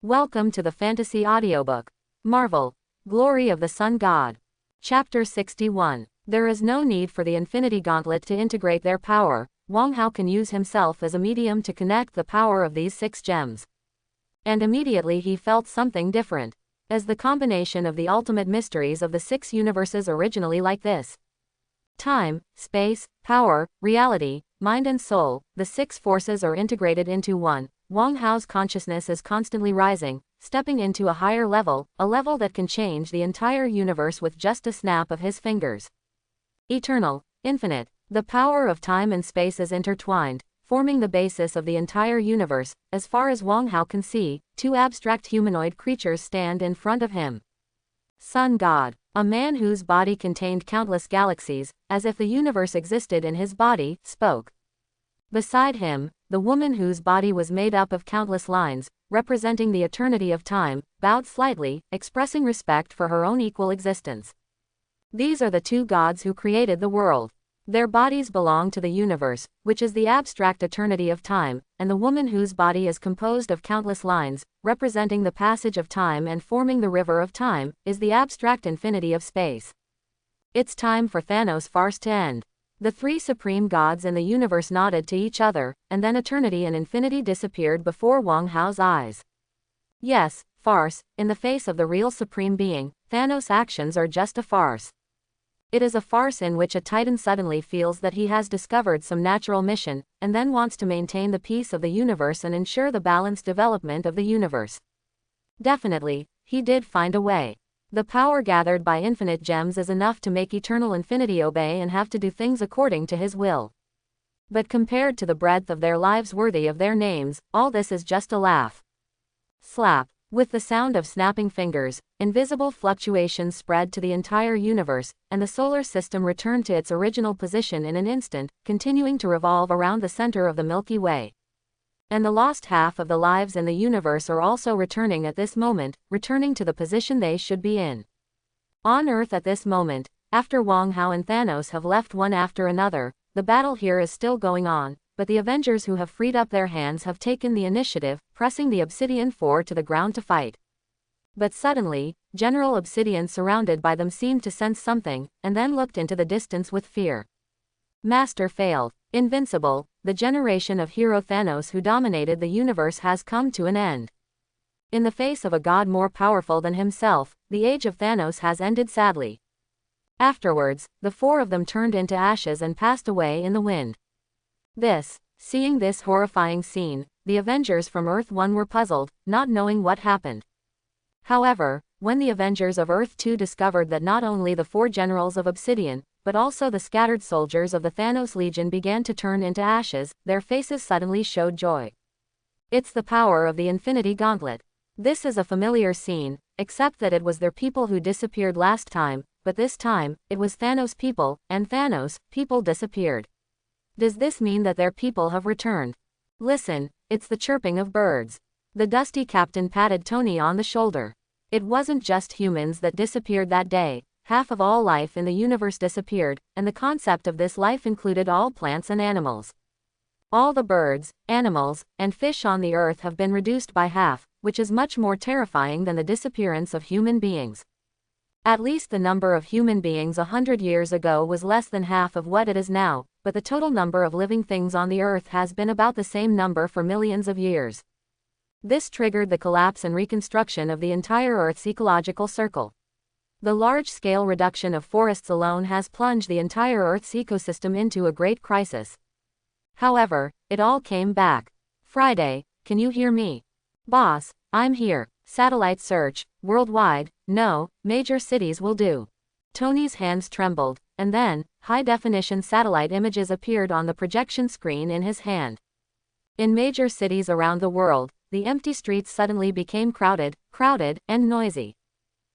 Welcome to the Fantasy Audiobook. Marvel. Glory of the Sun God. Chapter 61. There is no need for the Infinity Gauntlet to integrate their power. Wang Hao can use himself as a medium to connect the power of these 6 gems. And immediately he felt something different. As the combination of the ultimate mysteries of the 6 universes originally like this. Time, space, power, reality, mind and soul, the 6 forces are integrated into one. Wang Hao's consciousness is constantly rising, stepping into a higher level, a level that can change the entire universe with just a snap of his fingers. Eternal, infinite, the power of time and space is intertwined, forming the basis of the entire universe. As far as Wang Hao can see, 2 abstract humanoid creatures stand in front of him. Sun God, a man whose body contained countless galaxies, as if the universe existed in his body, spoke. Beside him, the woman whose body was made up of countless lines, representing the eternity of time, bowed slightly, expressing respect for her own equal existence. These are the 2 gods who created the world. Their bodies belong to the universe, which is the abstract eternity of time, and the woman whose body is composed of countless lines, representing the passage of time and forming the river of time, is the abstract infinity of space. It's time for Thanos' farce to end. The 3 supreme gods in the universe nodded to each other, and then eternity and infinity disappeared before Wang Hao's eyes. Yes, farce, in the face of the real supreme being, Thanos' actions are just a farce. It is a farce in which a titan suddenly feels that he has discovered some natural mission, and then wants to maintain the peace of the universe and ensure the balanced development of the universe. Definitely, he did find a way. The power gathered by infinite gems is enough to make eternal infinity obey and have to do things according to his will. But compared to the breadth of their lives worthy of their names, all this is just a laugh. Slap. With the sound of snapping fingers, invisible fluctuations spread to the entire universe, and the solar system returned to its original position in an instant, continuing to revolve around the center of the Milky Way. And the lost half of the lives in the universe are also returning at this moment, returning to the position they should be in. On Earth at this moment, after Wang Hao and Thanos have left one after another, the battle here is still going on, but the Avengers who have freed up their hands have taken the initiative, pressing the Obsidian Four to the ground to fight. But suddenly, General Obsidian surrounded by them seemed to sense something, and then looked into the distance with fear. Master failed. Invincible, the generation of hero Thanos who dominated the universe has come to an end. In the face of a god more powerful than himself, the age of Thanos has ended sadly. Afterwards, the 4 of them turned into ashes and passed away in the wind. Seeing this horrifying scene, the Avengers from Earth 1 were puzzled, not knowing what happened. However, when the Avengers of Earth 2 discovered that not only the 4 generals of Obsidian, but also the scattered soldiers of the Thanos Legion began to turn into ashes, their faces suddenly showed joy. It's the power of the Infinity Gauntlet. This is a familiar scene, except that it was their people who disappeared last time, but this time, it was Thanos' people, and Thanos' people disappeared. Does this mean that their people have returned? Listen, it's the chirping of birds. The dusty captain patted Tony on the shoulder. It wasn't just humans that disappeared that day. Half of all life in the universe disappeared, and the concept of this life included all plants and animals. All the birds, animals, and fish on the earth have been reduced by half, which is much more terrifying than the disappearance of human beings. At least the number of human beings 100 years ago was less than half of what it is now, but the total number of living things on the earth has been about the same number for millions of years. This triggered the collapse and reconstruction of the entire Earth's ecological circle. The large-scale reduction of forests alone has plunged the entire Earth's ecosystem into a great crisis. However, it all came back. Friday, can you hear me? Boss, I'm here. Satellite search, worldwide, no, major cities will do. Tony's hands trembled, and then, high-definition satellite images appeared on the projection screen in his hand. In major cities around the world, the empty streets suddenly became crowded, and noisy.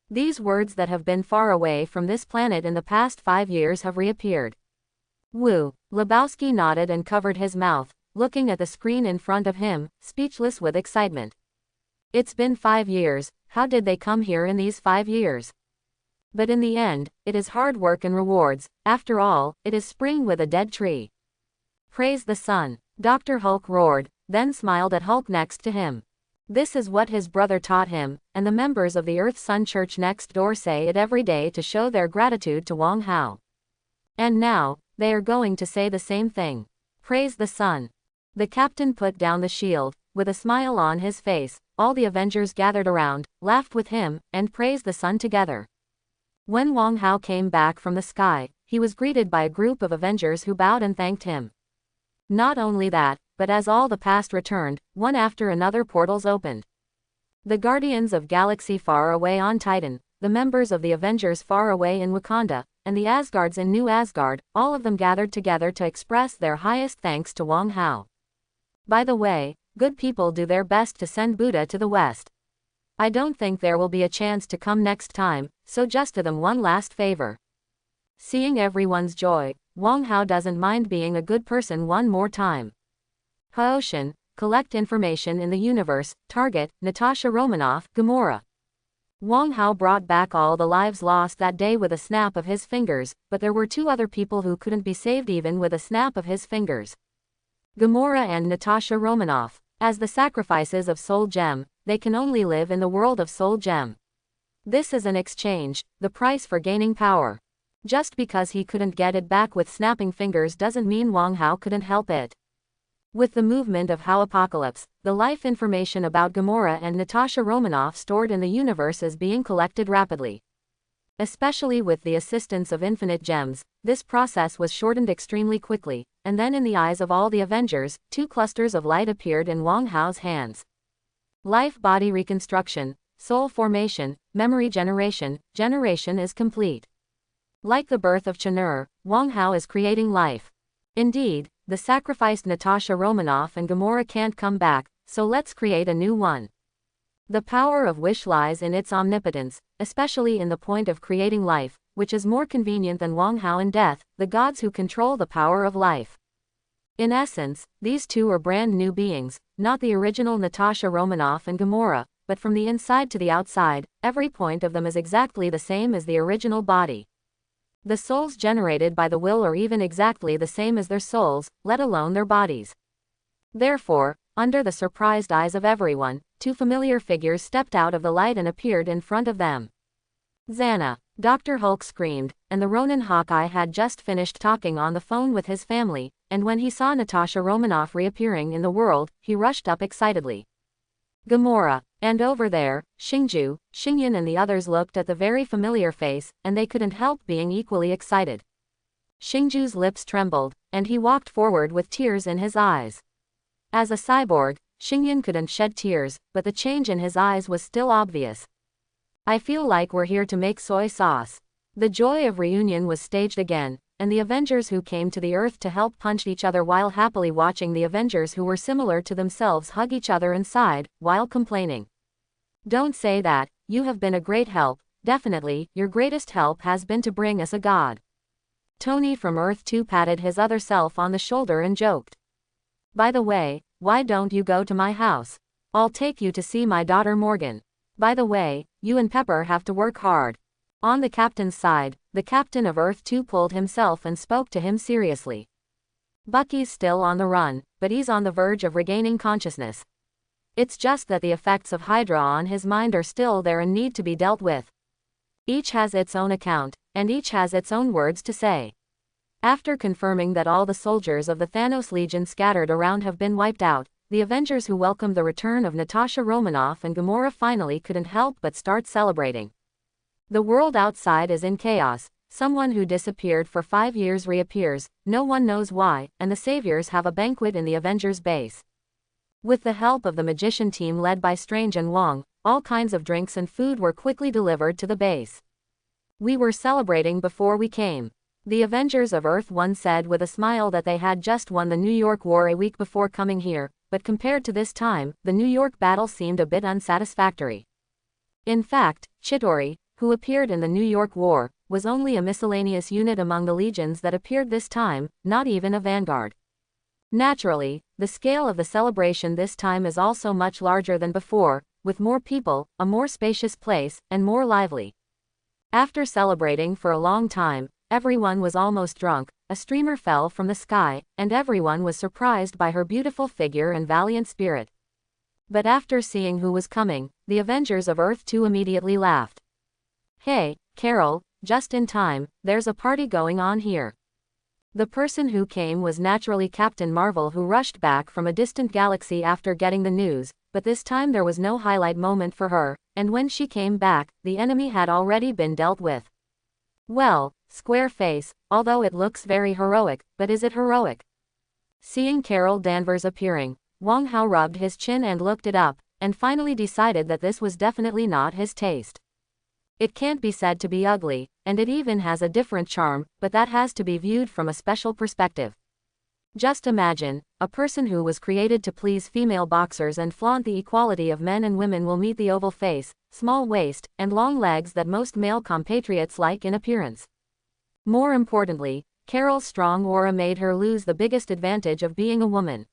These words that have been far away from this planet in the past 5 years have reappeared. Woo. Lebowski nodded and covered his mouth, looking at the screen in front of him, speechless with excitement. It's been 5 years, how did they come here in these 5 years? But in the end, it is hard work and rewards. After all, it is spring with a dead tree. Praise the sun. Dr. Hulk roared, then smiled at Hulk next to him. This is what his brother taught him, and the members of the Earth Sun Church next door say it every day to show their gratitude to Wang Hao. And now, they are going to say the same thing. Praise the sun. The captain put down the shield, with a smile on his face. All the Avengers gathered around, laughed with him, and praised the sun together. When Wang Hao came back from the sky, he was greeted by a group of Avengers who bowed and thanked him. Not only that, but as all the past returned, one after another portals opened. The Guardians of Galaxy far away on Titan, the members of the Avengers far away in Wakanda, and the Asgards in New Asgard, all of them gathered together to express their highest thanks to Wang Hao. By the way, good people do their best to send Buddha to the West. I don't think there will be a chance to come next time, so just do them one last favor. Seeing everyone's joy, Wang Hao doesn't mind being a good person one more time. Haoshan, collect information in the universe, target, Natasha Romanoff, Gamora. Wang Hao brought back all the lives lost that day with a snap of his fingers, but there were two other people who couldn't be saved even with a snap of his fingers. Gamora and Natasha Romanoff. As the sacrifices of Soul Gem, they can only live in the world of Soul Gem. This is an exchange, the price for gaining power. Just because he couldn't get it back with snapping fingers doesn't mean Wang Hao couldn't help it. With the movement of Hao Apocalypse, the life information about Gamora and Natasha Romanoff stored in the universe is being collected rapidly. Especially with the assistance of infinite gems, this process was shortened extremely quickly, and then in the eyes of all the Avengers, two clusters of light appeared in Wang Hao's hands. Life-body reconstruction, soul formation, memory generation is complete. Like the birth of Ch'nur, Wang Hao is creating life. Indeed, the sacrificed Natasha Romanoff and Gamora can't come back, so let's create a new one. The power of wish lies in its omnipotence, especially in the point of creating life, which is more convenient than Wang Hao in death, the gods who control the power of life. In essence, these two are brand new beings, not the original Natasha Romanoff and Gamora, but from the inside to the outside, every point of them is exactly the same as the original body. The souls generated by the will are even exactly the same as their souls, let alone their bodies. Therefore, under the surprised eyes of everyone, two familiar figures stepped out of the light and appeared in front of them. Zana, Dr. Hulk screamed, and the Ronan Hawkeye had just finished talking on the phone with his family, and when he saw Natasha Romanoff reappearing in the world, he rushed up excitedly. Gamora, and over there, Xingju, Xingyan and the others looked at the very familiar face, and they couldn't help being equally excited. Xingju's lips trembled, and he walked forward with tears in his eyes. As a cyborg, Xingyan couldn't shed tears, but the change in his eyes was still obvious. I feel like we're here to make soy sauce. The joy of reunion was staged again, and the Avengers who came to the Earth to help punched each other while happily watching the Avengers who were similar to themselves hug each other inside, while complaining. Don't say that, you have been a great help, definitely, your greatest help has been to bring us a god. Tony from Earth 2 patted his other self on the shoulder and joked. By the way, why don't you go to my house? I'll take you to see my daughter Morgan. By the way, you and Pepper have to work hard. On the captain's side, the captain of Earth 2 pulled himself and spoke to him seriously. Bucky's still on the run, but he's on the verge of regaining consciousness. It's just that the effects of Hydra on his mind are still there and need to be dealt with. Each has its own account, and each has its own words to say. After confirming that all the soldiers of the Thanos Legion scattered around have been wiped out, the Avengers who welcomed the return of Natasha Romanoff and Gamora finally couldn't help but start celebrating. The world outside is in chaos, someone who disappeared for 5 years reappears, no one knows why, and the Saviors have a banquet in the Avengers base. With the help of the magician team led by Strange and Wong, all kinds of drinks and food were quickly delivered to the base. We were celebrating before we came. The Avengers of Earth 1 said with a smile that they had just won the New York War a week before coming here, but compared to this time, the New York battle seemed a bit unsatisfactory. In fact, Chitauri, who appeared in the New York War, was only a miscellaneous unit among the legions that appeared this time, not even a vanguard. Naturally, the scale of the celebration this time is also much larger than before, with more people, a more spacious place, and more lively. After celebrating for a long time, everyone was almost drunk, a streamer fell from the sky, and everyone was surprised by her beautiful figure and valiant spirit. But after seeing who was coming, the Avengers of Earth 2 immediately laughed. "Hey, Carol, just in time, there's a party going on here." The person who came was naturally Captain Marvel, who rushed back from a distant galaxy after getting the news, but this time there was no highlight moment for her, and when she came back, the enemy had already been dealt with. Well, square face, although it looks very heroic, but is it heroic? Seeing Carol Danvers appearing, Wang Hao rubbed his chin and looked it up, and finally decided that this was definitely not his taste. It can't be said to be ugly, and it even has a different charm, but that has to be viewed from a special perspective. Just imagine, a person who was created to please female boxers and flaunt the equality of men and women will meet the oval face, small waist, and long legs that most male compatriots like in appearance. More importantly, Carol's strong aura made her lose the biggest advantage of being a woman.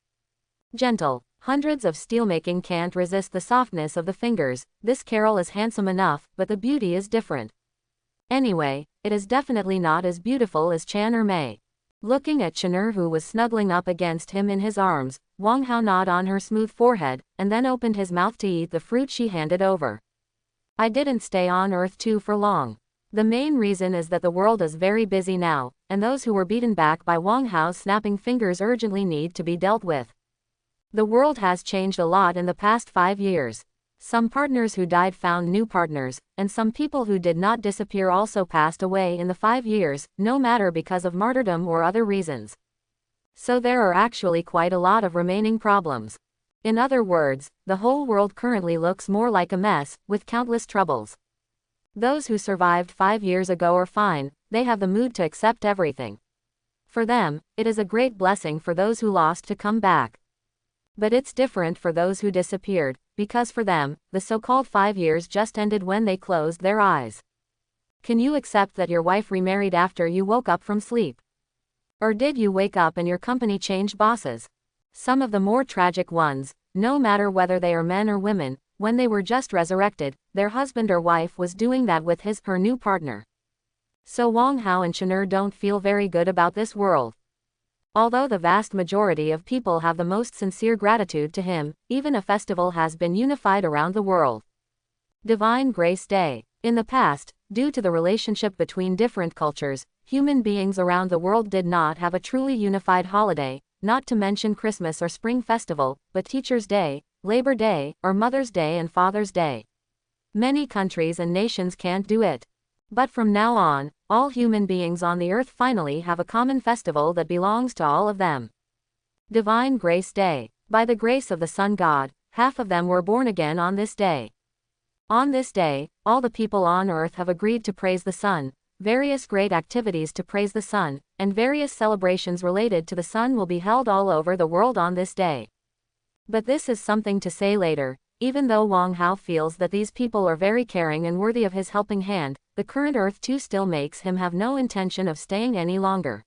Gentle. Hundreds of steelmaking can't resist the softness of the fingers. This Carol is handsome enough, but the beauty is different. Anyway, it is definitely not as beautiful as Chan or Mei. Looking at Xandar, who was snuggling up against him in his arms, Wang Hao nodded on her smooth forehead, and then opened his mouth to eat the fruit she handed over. "I didn't stay on Earth 2 for long. The main reason is that the world is very busy now, and those who were beaten back by Wang Hao's snapping fingers urgently need to be dealt with. The world has changed a lot in the past 5 years. Some partners who died found new partners, and some people who did not disappear also passed away in the 5 years, no matter because of martyrdom or other reasons. So there are actually quite a lot of remaining problems. In other words, the whole world currently looks more like a mess, with countless troubles. Those who survived 5 years ago are fine, they have the mood to accept everything. For them, it is a great blessing for those who lost to come back. But it's different for those who disappeared, because for them, the so-called 5 years just ended when they closed their eyes. Can you accept that your wife remarried after you woke up from sleep? Or did you wake up and your company changed bosses? Some of the more tragic ones, no matter whether they are men or women, when they were just resurrected, their husband or wife was doing that with her new partner. So Wang Hao and Xandar don't feel very good about this world. Although the vast majority of people have the most sincere gratitude to him, even a festival has been unified around the world. Divine Grace Day. In the past, due to the relationship between different cultures, human beings around the world did not have a truly unified holiday, not to mention Christmas or Spring Festival, but Teacher's Day, Labor Day, or Mother's Day and Father's Day. Many countries and nations can't do it. But from now on, all human beings on the earth finally have a common festival that belongs to all of them. Divine Grace Day. By the grace of the Sun God, half of them were born again on this day. On this day, all the people on earth have agreed to praise the sun. Various great activities to praise the sun, and various celebrations related to the sun will be held all over the world on this day. But this is something to say later. Even though Wang Hao feels that these people are very caring and worthy of his helping hand, the current Earth 2 still makes him have no intention of staying any longer.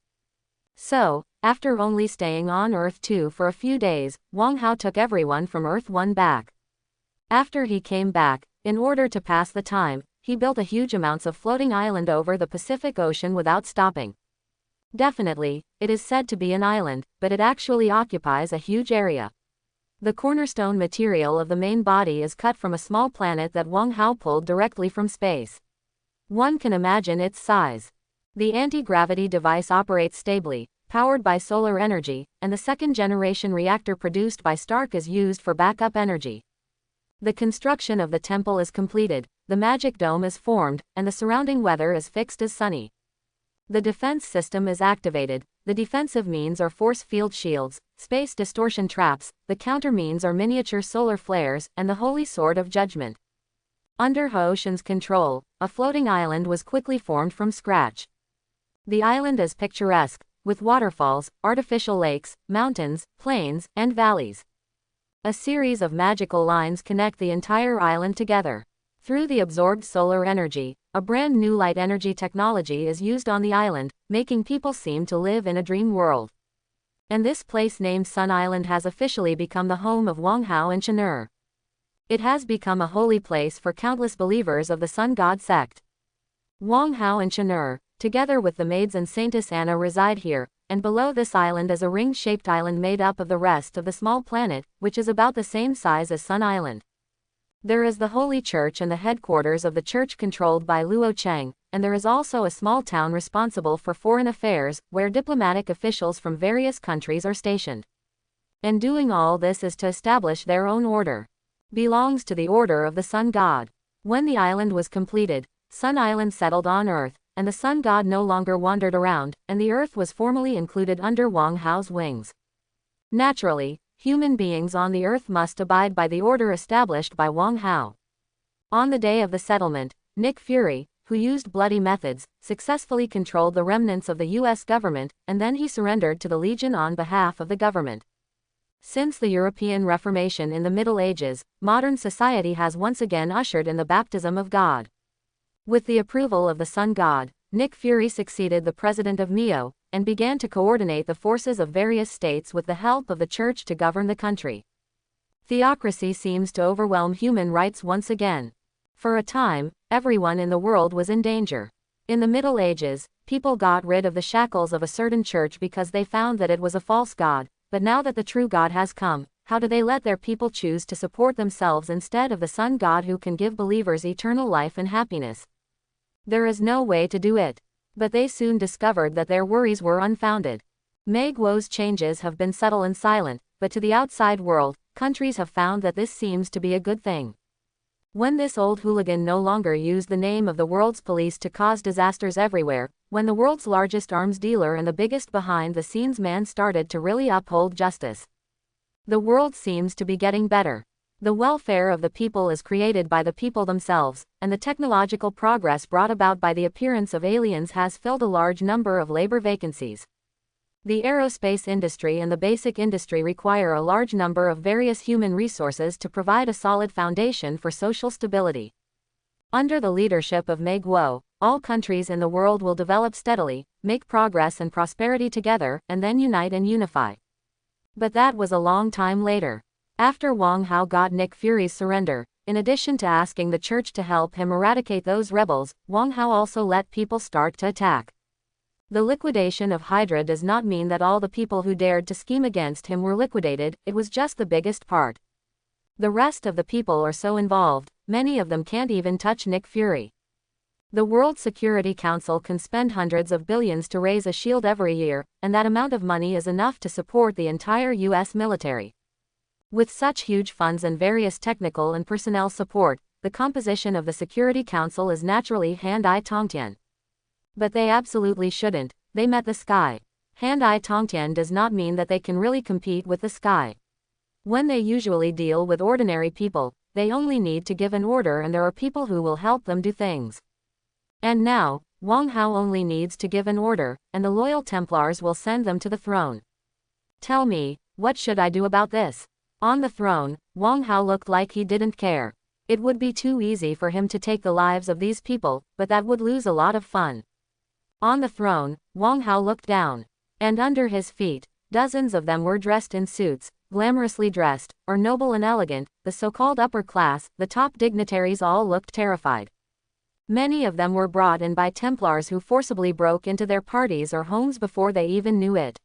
So, after only staying on Earth 2 for a few days, Wang Hao took everyone from Earth 1 back. After he came back, in order to pass the time, he built a huge amounts of floating island over the Pacific Ocean without stopping. Definitely, it is said to be an island, but it actually occupies a huge area. The cornerstone material of the main body is cut from a small planet that Wang Hao pulled directly from space. One can imagine its size. The anti-gravity device operates stably, powered by solar energy, and the second-generation reactor produced by Stark is used for backup energy. The construction of the temple is completed, the magic dome is formed, and the surrounding weather is fixed as sunny. The defense system is activated. The defensive means are force field shields, space distortion traps, the counter means are miniature solar flares, and the Holy Sword of Judgment. Under Ocean's control, a floating island was quickly formed from scratch. The island is picturesque, with waterfalls, artificial lakes, mountains, plains, and valleys. A series of magical lines connect the entire island together. Through the absorbed solar energy, a brand new light energy technology is used on the island, making people seem to live in a dream world. And this place named Sun Island has officially become the home of Wang Hao and Xandar. It has become a holy place for countless believers of the Sun God sect. Wang Hao and Xandar, together with the maids and Saintess Anna, reside here, and below this island is a ring-shaped island made up of the rest of the small planet, which is about the same size as Sun Island. There is the Holy Church and the headquarters of the church controlled by Luo Cheng, and there is also a small town responsible for foreign affairs, where diplomatic officials from various countries are stationed. And doing all this is to establish their own order. Belongs to the order of the Sun God. When the island was completed, Sun Island settled on Earth, and the Sun God no longer wandered around, and the Earth was formally included under Wang Hao's wings. Naturally, human beings on the Earth must abide by the order established by Wang Hao. On the day of the settlement, Nick Fury, who used bloody methods, successfully controlled the remnants of the US government, and then he surrendered to the Legion on behalf of the government. Since the European Reformation in the Middle Ages, modern society has once again ushered in the baptism of God. With the approval of the Sun God, Nick Fury succeeded the president of Mio, and began to coordinate the forces of various states with the help of the church to govern the country. Theocracy seems to overwhelm human rights once again. For a time, everyone in the world was in danger. In the Middle Ages, people got rid of the shackles of a certain church because they found that it was a false god, but now that the true God has come, how do they let their people choose to support themselves instead of the Sun God who can give believers eternal life and happiness? There is no way to do it. But they soon discovered that their worries were unfounded. Mei Guo's changes have been subtle and silent, but to the outside world, countries have found that this seems to be a good thing. When this old hooligan no longer used the name of the world's police to cause disasters everywhere, when the world's largest arms dealer and the biggest behind-the-scenes man started to really uphold justice, the world seems to be getting better. The welfare of the people is created by the people themselves, and the technological progress brought about by the appearance of aliens has filled a large number of labor vacancies. The aerospace industry and the basic industry require a large number of various human resources to provide a solid foundation for social stability. Under the leadership of Mei Guo, all countries in the world will develop steadily, make progress and prosperity together, and then unite and unify. But that was a long time later. After Wang Hao got Nick Fury's surrender, in addition to asking the church to help him eradicate those rebels, Wang Hao also let people start to attack. The liquidation of Hydra does not mean that all the people who dared to scheme against him were liquidated, it was just the biggest part. The rest of the people are so involved, many of them can't even touch Nick Fury. The World Security Council can spend hundreds of billions to raise a shield every year, and that amount of money is enough to support the entire US military. With such huge funds and various technical and personnel support, the composition of the Security Council is naturally Hand-I Tongtian. But they absolutely shouldn't, they met the sky. Hand-I Tongtian does not mean that they can really compete with the sky. When they usually deal with ordinary people, they only need to give an order and there are people who will help them do things. And now, Wang Hao only needs to give an order, and the loyal Templars will send them to the throne. Tell me, what should I do about this? On the throne, Wang Hao looked like he didn't care. It would be too easy for him to take the lives of these people, but that would lose a lot of fun. On the throne, Wang Hao looked down. And under his feet, dozens of them were dressed in suits, glamorously dressed, or noble and elegant, the so-called upper class, the top dignitaries all looked terrified. Many of them were brought in by Templars who forcibly broke into their parties or homes before they even knew it.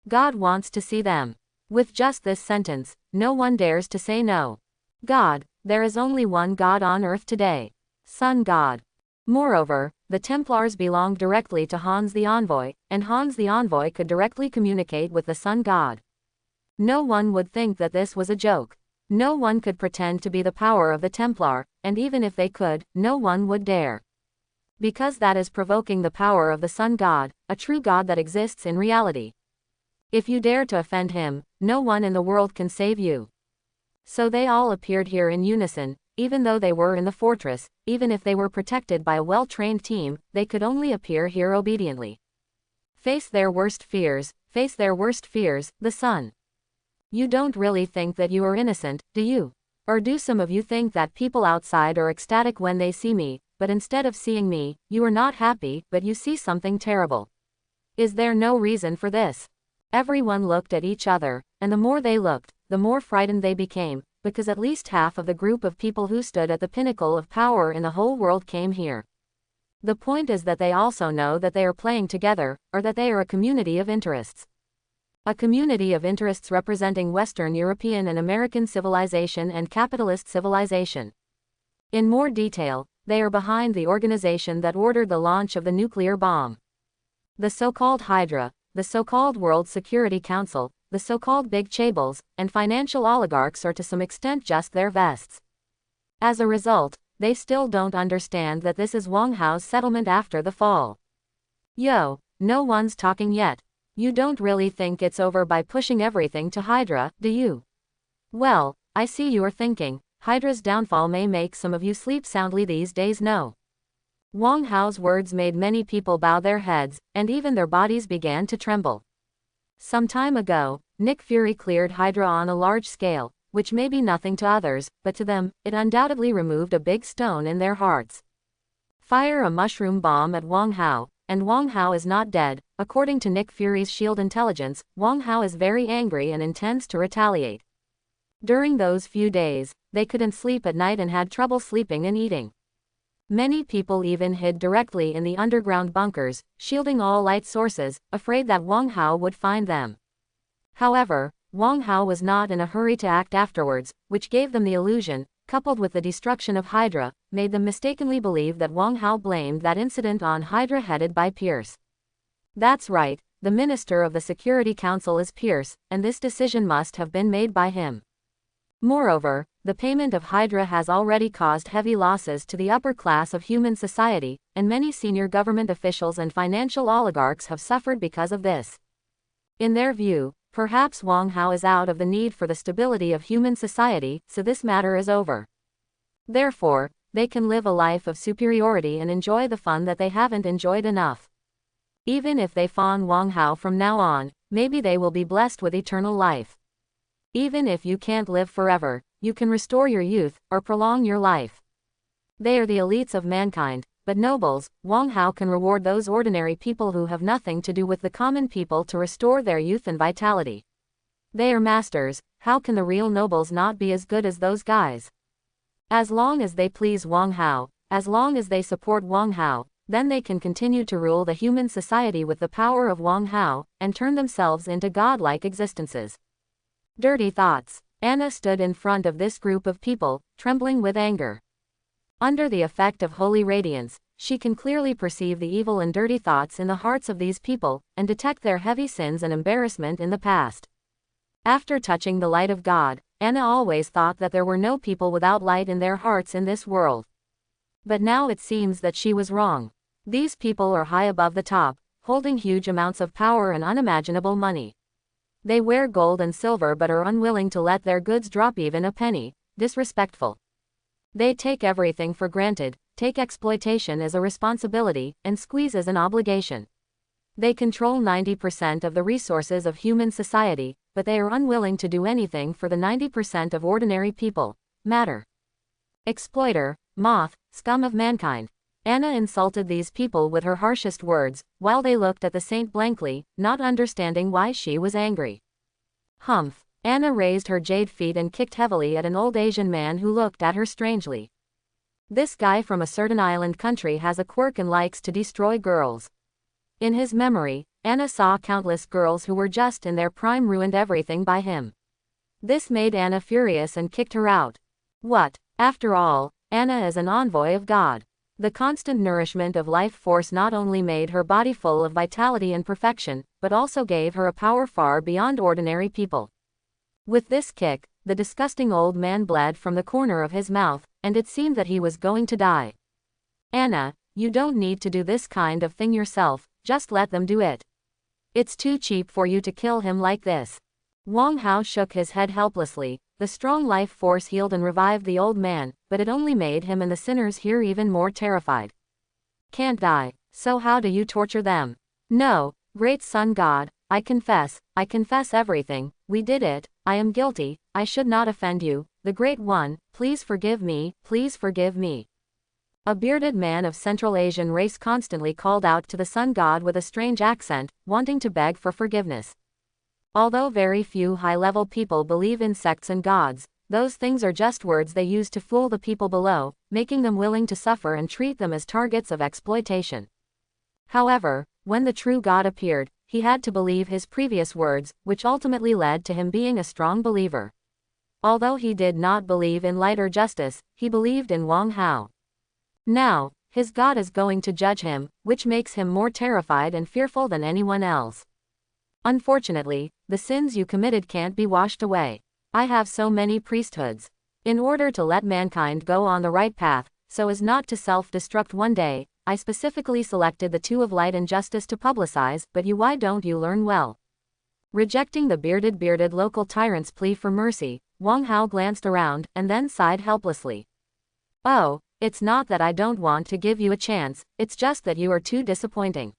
God wants to see them. With just this sentence, no one dares to say no. God, there is only one God on earth today. Sun God. Moreover, the Templars belonged directly to Hans the Envoy, and Hans the Envoy could directly communicate with the Sun God. No one would think that this was a joke. No one could pretend to be the power of the Templar, and even if they could, no one would dare. Because that is provoking the power of the Sun God, a true God that exists in reality. If you dare to offend him, no one in the world can save you. So they all appeared here in unison, even though they were in the fortress, even if they were protected by a well-trained team, they could only appear here obediently. Face their worst fears, the sun. You don't really think that you are innocent, do you? Or do some of you think that people outside are ecstatic when they see me, but instead of seeing me, you are not happy, but you see something terrible? Is there no reason for this? Everyone looked at each other, and the more they looked, the more frightened they became, because at least half of the group of people who stood at the pinnacle of power in the whole world came here. The point is that they also know that they are playing together, or that they are a community of interests. A community of interests representing Western European and American civilization and capitalist civilization. In more detail, they are behind the organization that ordered the launch of the nuclear bomb. The so-called Hydra, the so-called World Security Council, the so-called Big Chables, and financial oligarchs are to some extent just their vests. As a result, they still don't understand that this is Wang Hao's settlement after the fall. Yo, no one's talking yet. You don't really think it's over by pushing everything to Hydra, do you? Well, I see you're thinking, Hydra's downfall may make some of you sleep soundly these days. No. Wang Hao's words made many people bow their heads, and even their bodies began to tremble. Some time ago, Nick Fury cleared Hydra on a large scale, which may be nothing to others, but to them, it undoubtedly removed a big stone in their hearts. Fire a mushroom bomb at Wang Hao, and Wang Hao is not dead. According to Nick Fury's SHIELD intelligence, Wang Hao is very angry and intends to retaliate. During those few days, they couldn't sleep at night and had trouble sleeping and eating. Many people even hid directly in the underground bunkers, shielding all light sources, afraid that Wang Hao would find them. However, Wang Hao was not in a hurry to act afterwards, which gave them the illusion, coupled with the destruction of Hydra, made them mistakenly believe that Wang Hao blamed that incident on Hydra headed by Pierce. That's right, the Minister of the Security Council is Pierce, and this decision must have been made by him. Moreover, the payment of Hydra has already caused heavy losses to the upper class of human society, and many senior government officials and financial oligarchs have suffered because of this. In their view, perhaps Wang Hao is out of the need for the stability of human society, so this matter is over. Therefore, they can live a life of superiority and enjoy the fun that they haven't enjoyed enough. Even if they fawn Wang Hao from now on, maybe they will be blessed with eternal life. Even if you can't live forever, you can restore your youth, or prolong your life. They are the elites of mankind, but nobles. Wang Hao can reward those ordinary people who have nothing to do with the common people to restore their youth and vitality. They are masters. How can the real nobles not be as good as those guys? As long as they please Wang Hao, as long as they support Wang Hao, then they can continue to rule the human society with the power of Wang Hao, and turn themselves into godlike existences. Dirty thoughts. Anna stood in front of this group of people, trembling with anger. Under the effect of holy radiance, she can clearly perceive the evil and dirty thoughts in the hearts of these people, and detect their heavy sins and embarrassment in the past. After touching the light of God, Anna always thought that there were no people without light in their hearts in this world. But now it seems that she was wrong. These people are high above the top, holding huge amounts of power and unimaginable money. They wear gold and silver but are unwilling to let their goods drop even a penny. Disrespectful. They take everything for granted, take exploitation as a responsibility, and squeeze as an obligation. They control 90% of the resources of human society, but they are unwilling to do anything for the 90% of ordinary people. Matter. Exploiter, moth, scum of mankind. Anna insulted these people with her harshest words, while they looked at the saint blankly, not understanding why she was angry. Humph. Anna raised her jade feet and kicked heavily at an old Asian man who looked at her strangely. This guy from a certain island country has a quirk and likes to destroy girls. In his memory, Anna saw countless girls who were just in their prime ruined everything by him. This made Anna furious and kicked her out. What? After all, Anna is an envoy of God. The constant nourishment of life force not only made her body full of vitality and perfection, but also gave her a power far beyond ordinary people. With this kick, the disgusting old man bled from the corner of his mouth, and it seemed that he was going to die. Anna, you don't need to do this kind of thing yourself, just let them do it. It's too cheap for you to kill him like this. Wang Hao shook his head helplessly. The strong life force healed and revived the old man, but it only made him and the sinners here even more terrified. Can't die, so how do you torture them? No, great sun god, I confess everything. We did it. I am guilty. I should not offend you, the Great One. Please forgive me, please forgive me. A bearded man of Central Asian race constantly called out to the sun god with a strange accent, wanting to beg for forgiveness. Although very few high-level people believe in sects and gods, Those things are just words they use to fool the people below, making them willing to suffer and treat them as targets of exploitation. However, when the true God appeared, he had to believe his previous words, which ultimately led to him being a strong believer. Although he did not believe in light or justice, he believed in Wang Hao. Now, his God is going to judge him, which makes him more terrified and fearful than anyone else. Unfortunately, the sins you committed can't be washed away. I have so many priesthoods. In order to let mankind go on the right path, so as not to self-destruct one day, I specifically selected the two of light and justice to publicize, but why don't you learn well? Rejecting the bearded local tyrant's plea for mercy, Wang Hao glanced around, and then sighed helplessly. Oh, it's not that I don't want to give you a chance, it's just that you are too disappointing.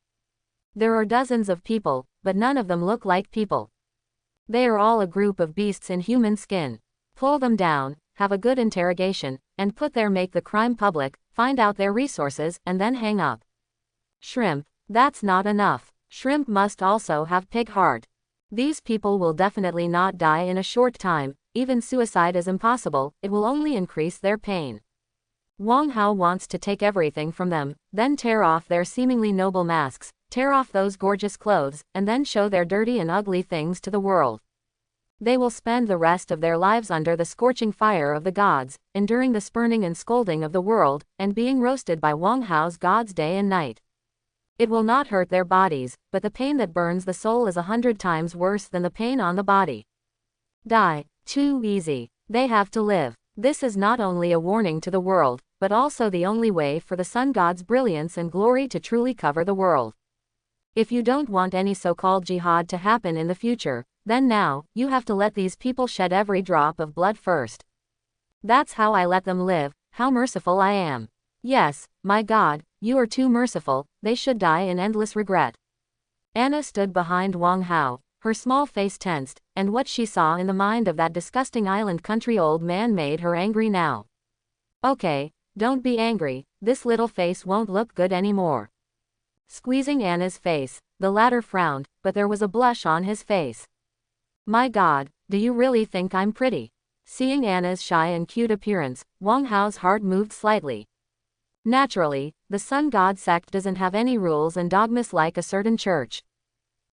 There are dozens of people, but none of them look like people. They are all a group of beasts in human skin. Pull them down, have a good interrogation, and make the crime public, find out their resources, and then hang up. Shrimp, that's not enough. Shrimp must also have pig heart. These people will definitely not die in a short time, even suicide is impossible, it will only increase their pain. Wang Hao wants to take everything from them, then tear off their seemingly noble masks, tear off those gorgeous clothes, and then show their dirty and ugly things to the world. They will spend the rest of their lives under the scorching fire of the gods, enduring the spurning and scolding of the world, and being roasted by Wang Hao's gods day and night. It will not hurt their bodies, but the pain that burns the soul is 100 times worse than the pain on the body. Die. Too easy. They have to live. This is not only a warning to the world, but also the only way for the sun god's brilliance and glory to truly cover the world. If you don't want any so-called jihad to happen in the future, then now, you have to let these people shed every drop of blood first. That's how I let them live, how merciful I am. Yes, my God, you are too merciful, they should die in endless regret. Anna stood behind Wang Hao, her small face tensed, and what she saw in the mind of that disgusting island country old man made her angry now. Okay, don't be angry, this little face won't look good anymore. Squeezing Anna's face, the latter frowned, but there was a blush on his face. My God, do you really think I'm pretty? Seeing Anna's shy and cute appearance, Wang Hao's heart moved slightly. Naturally, the Sun God sect doesn't have any rules and dogmas like a certain church.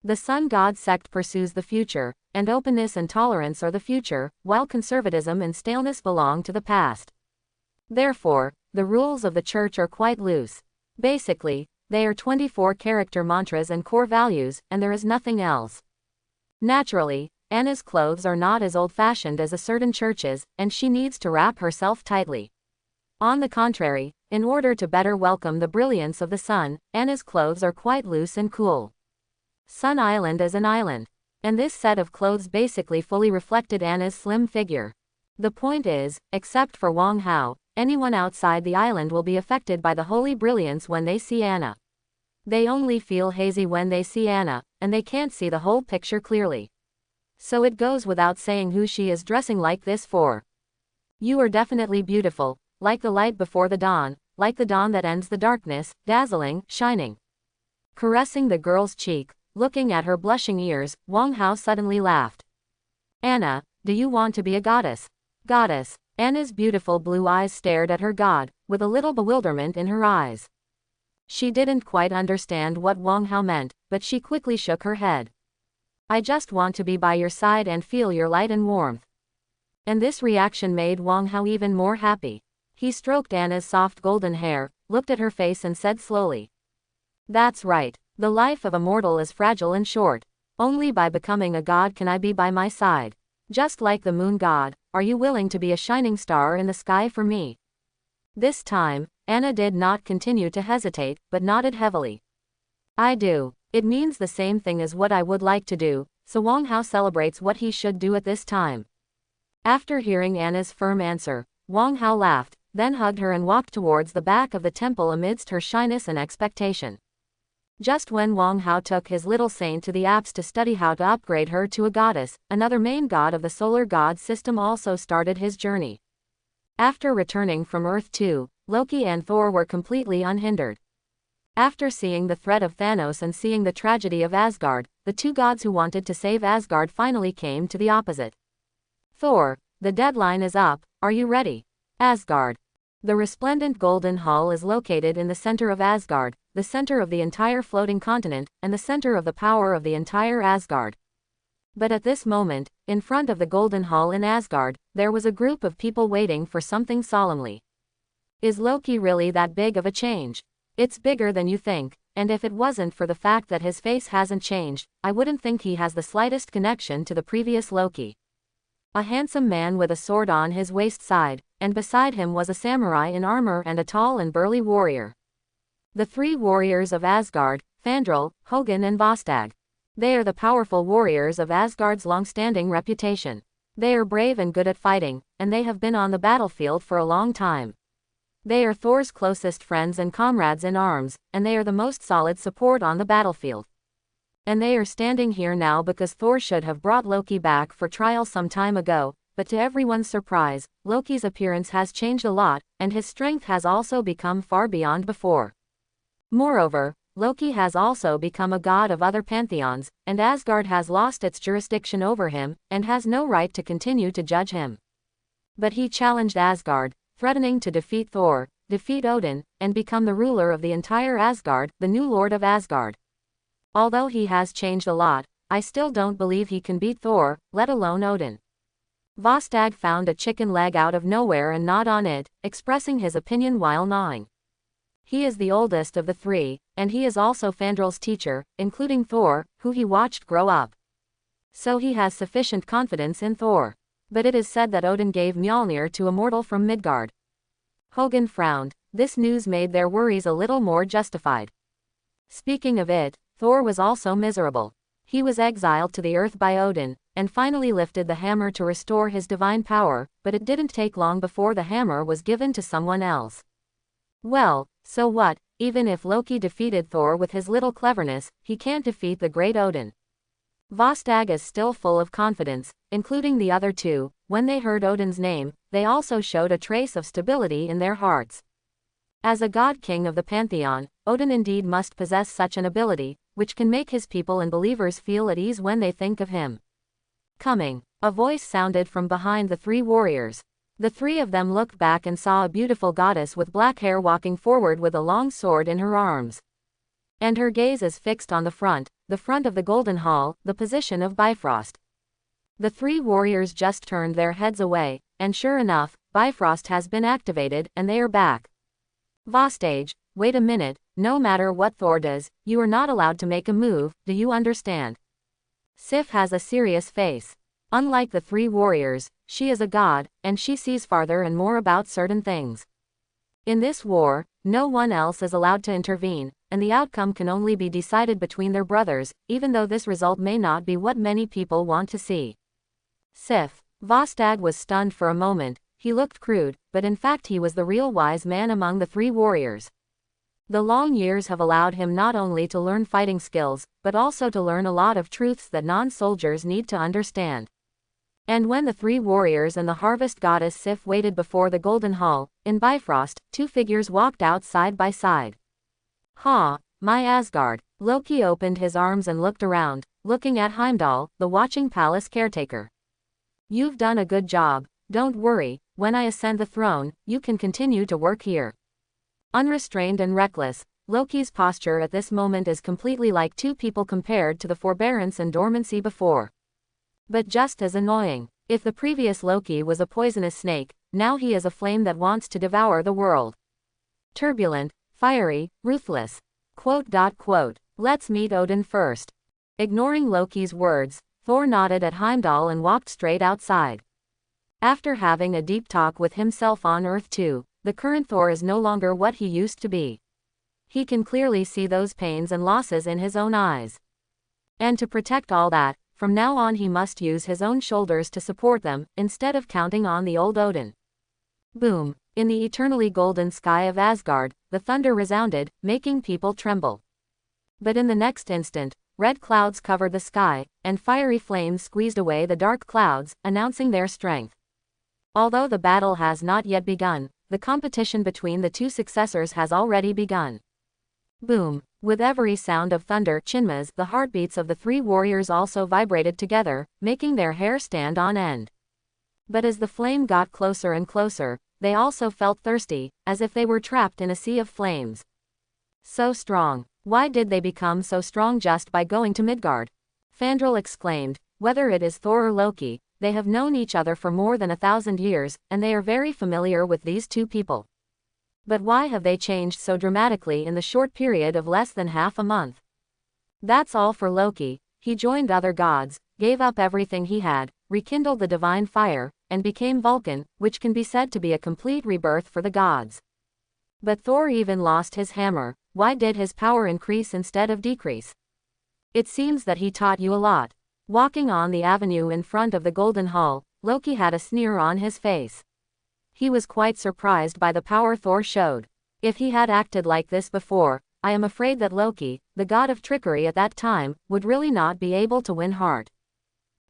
The Sun God sect pursues the future, and openness and tolerance are the future, while conservatism and staleness belong to the past. Therefore, the rules of the church are quite loose. Basically, they are 24 character mantras and core values, and there is nothing else. Naturally, Anna's clothes are not as old-fashioned as a certain church's, and she needs to wrap herself tightly. On the contrary, in order to better welcome the brilliance of the sun, Anna's clothes are quite loose and cool. Sun Island is an island, and this set of clothes basically fully reflected Anna's slim figure. The point is, except for Wang Hao, anyone outside the island will be affected by the holy brilliance when they see Anna. They only feel hazy when they see Anna, and they can't see the whole picture clearly. So it goes without saying who she is dressing like this for. You are definitely beautiful, like the light before the dawn, like the dawn that ends the darkness, dazzling, shining. Caressing the girl's cheek, looking at her blushing ears, Wang Hao suddenly laughed. Anna, do you want to be a goddess? Goddess. Anna's beautiful blue eyes stared at her god, with a little bewilderment in her eyes. She didn't quite understand what Wang Hao meant, but she quickly shook her head. I just want to be by your side and feel your light and warmth. And this reaction made Wang Hao even more happy. He stroked Anna's soft golden hair, looked at her face and said slowly. That's right. The life of a mortal is fragile and short. Only by becoming a god can I be by my side. Just like the moon god, are you willing to be a shining star in the sky for me? This time, Anna did not continue to hesitate, but nodded heavily. I do. It means the same thing as what I would like to do, so Wang Hao celebrates what he should do at this time. After hearing Anna's firm answer, Wang Hao laughed, then hugged her and walked towards the back of the temple amidst her shyness and expectation. Just when Wang Hao took his little saint to the apse to study how to upgrade her to a goddess, another main god of the solar god system also started his journey. After returning from Earth too, Loki and Thor were completely unhindered. After seeing the threat of Thanos and seeing the tragedy of Asgard, the two gods who wanted to save Asgard finally came to the opposite. Thor, The deadline is up, are you ready? Asgard. The resplendent golden hall is located in the center of Asgard, the center of the entire floating continent, and the center of the power of the entire Asgard. But at this moment, in front of the golden hall in Asgard, there was a group of people waiting for something solemnly. Is Loki really that big of a change? It's bigger than you think, and if it wasn't for the fact that his face hasn't changed, I wouldn't think he has the slightest connection to the previous Loki. A handsome man with a sword on his waist side, and beside him was a samurai in armor and a tall and burly warrior. The three warriors of Asgard, Fandral, Hogun and Vostag. They are the powerful warriors of Asgard's long-standing reputation. They are brave and good at fighting, and they have been on the battlefield for a long time. They are Thor's closest friends and comrades in arms, and they are the most solid support on the battlefield. And they are standing here now because Thor should have brought Loki back for trial some time ago, but to everyone's surprise, Loki's appearance has changed a lot, and his strength has also become far beyond before. Moreover, Loki has also become a god of other pantheons, and Asgard has lost its jurisdiction over him, and has no right to continue to judge him. But he challenged Asgard, threatening to defeat Thor, defeat Odin, and become the ruler of the entire Asgard, the new lord of Asgard. Although he has changed a lot, I still don't believe he can beat Thor, let alone Odin. Vostag found a chicken leg out of nowhere and gnawed on it, expressing his opinion while gnawing. He is the oldest of the three, and he is also Fandral's teacher, including Thor, who he watched grow up. So he has sufficient confidence in Thor. But it is said that Odin gave Mjolnir to a mortal from Midgard. Hogun frowned. This news made their worries a little more justified. Speaking of it, Thor was also miserable. He was exiled to the earth by Odin, and finally lifted the hammer to restore his divine power, but it didn't take long before the hammer was given to someone else. Well, so what? Even if Loki defeated Thor with his little cleverness, he can't defeat the great Odin. Vostag is still full of confidence, including the other two. When they heard Odin's name, they also showed a trace of stability in their hearts. As a god king of the pantheon, Odin indeed must possess such an ability, which can make his people and believers feel at ease when they think of him. Coming, a voice sounded from behind the three warriors. The three of them looked back and saw a beautiful goddess with black hair walking forward with a long sword in her arms. And her gaze is fixed on the front of the Golden Hall, the position of Bifrost. The three warriors just turned their heads away, and sure enough, Bifrost has been activated, and they are back. Vostage, wait a minute, no matter what Thor does, you are not allowed to make a move, do you understand? Sif has a serious face. Unlike the three warriors, she is a god, and she sees farther and more about certain things. In this war, no one else is allowed to intervene, and the outcome can only be decided between their brothers, even though this result may not be what many people want to see. Sif. Vostag was stunned for a moment. He looked crude, but in fact he was the real wise man among the three warriors. The long years have allowed him not only to learn fighting skills, but also to learn a lot of truths that non-soldiers need to understand. And when the three warriors and the harvest goddess Sif waited before the Golden Hall, in Bifrost, two figures walked out side by side. Ha, my Asgard. Loki opened his arms and looked around, looking at Heimdall, the watching palace caretaker. You've done a good job, don't worry, when I ascend the throne, you can continue to work here. Unrestrained and reckless, Loki's posture at this moment is completely like two people compared to the forbearance and dormancy before. But just as annoying. If the previous Loki was a poisonous snake, now he is a flame that wants to devour the world. Turbulent, fiery, ruthless. ... Let's meet Odin first. Ignoring Loki's words, Thor nodded at Heimdall and walked straight outside. After having a deep talk with himself on Earth too, the current Thor is no longer what he used to be. He can clearly see those pains and losses in his own eyes. And to protect all that, from now on he must use his own shoulders to support them, instead of counting on the old Odin. Boom! In the eternally golden sky of Asgard, the thunder resounded, making people tremble. But in the next instant, red clouds covered the sky, and fiery flames squeezed away the dark clouds, announcing their strength. Although the battle has not yet begun, the competition between the two successors has already begun. Boom! With every sound of thunder, chinmas, the heartbeats of the three warriors also vibrated together, making their hair stand on end. But as the flame got closer and closer, they also felt thirsty, as if they were trapped in a sea of flames. So strong. Why did they become so strong just by going to Midgard? Fandral exclaimed. Whether it is Thor or Loki, they have known each other for more than 1,000 years, and they are very familiar with these two people. But why have they changed so dramatically in the short period of less than half a month? That's all for Loki. He joined other gods, gave up everything he had, rekindled the divine fire, and became Vulcan, which can be said to be a complete rebirth for the gods. But Thor even lost his hammer. Why did his power increase instead of decrease? It seems that he taught you a lot. Walking on the avenue in front of the Golden Hall, Loki had a sneer on his face. He was quite surprised by the power Thor showed. If he had acted like this before, I am afraid that Loki, the god of trickery at that time, would really not be able to win heart.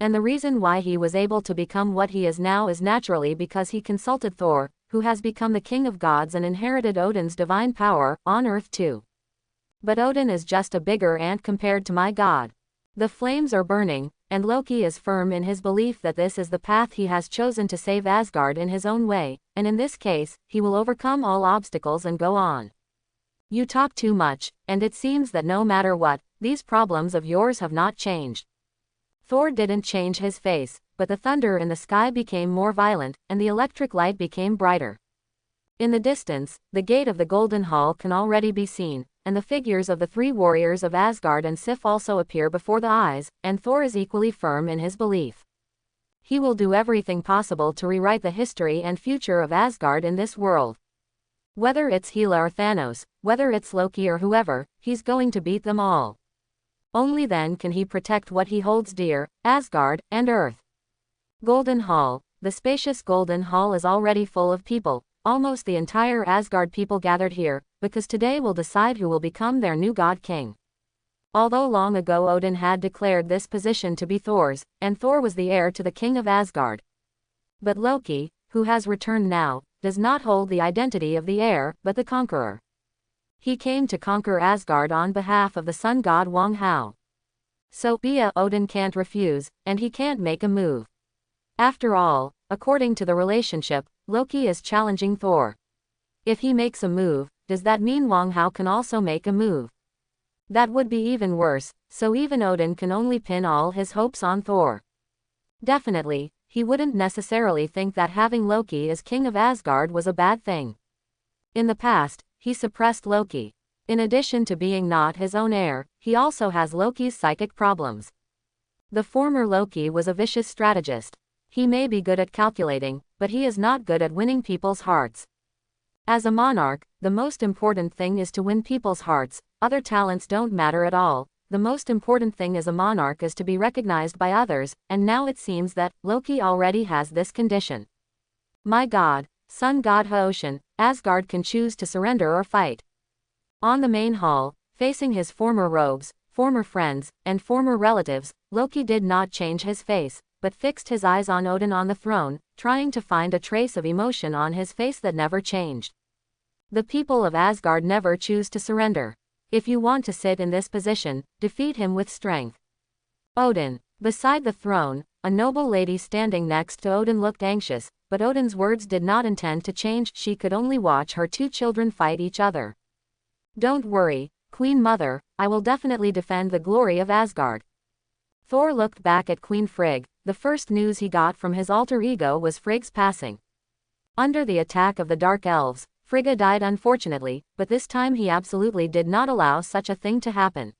And the reason why he was able to become what he is now is naturally because he consulted Thor, who has become the king of gods and inherited Odin's divine power, on Earth too. But Odin is just a bigger ant compared to my god. The flames are burning, and Loki is firm in his belief that this is the path he has chosen to save Asgard in his own way, and in this case, he will overcome all obstacles and go on. You talk too much, and it seems that no matter what, these problems of yours have not changed. Thor didn't change his face, but the thunder in the sky became more violent, and the electric light became brighter. In the distance, the gate of the Golden Hall can already be seen, and the figures of the three warriors of Asgard and Sif also appear before the eyes, and Thor is equally firm in his belief. He will do everything possible to rewrite the history and future of Asgard in this world. Whether it's Hela or Thanos, whether it's Loki or whoever, he's going to beat them all. Only then can he protect what he holds dear, Asgard, and Earth. Golden Hall. The spacious Golden Hall is already full of people, almost the entire Asgard people gathered here, because today will decide who will become their new god king. Although long ago Odin had declared this position to be Thor's, and Thor was the heir to the king of Asgard. But Loki, who has returned now, does not hold the identity of the heir, but the conqueror. He came to conquer Asgard on behalf of the sun god Wang Hao. So, Odin can't refuse, and he can't make a move. After all, according to the relationship, Loki is challenging Thor. If he makes a move, does that mean Wang Hao can also make a move? That would be even worse, so even Odin can only pin all his hopes on Thor. Definitely, he wouldn't necessarily think that having Loki as king of Asgard was a bad thing. In the past, he suppressed Loki. In addition to being not his own heir, he also has Loki's psychic problems. The former Loki was a vicious strategist. He may be good at calculating, but he is not good at winning people's hearts. As a monarch, the most important thing is to win people's hearts. Other talents don't matter at all. The most important thing as a monarch is to be recognized by others, and now it seems that Loki already has this condition. My god, sun god Ocean, Asgard can choose to surrender or fight. On the main hall, facing his former robes, former friends, and former relatives, Loki did not change his face, but fixed his eyes on Odin on the throne, trying to find a trace of emotion on his face that never changed. The people of Asgard never choose to surrender. If you want to sit in this position, defeat him with strength. Odin. Beside the throne, a noble lady standing next to Odin looked anxious, but Odin's words did not intend to change. She could only watch her two children fight each other. Don't worry, Queen Mother, I will definitely defend the glory of Asgard. Thor looked back at Queen Frigg. The first news he got from his alter ego was Frigg's passing. Under the attack of the Dark Elves, Frigga died unfortunately, but this time he absolutely did not allow such a thing to happen.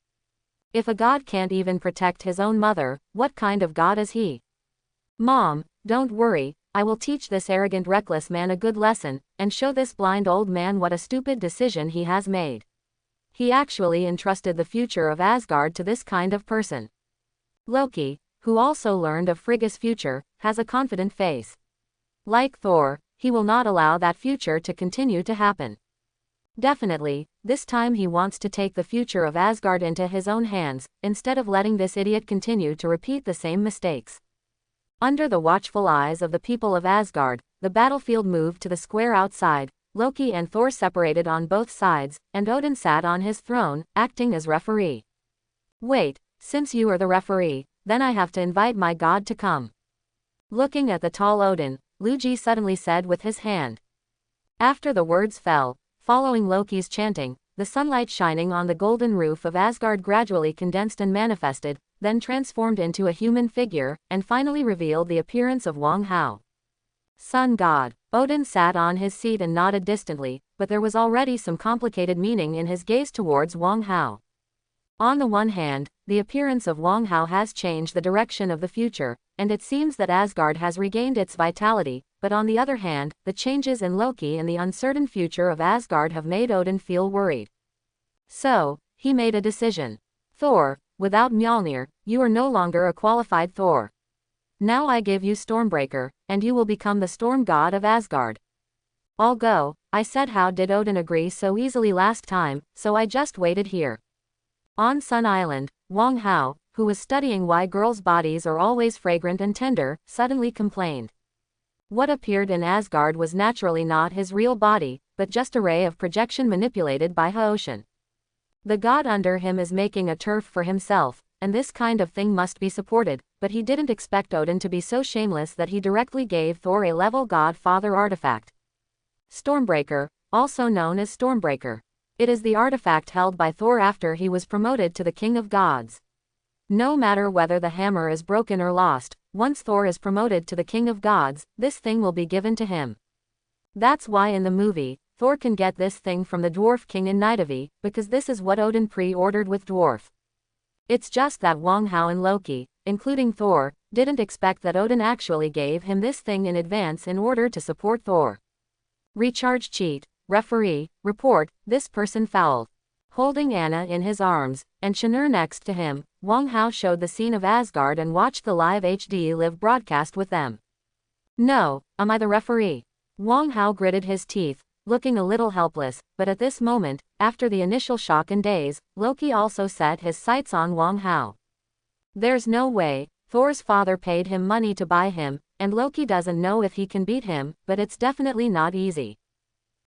If a god can't even protect his own mother, what kind of god is he? Mom, don't worry, I will teach this arrogant reckless man a good lesson, and show this blind old man what a stupid decision he has made. He actually entrusted the future of Asgard to this kind of person. Loki, who also learned of Frigga's future, has a confident face. Like Thor, he will not allow that future to continue to happen. Definitely, this time he wants to take the future of Asgard into his own hands, instead of letting this idiot continue to repeat the same mistakes. Under the watchful eyes of the people of Asgard, the battlefield moved to the square outside. Loki and Thor separated on both sides, and Odin sat on his throne, acting as referee. Wait, since you are the referee, then I have to invite my god to come. Looking at the tall Odin, Loki suddenly said with his hand. After the words fell, following Loki's chanting, the sunlight shining on the golden roof of Asgard gradually condensed and manifested, then transformed into a human figure, and finally revealed the appearance of Wang Hao. Sun God. Odin sat on his seat and nodded distantly, but there was already some complicated meaning in his gaze towards Wang Hao. On the one hand, the appearance of Wang Hao has changed the direction of the future, and it seems that Asgard has regained its vitality, but on the other hand, the changes in Loki and the uncertain future of Asgard have made Odin feel worried. So, he made a decision. Thor, without Mjolnir, you are no longer a qualified Thor. Now I give you Stormbreaker, and you will become the storm god of Asgard. I'll go, I said. How did Odin agree so easily last time, so I just waited here. On Sun Island, Wang Hao, who was studying why girls' bodies are always fragrant and tender, suddenly complained. What appeared in Asgard was naturally not his real body, but just a ray of projection manipulated by Haoshin. The god under him is making a turf for himself, and this kind of thing must be supported, but he didn't expect Odin to be so shameless that he directly gave Thor a level godfather artifact. Stormbreaker, also known as Stormbreaker. It is the artifact held by Thor after he was promoted to the King of Gods. No matter whether the hammer is broken or lost, once Thor is promoted to the King of Gods, this thing will be given to him. That's why in the movie, Thor can get this thing from the Dwarf King in Nidavi, because this is what Odin pre-ordered with Dwarf. It's just that Wang Hao and Loki, including Thor, didn't expect that Odin actually gave him this thing in advance in order to support Thor. Recharge cheat. Referee, report, this person fouled. Holding Anna in his arms, and Shanur next to him, Wang Hao showed the scene of Asgard and watched the live HD live broadcast with them. No, am I the referee? Wang Hao gritted his teeth, looking a little helpless, but at this moment, after the initial shock and daze, Loki also set his sights on Wang Hao. There's no way, Thor's father paid him money to buy him, and Loki doesn't know if he can beat him, but it's definitely not easy.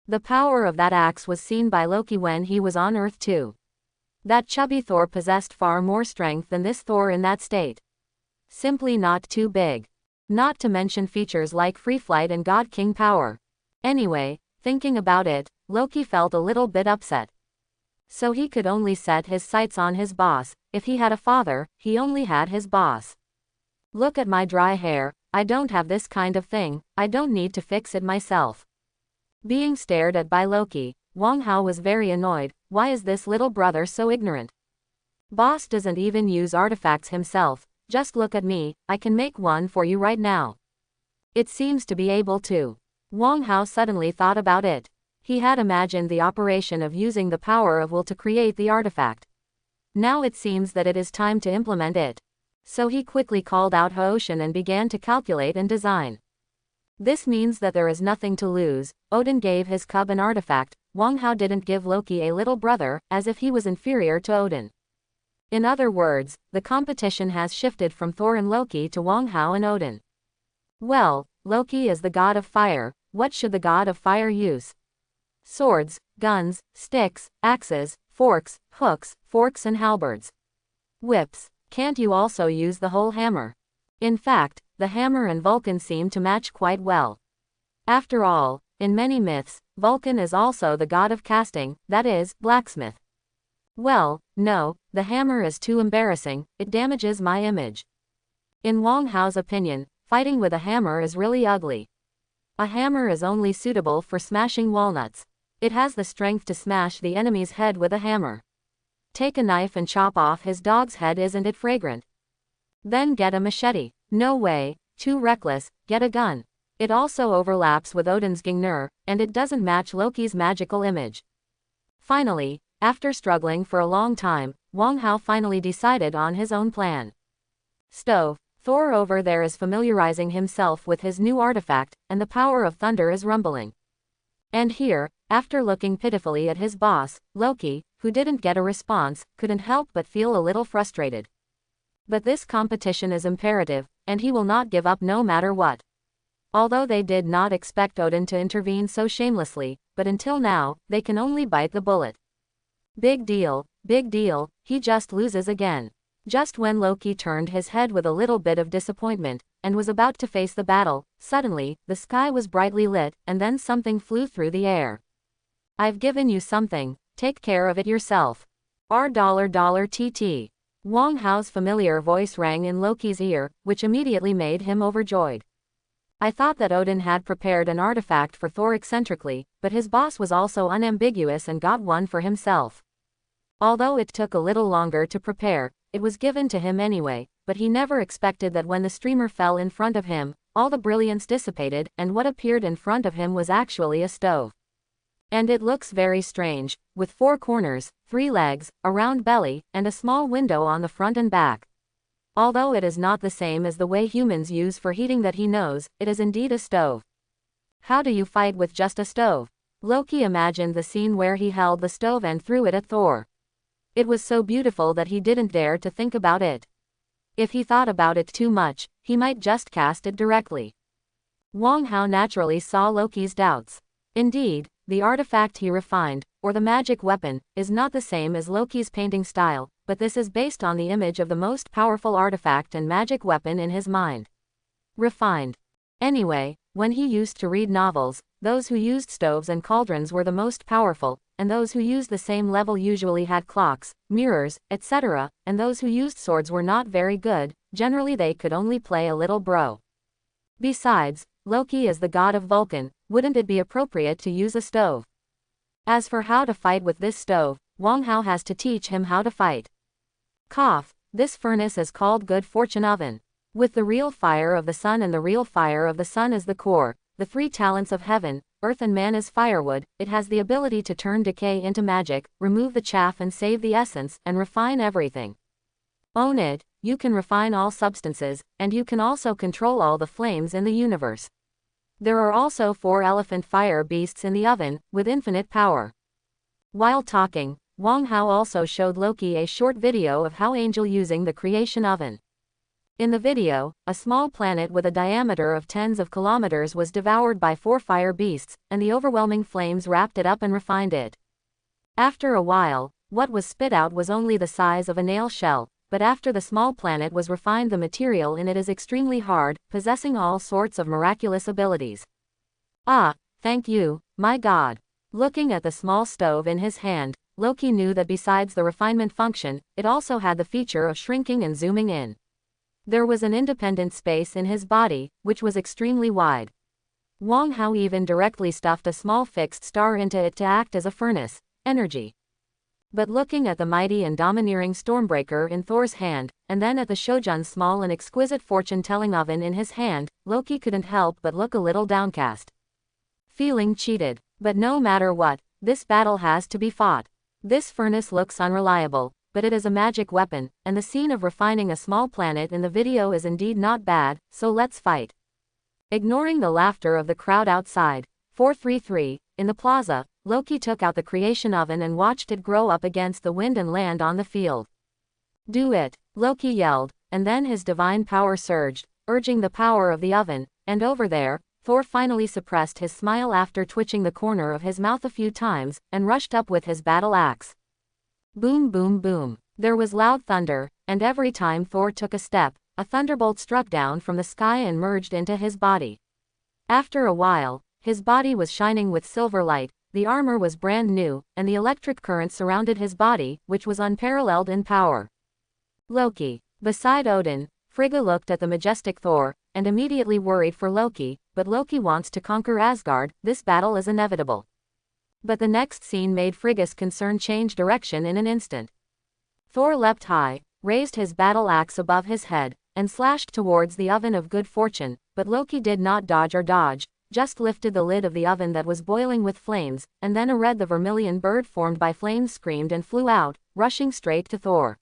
The power of that axe was seen by Loki when he was on Earth too. That chubby Thor possessed far more strength than this Thor in that state. Simply not too big. Not to mention features like free flight and God King power. Anyway, thinking about it, Loki felt a little bit upset. So he could only set his sights on his boss. If he had a father, he only had his boss. Look at my dry hair, I don't have this kind of thing, I don't need to fix it myself. Being stared at by Loki, Wang Hao was very annoyed. Why is this little brother so ignorant? Boss doesn't even use artifacts himself. Just look at me, I can make one for you right now. It seems to be able to. Wang Hao suddenly thought about it. He had imagined the operation of using the power of will to create the artifact. Now it seems that it is time to implement it. So he quickly called out Haoshin and began to calculate and design. This means that there is nothing to lose. Odin gave his cub an artifact. Wang Hao didn't give Loki a little brother, as if he was inferior to Odin. In other words, the competition has shifted from Thor and Loki to Wang Hao and Odin. Well, Loki is the god of fire. What should the god of fire use? Swords, guns, sticks, axes, forks, hooks, forks and halberds. Whips. Can't you also use the whole hammer? In fact, the hammer and Vulcan seem to match quite well. After all, in many myths, Vulcan is also the god of casting, that is, blacksmith. Well, no, the hammer is too embarrassing, it damages my image. In Wang Hao's opinion, fighting with a hammer is really ugly. A hammer is only suitable for smashing walnuts. It has the strength to smash the enemy's head with a hammer. Take a knife and chop off his dog's head, isn't it fragrant? Then get a machete. No way, too reckless, get a gun. It also overlaps with Odin's Gingnir, and it doesn't match Loki's magical image. Finally, after struggling for a long time, Wang Hao finally decided on his own plan. Stove. Thor over there is familiarizing himself with his new artifact, and the power of thunder is rumbling. And here, after looking pitifully at his boss, Loki, who didn't get a response, couldn't help but feel a little frustrated. But this competition is imperative, and he will not give up no matter what. Although they did not expect Odin to intervene so shamelessly, but until now, they can only bite the bullet. Big deal, he just loses again. Just when Loki turned his head with a little bit of disappointment, and was about to face the battle, suddenly, the sky was brightly lit, and then something flew through the air. "I've given you something, take care of it yourself. $TT. Wang Hao's familiar voice rang in Loki's ear, which immediately made him overjoyed. I thought that Odin had prepared an artifact for Thor eccentrically, but his boss was also unambiguous and got one for himself. Although it took a little longer to prepare, it was given to him anyway, but he never expected that when the streamer fell in front of him, all the brilliance dissipated, and what appeared in front of him was actually a stove. And it looks very strange, with 4 corners, 3 legs, a round belly, and a small window on the front and back. Although it is not the same as the way humans use for heating that he knows, it is indeed a stove. How do you fight with just a stove? Loki imagined the scene where he held the stove and threw it at Thor. It was so beautiful that he didn't dare to think about it. If he thought about it too much, he might just cast it directly. Wang Hao naturally saw Loki's doubts. Indeed, the artifact he refined, or the magic weapon, is not the same as Loki's painting style, but this is based on the image of the most powerful artifact and magic weapon in his mind. Refined. Anyway, when he used to read novels, those who used stoves and cauldrons were the most powerful, and those who used the same level usually had clocks, mirrors, etc., and those who used swords were not very good, generally they could only play a little bro. Besides, Loki is the god of Vulcan, wouldn't it be appropriate to use a stove? As for how to fight with this stove, Wang Hao has to teach him how to fight. Cough. This furnace is called Good Fortune Oven. With the real fire of the sun and the real fire of the sun as the core, the 3 talents of heaven, earth and man as firewood, it has the ability to turn decay into magic, remove the chaff and save the essence, and refine everything. Own it, you can refine all substances, and you can also control all the flames in the universe. There are also 4 elephant fire beasts in the oven, with infinite power. While talking, Wang Hao also showed Loki a short video of how Angel using the creation oven. In the video, a small planet with a diameter of tens of kilometers was devoured by 4 fire beasts, and the overwhelming flames wrapped it up and refined it. After a while, what was spit out was only the size of a nail shell, but after the small planet was refined, the material in it is extremely hard, possessing all sorts of miraculous abilities. Ah, thank you, my god. Looking at the small stove in his hand, Loki knew that besides the refinement function, it also had the feature of shrinking and zooming in. There was an independent space in his body, which was extremely wide. Wang Hao even directly stuffed a small fixed star into it to act as a furnace, energy. But looking at the mighty and domineering Stormbreaker in Thor's hand, and then at the Shojun's small and exquisite fortune-telling oven in his hand, Loki couldn't help but look a little downcast. Feeling cheated. But no matter what, this battle has to be fought. This furnace looks unreliable, but it is a magic weapon, and the scene of refining a small planet in the video is indeed not bad, so let's fight. Ignoring the laughter of the crowd outside, 433, in the plaza, Loki took out the creation oven and watched it grow up against the wind and land on the field. Do it, Loki yelled, and then his divine power surged, urging the power of the oven, and over there, Thor finally suppressed his smile after twitching the corner of his mouth a few times, and rushed up with his battle axe. Boom boom boom. There was loud thunder, and every time Thor took a step, a thunderbolt struck down from the sky and merged into his body. After a while, his body was shining with silver light, the armor was brand new, and the electric current surrounded his body, which was unparalleled in power. Loki. Beside Odin, Frigga looked at the majestic Thor, and immediately worried for Loki, but Loki wants to conquer Asgard, this battle is inevitable. But the next scene made Frigga's concern change direction in an instant. Thor leapt high, raised his battle axe above his head, and slashed towards the oven of good fortune, but Loki did not dodge or dodge, just lifted the lid of the oven that was boiling with flames, and then a red the vermilion bird formed by flames screamed and flew out, rushing straight to Thor.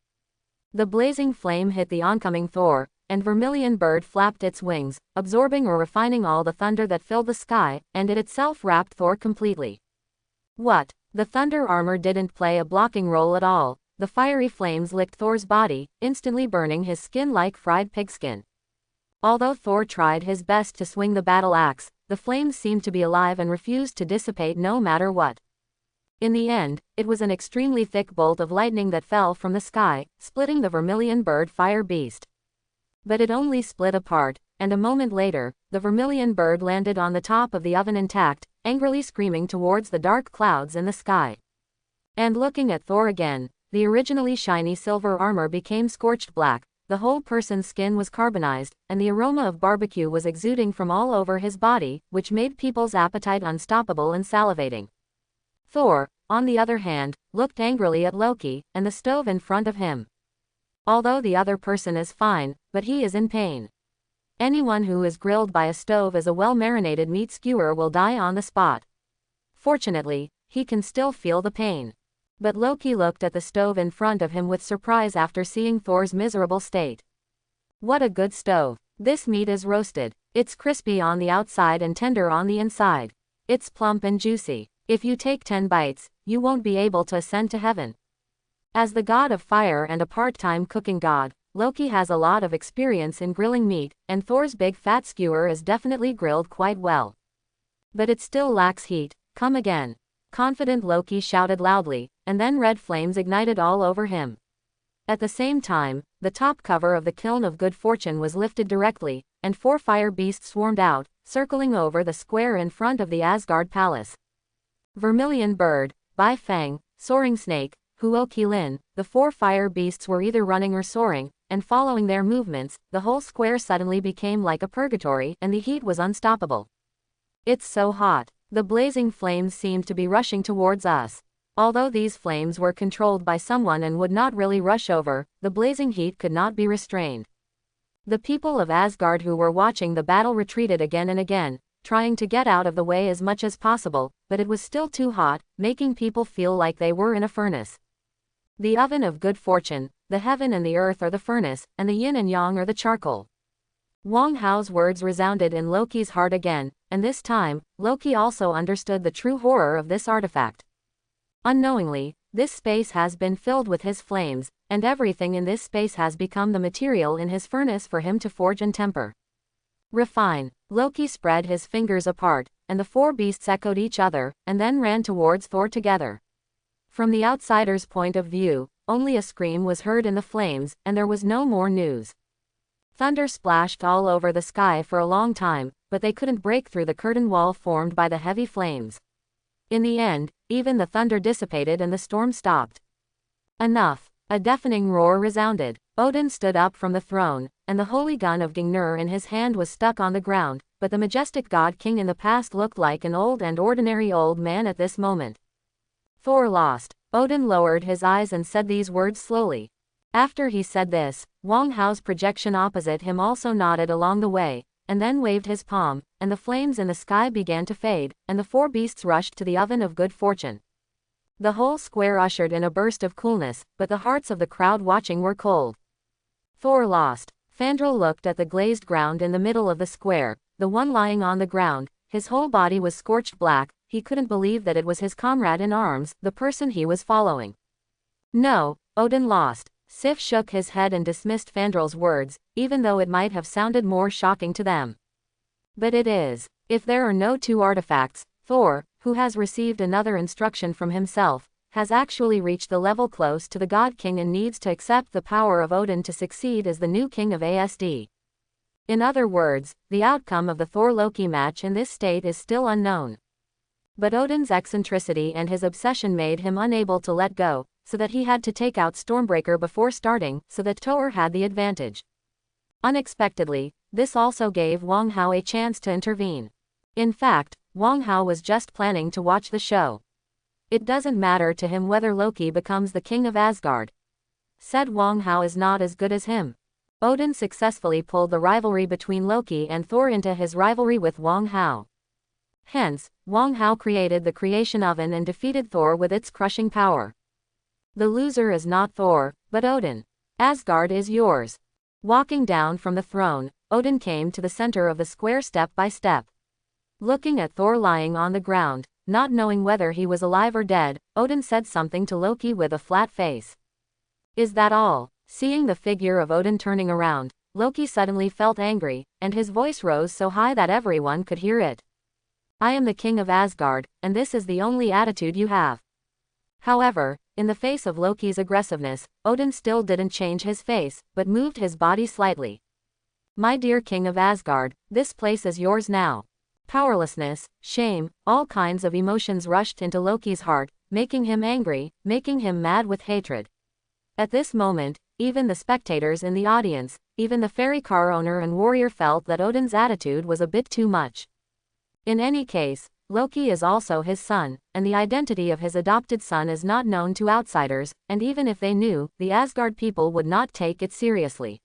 The blazing flame hit the oncoming Thor, and vermilion bird flapped its wings, absorbing or refining all the thunder that filled the sky, and it itself wrapped Thor completely. What? The thunder armor didn't play a blocking role at all. The fiery flames licked Thor's body, instantly burning his skin like fried pigskin. Although Thor tried his best to swing the battle axe, the flames seemed to be alive and refused to dissipate no matter what. In the end, it was an extremely thick bolt of lightning that fell from the sky, splitting the vermilion bird fire beast. But it only split apart, and a moment later, the vermilion bird landed on the top of the oven intact, angrily screaming towards the dark clouds in the sky. And looking at Thor again, the originally shiny silver armor became scorched black, the whole person's skin was carbonized, and the aroma of barbecue was exuding from all over his body, which made people's appetite unstoppable and salivating. Thor, on the other hand, looked angrily at Loki, and the stove in front of him. Although the other person is fine, but he is in pain. Anyone who is grilled by a stove as a well-marinated meat skewer will die on the spot. Fortunately, he can still feel the pain. But Loki looked at the stove in front of him with surprise after seeing Thor's miserable state. What a good stove. This meat is roasted. It's crispy on the outside and tender on the inside. It's plump and juicy. If you take 10 bites, you won't be able to ascend to heaven. As the god of fire and a part-time cooking god, Loki has a lot of experience in grilling meat, and Thor's big fat skewer is definitely grilled quite well. But it still lacks heat. Come again. Confident Loki shouted loudly, and then red flames ignited all over him. At the same time, the top cover of the kiln of good fortune was lifted directly, and 4 fire beasts swarmed out, circling over the square in front of the Asgard palace. Vermilion bird, Bai Fang, soaring snake, Huo Qilin, the 4 fire beasts were either running or soaring, and following their movements, the whole square suddenly became like a purgatory, and the heat was unstoppable. It's so hot. The blazing flames seemed to be rushing towards us. Although these flames were controlled by someone and would not really rush over, the blazing heat could not be restrained. The people of Asgard who were watching the battle retreated again and again, trying to get out of the way as much as possible, but it was still too hot, making people feel like they were in a furnace. The oven of good fortune, the heaven and the earth are the furnace, and the yin and yang are the charcoal. Wang Hao's words resounded in Loki's heart again, and this time, Loki also understood the true horror of this artifact. Unknowingly, this space has been filled with his flames, and everything in this space has become the material in his furnace for him to forge and temper. Refine. Loki spread his fingers apart, and the 4 beasts echoed each other, and then ran towards Thor together. From the outsider's point of view, only a scream was heard in the flames, and there was no more news. Thunder splashed all over the sky for a long time, but they couldn't break through the curtain wall formed by the heavy flames. In the end, even the thunder dissipated and the storm stopped. Enough. A deafening roar resounded. Odin stood up from the throne, and the holy gun of Gungnir in his hand was stuck on the ground, but the majestic god king in the past looked like an old and ordinary old man at this moment. Thor lost. Odin lowered his eyes and said these words slowly. After he said this, Wang Hao's projection opposite him also nodded along the way, and then waved his palm, and the flames in the sky began to fade, and the 4 beasts rushed to the oven of good fortune. The whole square ushered in a burst of coolness, but the hearts of the crowd watching were cold. Thor lost. Fandral looked at the glazed ground in the middle of the square, the one lying on the ground. His whole body was scorched black. He couldn't believe that it was his comrade in arms, the person he was following. No, Odin lost. Sif shook his head and dismissed Fandral's words, even though it might have sounded more shocking to them. But it is. If there are no 2 artifacts, Thor, who has received another instruction from himself, has actually reached the level close to the God King and needs to accept the power of Odin to succeed as the new king of ASD. In other words, the outcome of the Thor-Loki match in this state is still unknown. But Odin's eccentricity and his obsession made him unable to let go, so that he had to take out Stormbreaker before starting, so that Thor had the advantage. Unexpectedly, this also gave Wang Hao a chance to intervene. In fact, Wang Hao was just planning to watch the show. It doesn't matter to him whether Loki becomes the king of Asgard. Said Wang Hao is not as good as him. Odin successfully pulled the rivalry between Loki and Thor into his rivalry with Wang Hao. Hence, Wang Hao created the creation oven and defeated Thor with its crushing power. The loser is not Thor, but Odin. Asgard is yours. Walking down from the throne, Odin came to the center of the square step by step. Looking at Thor lying on the ground, not knowing whether he was alive or dead, Odin said something to Loki with a flat face. Is that all? Seeing the figure of Odin turning around, Loki suddenly felt angry, and his voice rose so high that everyone could hear it. I am the king of Asgard, and this is the only attitude you have. However, in the face of Loki's aggressiveness, Odin still didn't change his face, but moved his body slightly. My dear king of Asgard, this place is yours now. Powerlessness, shame, all kinds of emotions rushed into Loki's heart, making him angry, making him mad with hatred. At this moment, even the spectators in the audience, even the fairy car owner and warrior felt that Odin's attitude was a bit too much. In any case, Loki is also his son, and the identity of his adopted son is not known to outsiders, and even if they knew, the Asgard people would not take it seriously.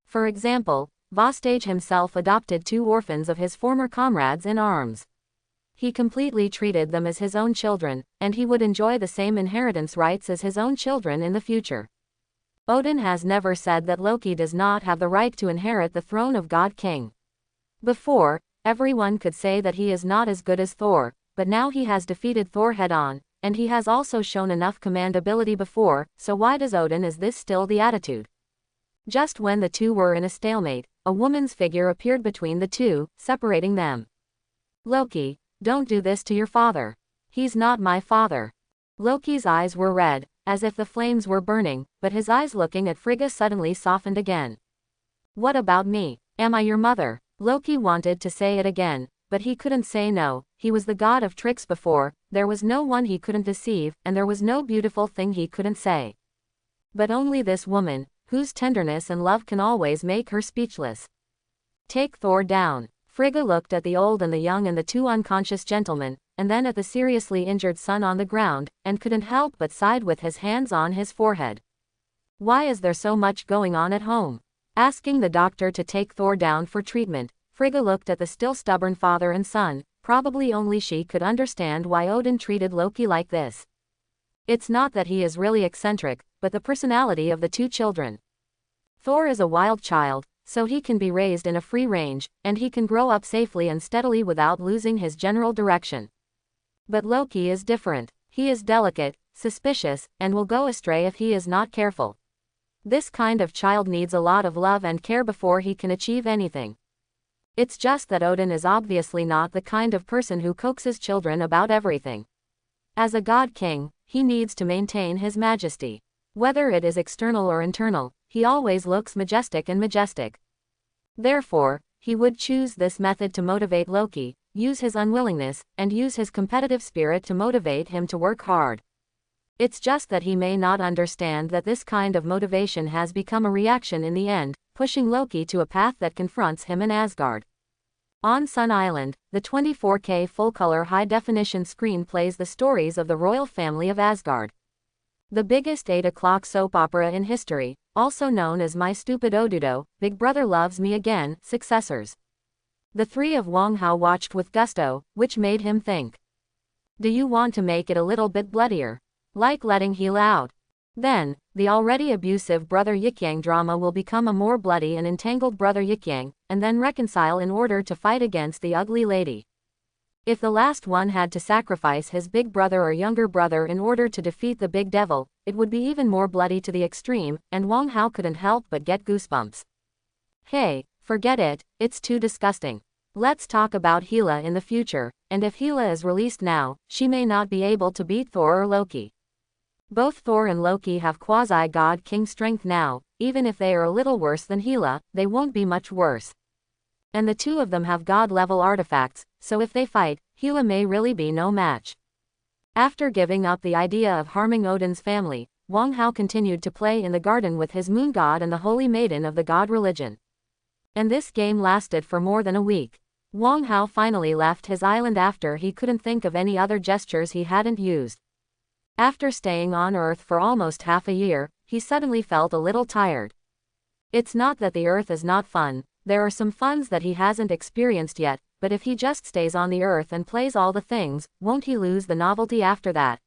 For example, Vostage himself adopted 2 orphans of his former comrades in arms. He completely treated them as his own children, and he would enjoy the same inheritance rights as his own children in the future. Odin has never said that Loki does not have the right to inherit the throne of God King. Before, everyone could say that he is not as good as Thor, but now he has defeated Thor head-on, and he has also shown enough command ability before, so why does Odin is this still the attitude? Just when the two were in a stalemate, a woman's figure appeared between the two, separating them. Loki, don't do this to your father. He's not my father. Loki's eyes were red, as if the flames were burning, but his eyes looking at Frigga suddenly softened again. What about me? Am I your mother? Loki wanted to say it again, but he couldn't say no. He was the god of tricks before, there was no one he couldn't deceive, and there was no beautiful thing he couldn't say. But only this woman, whose tenderness and love can always make her speechless. Take Thor down. Frigga looked at the old and the young and the 2 unconscious gentlemen, and then at the seriously injured son on the ground, and couldn't help but sighed with his hands on his forehead. Why is there so much going on at home? Asking the doctor to take Thor down for treatment, Frigga looked at the still stubborn father and son. Probably only she could understand why Odin treated Loki like this. It's not that he is really eccentric, but the personality of the 2 children. Thor is a wild child, so he can be raised in a free range, and he can grow up safely and steadily without losing his general direction. But Loki is different. He is delicate, suspicious, and will go astray if he is not careful. This kind of child needs a lot of love and care before he can achieve anything. It's just that Odin is obviously not the kind of person who coaxes children about everything. As a god king, he needs to maintain his majesty. Whether it is external or internal, he always looks majestic and majestic. Therefore, he would choose this method to motivate Loki, use his unwillingness, and use his competitive spirit to motivate him to work hard. It's just that he may not understand that this kind of motivation has become a reaction in the end, pushing Loki to a path that confronts him in Asgard. On Sun Island, the 24K full-color high-definition screen plays the stories of the royal family of Asgard. The biggest 8 o'clock soap opera in history, also known as My Stupid Odudo, Big Brother Loves Me Again, successors. The 3 of Wong Hao watched with gusto, which made him think. Do you want to make it a little bit bloodier? Like letting Hela out? Then, the already abusive brother Yikyang drama will become a more bloody and entangled brother Yikyang, and then reconcile in order to fight against the ugly lady. If the last one had to sacrifice his big brother or younger brother in order to defeat the big devil, it would be even more bloody to the extreme, and Wong Hao couldn't help but get goosebumps. Hey, forget it, it's too disgusting. Let's talk about Hela in the future, and if Hela is released now, she may not be able to beat Thor or Loki. Both Thor and Loki have quasi-god king strength now, even if they are a little worse than Hela, they won't be much worse. And the 2 of them have god-level artifacts, so if they fight, Hela may really be no match. After giving up the idea of harming Odin's family, Wong Hao continued to play in the garden with his moon god and the holy maiden of the god religion. And this game lasted for more than a week. Wong Hao finally left his island after he couldn't think of any other gestures he hadn't used. After staying on Earth for almost half a year, he suddenly felt a little tired. It's not that the Earth is not fun, there are some funs that he hasn't experienced yet, but if he just stays on the Earth and plays all the things, won't he lose the novelty after that?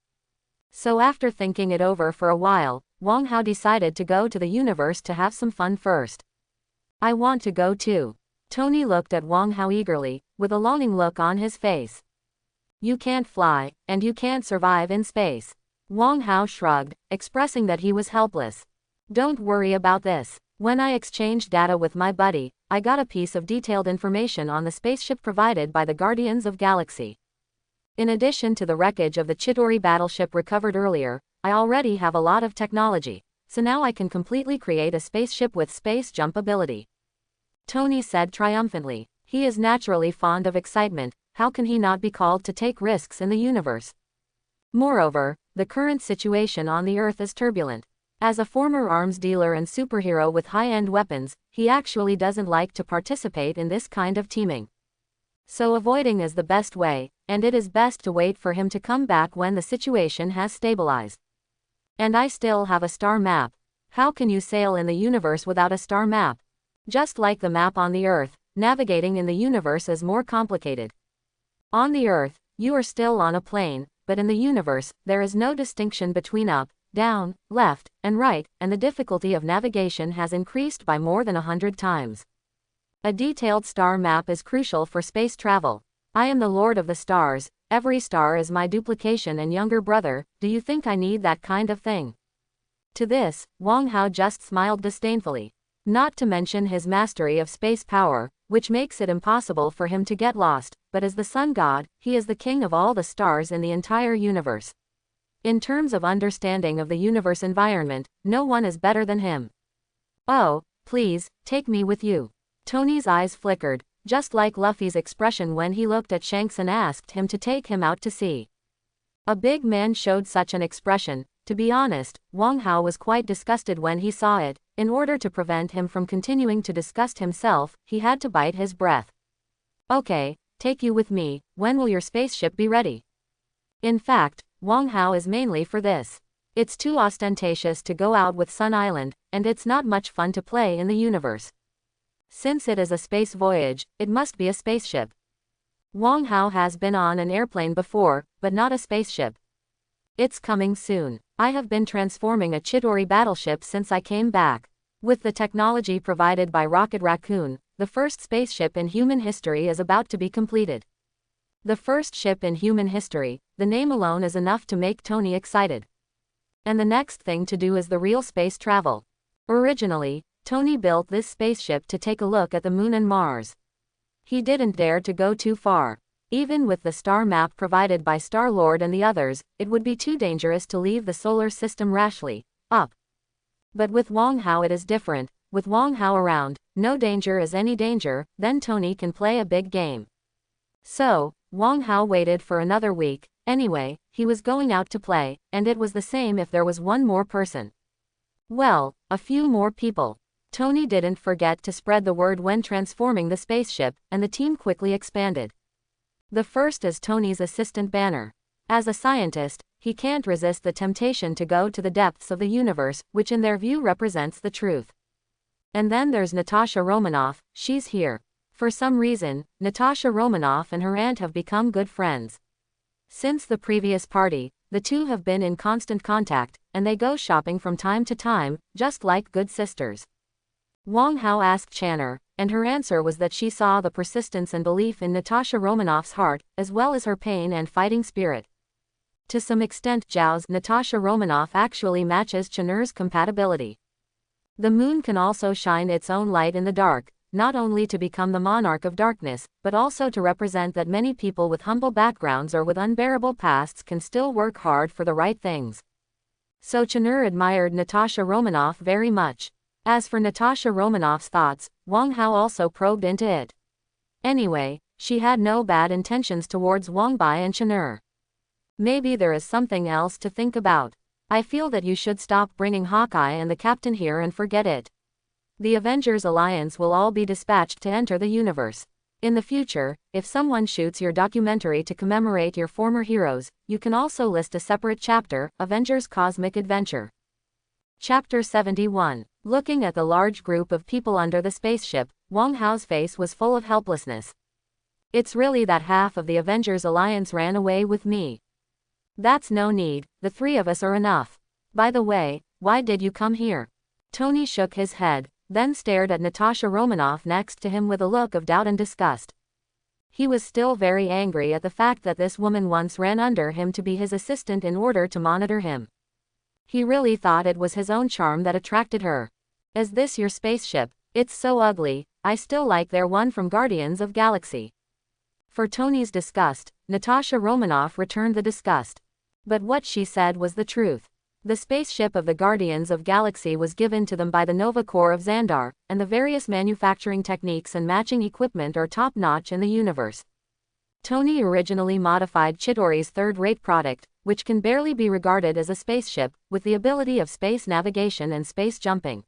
So after thinking it over for a while, Wong Hao decided to go to the universe to have some fun first. I want to go too. Tony looked at Wong Hao eagerly, with a longing look on his face. You can't fly, and you can't survive in space. Wong Hao shrugged, expressing that he was helpless. Don't worry about this. When I exchanged data with my buddy, I got a piece of detailed information on the spaceship provided by the Guardians of Galaxy. In addition to the wreckage of the Chidori battleship recovered earlier, I already have a lot of technology, so now I can completely create a spaceship with space jump ability. Tony said triumphantly. He is naturally fond of excitement, how can he not be called to take risks in the universe? Moreover, the current situation on the Earth is turbulent. As a former arms dealer and superhero with high-end weapons, he actually doesn't like to participate in this kind of teaming. So avoiding is the best way, and it is best to wait for him to come back when the situation has stabilized. And I still have a star map. How can you sail in the universe without a star map? Just like the map on the Earth, navigating in the universe is more complicated. On the Earth, you are still on a plane, but in the universe, there is no distinction between up, down, left, and right, and the difficulty of navigation has increased by more than 100 times. A detailed star map is crucial for space travel. I am the Lord of the Stars, every star is my duplication and younger brother, do you think I need that kind of thing? To this, Wang Hao just smiled disdainfully. Not to mention his mastery of space power, which makes it impossible for him to get lost, but as the sun god, he is the king of all the stars in the entire universe. In terms of understanding of the universe environment, no one is better than him. Oh, please, take me with you. Tony's eyes flickered, just like Luffy's expression when he looked at Shanks and asked him to take him out to sea. A big man showed such an expression. To be honest, Wang Hao was quite disgusted when he saw it. In order to prevent him from continuing to disgust himself, he had to bite his breath. Okay, take you with me, when will your spaceship be ready? In fact, Wang Hao is mainly for this. It's too ostentatious to go out with Sun Island, and it's not much fun to play in the universe. Since it is a space voyage, it must be a spaceship. Wang Hao has been on an airplane before, but not a spaceship. It's coming soon. I have been transforming a Chidori battleship since I came back. With the technology provided by Rocket Raccoon, the first spaceship in human history is about to be completed. The first ship in human history, the name alone is enough to make Tony excited. And the next thing to do is the real space travel. Originally, Tony built this spaceship to take a look at the Moon and Mars. He didn't dare to go too far. Even with the star map provided by Star-Lord and the others, it would be too dangerous to leave the solar system rashly. Up. But with Wang Hao it is different. With Wang Hao around, no danger is any danger, then Tony can play a big game. So, Wang Hao waited for another week. Anyway, he was going out to play, and it was the same if there was one more person. Well, a few more people. Tony didn't forget to spread the word when transforming the spaceship, and the team quickly expanded. The first is Tony's assistant Banner. As a scientist, he can't resist the temptation to go to the depths of the universe, which in their view represents the truth. And then there's Natasha Romanoff, she's here. For some reason, Natasha Romanoff and her aunt have become good friends. Since the previous party, the two have been in constant contact, and they go shopping from time to time, just like good sisters. Wang Hao asked Channer, and her answer was that she saw the persistence and belief in Natasha Romanoff's heart, as well as her pain and fighting spirit. To some extent, Zhao's Natasha Romanoff actually matches Channer's compatibility. The moon can also shine its own light in the dark, not only to become the monarch of darkness, but also to represent that many people with humble backgrounds or with unbearable pasts can still work hard for the right things. So Channer admired Natasha Romanoff very much. As for Natasha Romanoff's thoughts, Wang Hao also probed into it. Anyway, she had no bad intentions towards Wang Bai and Channer. Maybe there is something else to think about. I feel that you should stop bringing Hawkeye and the captain here and forget it. The Avengers Alliance will all be dispatched to enter the universe. In the future, if someone shoots your documentary to commemorate your former heroes, you can also list a separate chapter, Avengers Cosmic Adventure. Chapter 71. Looking at the large group of people under the spaceship, Wang Hao's face was full of helplessness. It's really that half of the Avengers Alliance ran away with me. That's no need, the three of us are enough. By the way, why did you come here? Tony shook his head, then stared at Natasha Romanoff next to him with a look of doubt and disgust. He was still very angry at the fact that this woman once ran under him to be his assistant in order to monitor him. He really thought it was his own charm that attracted her. Is this your spaceship? It's so ugly, I still like their one from Guardians of Galaxy. For Tony's disgust, Natasha Romanoff returned the disgust. But what she said was the truth. The spaceship of the Guardians of Galaxy was given to them by the Nova Corps of Xandar, and the various manufacturing techniques and matching equipment are top-notch in the universe. Tony originally modified Chidori's third-rate product, which can barely be regarded as a spaceship, with the ability of space navigation and space jumping.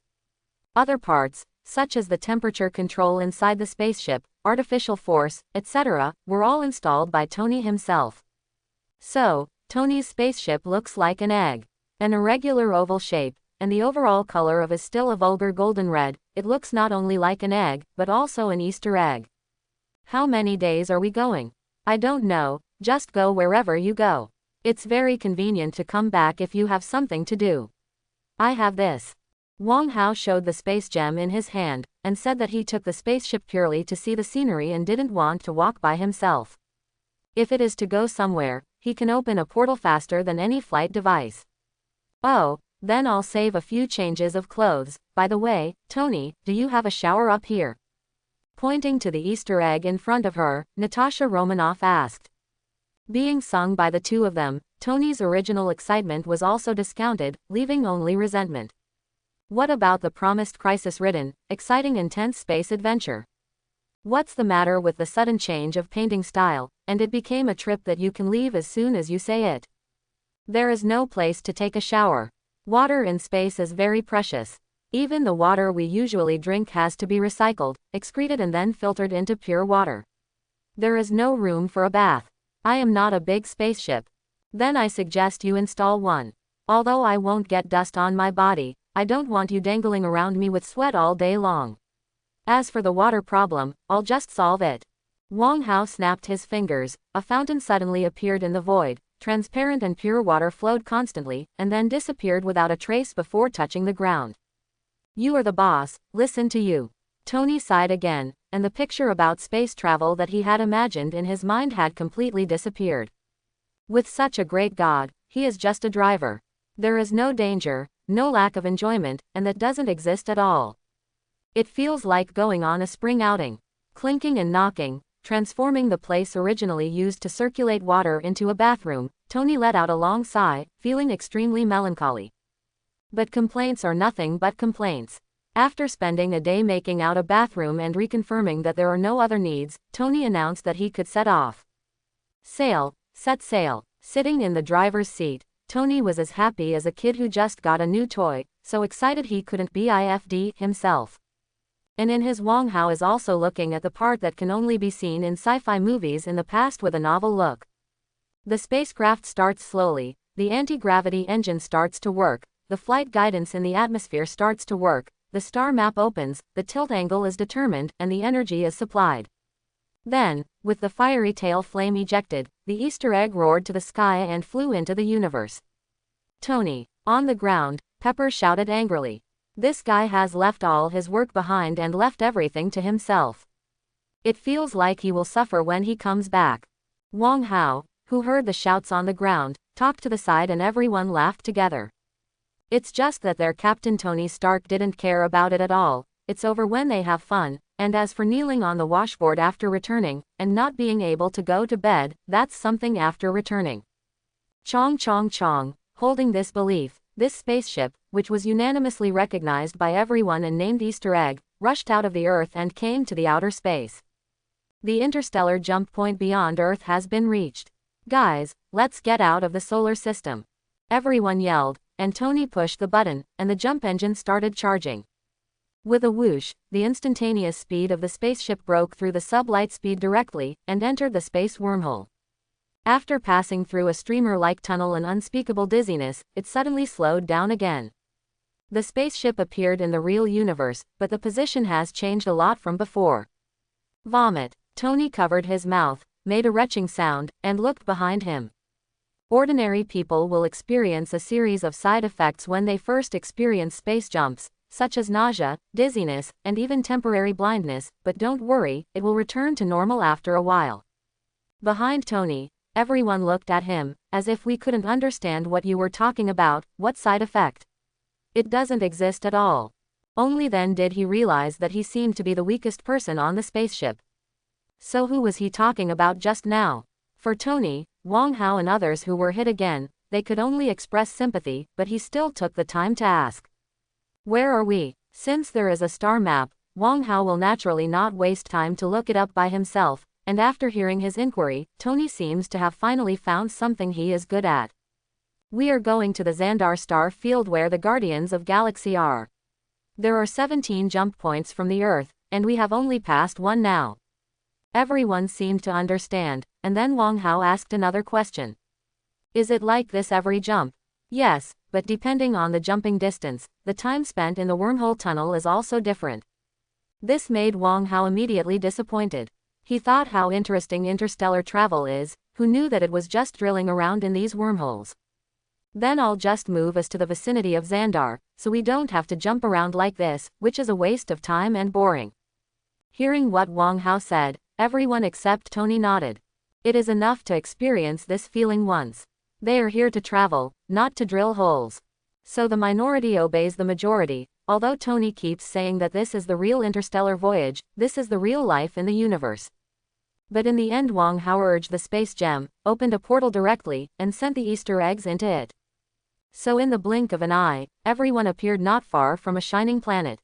Other parts, such as the temperature control inside the spaceship, artificial force, etc., were all installed by Tony himself. So, Tony's spaceship looks like an egg. An irregular oval shape, and the overall color of is still a vulgar golden red. It looks not only like an egg, but also an Easter egg. How many days are we going? I don't know, just go wherever you go. It's very convenient to come back if you have something to do. I have this. Wang Hao showed the space gem in his hand, and said that he took the spaceship purely to see the scenery and didn't want to walk by himself. If it is to go somewhere, he can open a portal faster than any flight device. Oh, then I'll save a few changes of clothes. By the way, Tony, do you have a shower up here? Pointing to the Easter egg in front of her, Natasha Romanoff asked. Being sung by the two of them, Tony's original excitement was also discounted, leaving only resentment. What about the promised crisis-ridden, exciting intense space adventure? What's the matter with the sudden change of painting style, and it became a trip that you can leave as soon as you say it? There is no place to take a shower. Water in space is very precious. Even the water we usually drink has to be recycled, excreted and then filtered into pure water. There is no room for a bath. I am not a big spaceship. Then I suggest you install one. Although I won't get dust on my body, I don't want you dangling around me with sweat all day long. As for the water problem, I'll just solve it. Wang Hao snapped his fingers. A fountain suddenly appeared in the void. Transparent and pure water flowed constantly, and then disappeared without a trace before touching the ground. You are the boss, listen to you. Tony sighed again, and the picture about space travel that he had imagined in his mind had completely disappeared. With such a great god, he is just a driver. There is no danger, no lack of enjoyment, and that doesn't exist at all. It feels like going on a spring outing. Clinking and knocking, transforming the place originally used to circulate water into a bathroom, Tony let out a long sigh, feeling extremely melancholy. But complaints are nothing but complaints. After spending a day making out a bathroom and reconfirming that there are no other needs, Tony announced that he could set off. Sail, set sail. Sitting in the driver's seat, Tony was as happy as a kid who just got a new toy, so excited he couldn't BIFD himself. And in his Wang Hao is also looking at the part that can only be seen in sci-fi movies in the past with a novel look. The spacecraft starts slowly, the anti-gravity engine starts to work, the flight guidance in the atmosphere starts to work, the star map opens, the tilt angle is determined, and the energy is supplied. Then, with the fiery tail flame ejected, the Easter egg roared to the sky and flew into the universe. Tony. On the ground, Pepper shouted angrily. This guy has left all his work behind and left everything to himself. It feels like he will suffer when he comes back. Wang Hao, who heard the shouts on the ground, talked to the side and everyone laughed together. It's just that their captain Tony Stark didn't care about it at all. It's over when they have fun, and as for kneeling on the washboard after returning, and not being able to go to bed, that's something after returning. Chong chong chong, holding this belief, this spaceship, which was unanimously recognized by everyone and named Easter egg, rushed out of the Earth and came to the outer space. The interstellar jump point beyond Earth has been reached. Guys, let's get out of the solar system. Everyone yelled, and Tony pushed the button, and the jump engine started charging. With a whoosh, the instantaneous speed of the spaceship broke through the sublight speed directly, and entered the space wormhole. After passing through a streamer-like tunnel and unspeakable dizziness, it suddenly slowed down again. The spaceship appeared in the real universe, but the position has changed a lot from before. Vomit. Tony covered his mouth, made a retching sound, and looked behind him. Ordinary people will experience a series of side effects when they first experience space jumps, such as nausea, dizziness, and even temporary blindness, but don't worry, it will return to normal after a while. Behind Tony, everyone looked at him, as if we couldn't understand what you were talking about. What side effect? It doesn't exist at all. Only then did he realize that he seemed to be the weakest person on the spaceship. So who was he talking about just now? For Tony, Wang Hao and others who were hit again, they could only express sympathy, but he still took the time to ask. Where are we? Since there is a star map, Wang Hao will naturally not waste time to look it up by himself, and after hearing his inquiry, Tony seems to have finally found something he is good at. We are going to the Xandar star field where the Guardians of Galaxy are. There are 17 jump points from the Earth, and we have only passed one now. Everyone seemed to understand, and then Wang Hao asked another question. Is it like this every jump? Yes, but depending on the jumping distance, the time spent in the wormhole tunnel is also different. This made Wang Hao immediately disappointed. He thought how interesting interstellar travel is, who knew that it was just drilling around in these wormholes. Then I'll just move us to the vicinity of Xandar, so we don't have to jump around like this, which is a waste of time and boring. Hearing what Wang Hao said, everyone except Tony nodded. It is enough to experience this feeling once. They are here to travel, not to drill holes. So the minority obeys the majority, although Tony keeps saying that this is the real interstellar voyage, this is the real life in the universe. But in the end Wang Hao urged the space gem, opened a portal directly, and sent the Easter eggs into it. So in the blink of an eye, everyone appeared not far from a shining planet.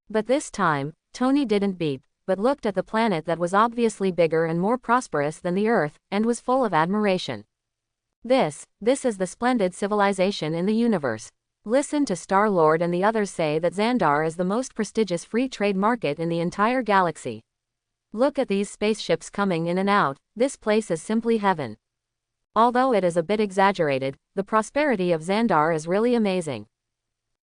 But this time, Tony didn't beep, but looked at the planet that was obviously bigger and more prosperous than the Earth, and was full of admiration. This is the splendid civilization in the universe. Listen to Star-Lord and the others say that Xandar is the most prestigious free trade market in the entire galaxy. Look at these spaceships coming in and out, this place is simply heaven. Although it is a bit exaggerated, the prosperity of Xandar is really amazing.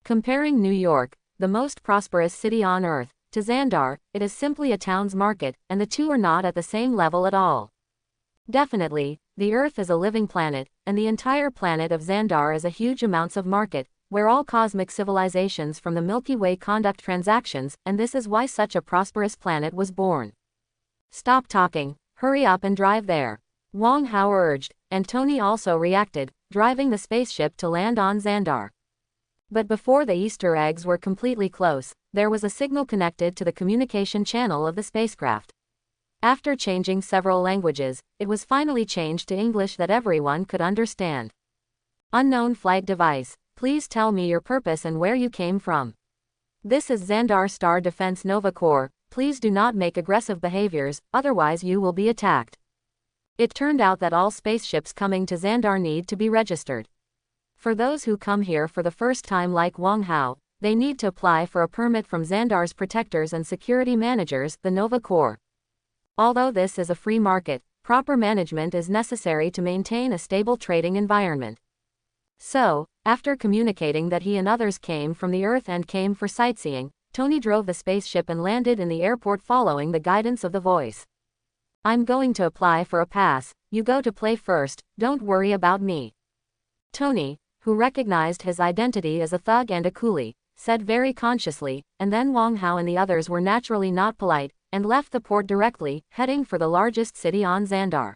Comparing New York, the most prosperous city on Earth, to Xandar, it is simply a town's market, and the two are not at the same level at all. Definitely, the Earth is a living planet, and the entire planet of Xandar is a huge amounts of market, where all cosmic civilizations from the Milky Way conduct transactions, and this is why such a prosperous planet was born. Stop talking, hurry up and drive there. Wang Hao urged, and Tony also reacted, driving the spaceship to land on Xandar. But before the Easter eggs were completely close, there was a signal connected to the communication channel of the spacecraft. After changing several languages, it was finally changed to English that everyone could understand. Unknown flight device, please tell me your purpose and where you came from. This is Xandar Star Defense Nova Corps, please do not make aggressive behaviors, otherwise you will be attacked. It turned out that all spaceships coming to Xandar need to be registered. For those who come here for the first time like Wang Hao, they need to apply for a permit from Xandar's protectors and security managers, the Nova Corps. Although this is a free market, proper management is necessary to maintain a stable trading environment. So, after communicating that he and others came from the Earth and came for sightseeing, Tony drove the spaceship and landed in the airport following the guidance of the voice. I'm going to apply for a pass, you go to play first, don't worry about me. Tony, who recognized his identity as a thug and a coolie, said very consciously, and then Wang Hao and the others were naturally not polite, and left the port directly, heading for the largest city on Xandar.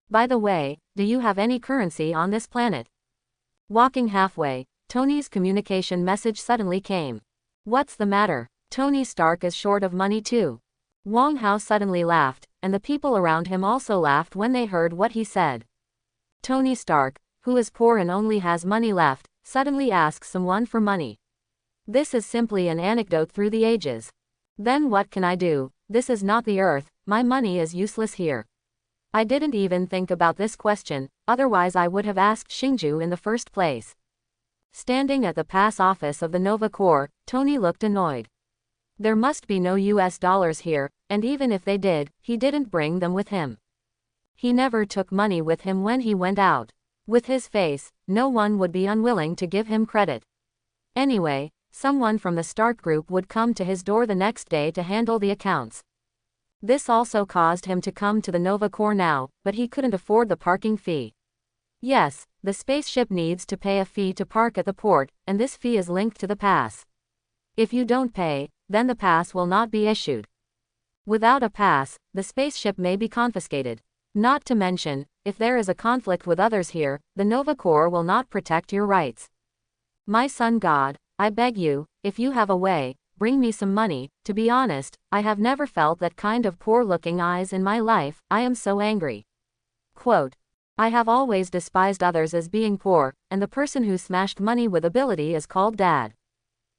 By the way, do you have any currency on this planet? Walking halfway, Tony's communication message suddenly came. What's the matter? Tony Stark is short of money too. Wang Hao suddenly laughed, and the people around him also laughed when they heard what he said. Tony Stark, who is poor and only has money left, suddenly asks someone for money. This is simply an anecdote through the ages. Then what can I do? This is not the Earth, my money is useless here. I didn't even think about this question, otherwise I would have asked Xingju in the first place. Standing at the pass office of the Nova Corps, Tony looked annoyed. There must be no US dollars here, and even if they did, he didn't bring them with him. He never took money with him when he went out. With his face, no one would be unwilling to give him credit. Anyway, someone from the Stark group would come to his door the next day to handle the accounts. This also caused him to come to the Nova Corps now, but he couldn't afford the parking fee. Yes, the spaceship needs to pay a fee to park at the port, and this fee is linked to the pass. If you don't pay, then the pass will not be issued. Without a pass, the spaceship may be confiscated. Not to mention, if there is a conflict with others here, the Nova Corps will not protect your rights. My sun god, I beg you, if you have a way, bring me some money. To be honest, I have never felt that kind of poor-looking eyes in my life, I am so angry. Quote, I have always despised others as being poor, and the person who smashed money with ability is called Dad.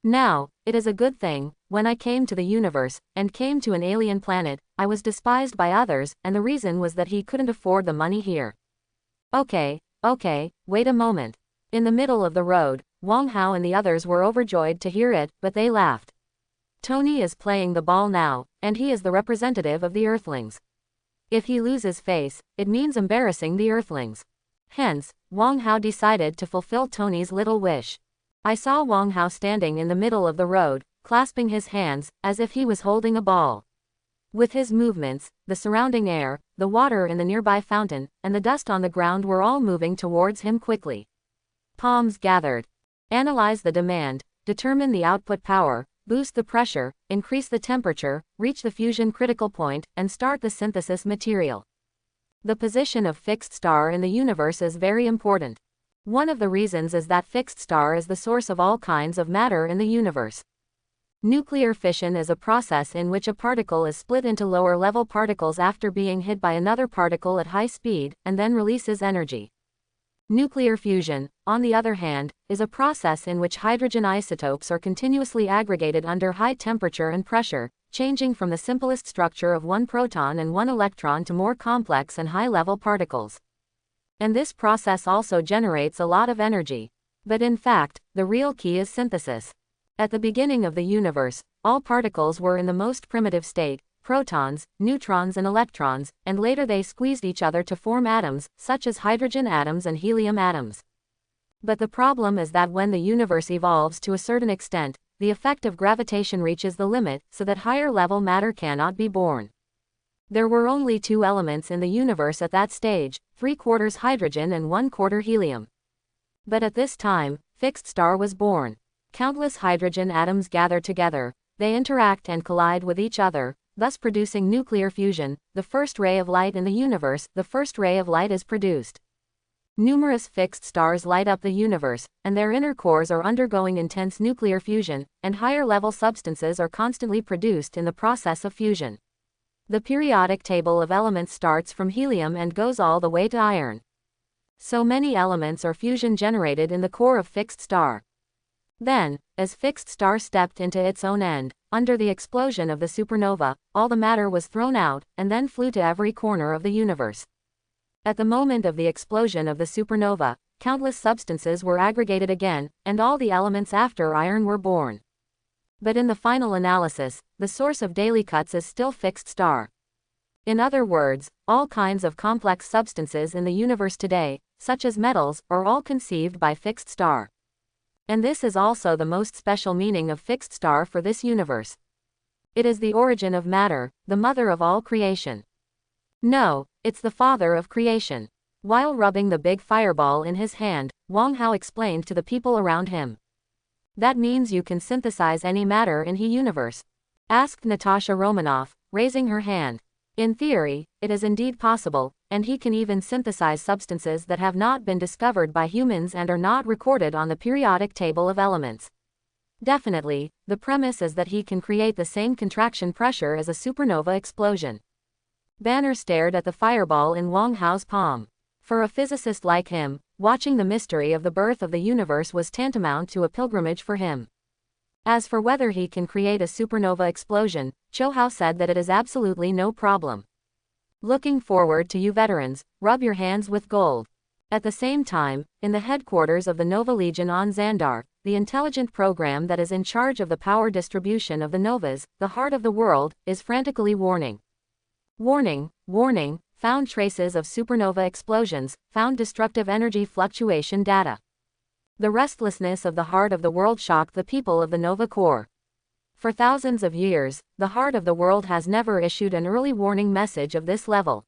Now, it is a good thing, when I came to the universe, and came to an alien planet, I was despised by others, and the reason was that he couldn't afford the money here. Okay, wait a moment. In the middle of the road, Wang Hao and the others were overjoyed to hear it, but they laughed. Tony is playing the ball now, and he is the representative of the Earthlings. If he loses face, it means embarrassing the Earthlings. Hence, Wang Hao decided to fulfill Tony's little wish. I saw Wang Hao standing in the middle of the road, clasping his hands, as if he was holding a ball. With his movements, the surrounding air, the water in the nearby fountain, and the dust on the ground were all moving towards him quickly. Palms gathered. Analyze the demand, determine the output power, boost the pressure, increase the temperature, reach the fusion critical point, and start the synthesis material. The position of fixed star in the universe is very important. One of the reasons is that fixed star is the source of all kinds of matter in the universe. Nuclear fission is a process in which a particle is split into lower-level particles after being hit by another particle at high speed, and then releases energy. Nuclear fusion, on the other hand, is a process in which hydrogen isotopes are continuously aggregated under high temperature and pressure, changing from the simplest structure of one proton and one electron to more complex and high-level particles. And this process also generates a lot of energy. But in fact, the real key is synthesis. At the beginning of the universe, all particles were in the most primitive state, protons, neutrons and electrons, and later they squeezed each other to form atoms, such as hydrogen atoms and helium atoms. But the problem is that when the universe evolves to a certain extent, the effect of gravitation reaches the limit, so that higher-level matter cannot be born. There were only two elements in the universe at that stage, 3/4 hydrogen and 1/4 helium. But at this time, fixed star was born. Countless hydrogen atoms gather together, they interact and collide with each other, thus producing nuclear fusion, the first ray of light in the universe. The first ray of light is produced. Numerous fixed stars light up the universe, and their inner cores are undergoing intense nuclear fusion, and higher-level substances are constantly produced in the process of fusion. The periodic table of elements starts from helium and goes all the way to iron. So many elements are fusion generated in the core of fixed star. Then, as fixed star stepped into its own end, under the explosion of the supernova, all the matter was thrown out, and then flew to every corner of the universe. At the moment of the explosion of the supernova, countless substances were aggregated again, and all the elements after iron were born. But in the final analysis, the source of daily cuts is still fixed star. In other words, all kinds of complex substances in the universe today, such as metals, are all conceived by fixed star. And this is also the most special meaning of fixed star for this universe. It is the origin of matter, the mother of all creation. No, it's the father of creation. While rubbing the big fireball in his hand, Wang Hao explained to the people around him. That means you can synthesize any matter in the universe? Asked Natasha Romanoff, raising her hand. In theory, it is indeed possible, and he can even synthesize substances that have not been discovered by humans and are not recorded on the periodic table of elements. Definitely, the premise is that he can create the same contraction pressure as a supernova explosion. Banner stared at the fireball in Wang Hao's palm. For a physicist like him, watching the mystery of the birth of the universe was tantamount to a pilgrimage for him. As for whether he can create a supernova explosion, Cho Hao said that it is absolutely no problem. Looking forward to you veterans, rub your hands with gold. At the same time, in the headquarters of the Nova Legion on Xandar, the intelligent program that is in charge of the power distribution of the Novas, the heart of the world, is frantically warning. Warning, warning, found traces of supernova explosions, found destructive energy fluctuation data. The restlessness of the heart of the world shocked the people of the Nova Corps. For thousands of years, the heart of the world has never issued an early warning message of this level.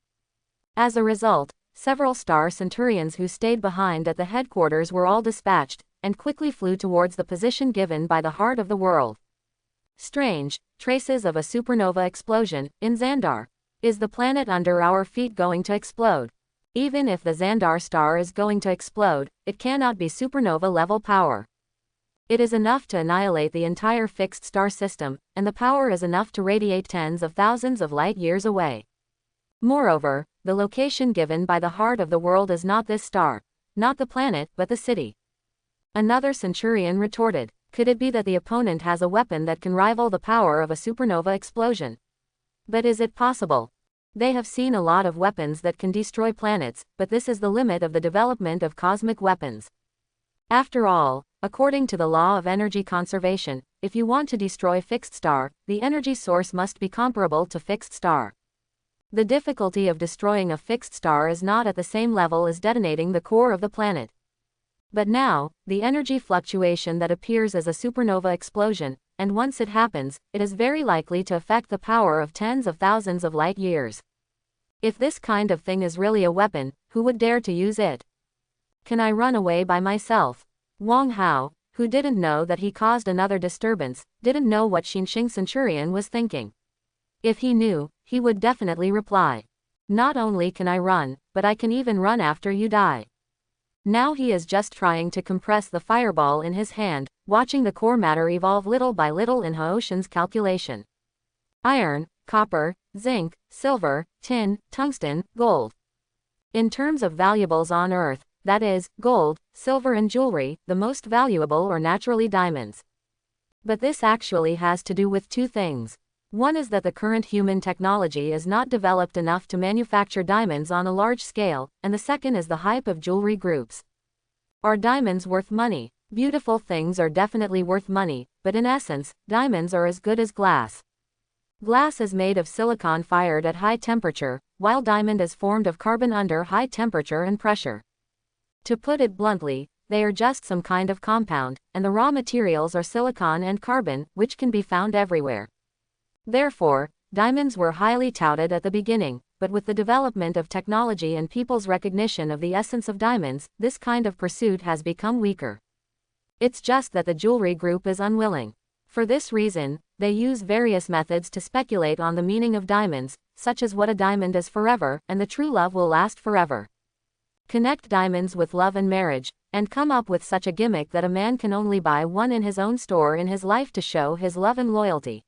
As a result, several star centurions who stayed behind at the headquarters were all dispatched, and quickly flew towards the position given by the heart of the world. Strange, traces of a supernova explosion, in Xandar. Is the planet under our feet going to explode? Even if the Xandar star is going to explode, it cannot be supernova-level power. It is enough to annihilate the entire fixed star system, and the power is enough to radiate tens of thousands of light years away. Moreover, the location given by the heart of the world is not this star, not the planet, but the city. Another centurion retorted, could it be that the opponent has a weapon that can rival the power of a supernova explosion? But is it possible? They have seen a lot of weapons that can destroy planets, but this is the limit of the development of cosmic weapons. After all, according to the law of energy conservation, if you want to destroy fixed star, the energy source must be comparable to fixed star. The difficulty of destroying a fixed star is not at the same level as detonating the core of the planet. But now, the energy fluctuation that appears as a supernova explosion, and once it happens, it is very likely to affect the power of tens of thousands of light years. If this kind of thing is really a weapon, who would dare to use it? Can I run away by myself? Wang Hao, who didn't know that he caused another disturbance, didn't know what Xinxing Centurion was thinking. If he knew, he would definitely reply. Not only can I run, but I can even run after you die. Now he is just trying to compress the fireball in his hand, watching the core matter evolve little by little in Haoshan's calculation. Iron, copper, zinc, silver, tin, tungsten, gold. In terms of valuables on Earth, that is, gold, silver and jewelry, the most valuable are naturally diamonds. But this actually has to do with two things. One is that the current human technology is not developed enough to manufacture diamonds on a large scale, and the second is the hype of jewelry groups. Are diamonds worth money? Beautiful things are definitely worth money, but in essence, diamonds are as good as glass. Glass is made of silicon fired at high temperature, while diamond is formed of carbon under high temperature and pressure. To put it bluntly, they are just some kind of compound, and the raw materials are silicon and carbon, which can be found everywhere. Therefore, diamonds were highly touted at the beginning, but with the development of technology and people's recognition of the essence of diamonds, this kind of pursuit has become weaker. It's just that the jewelry group is unwilling. For this reason, they use various methods to speculate on the meaning of diamonds, such as what a diamond is forever, and the true love will last forever. Connect diamonds with love and marriage, and come up with such a gimmick that a man can only buy one in his own store in his life to show his love and loyalty.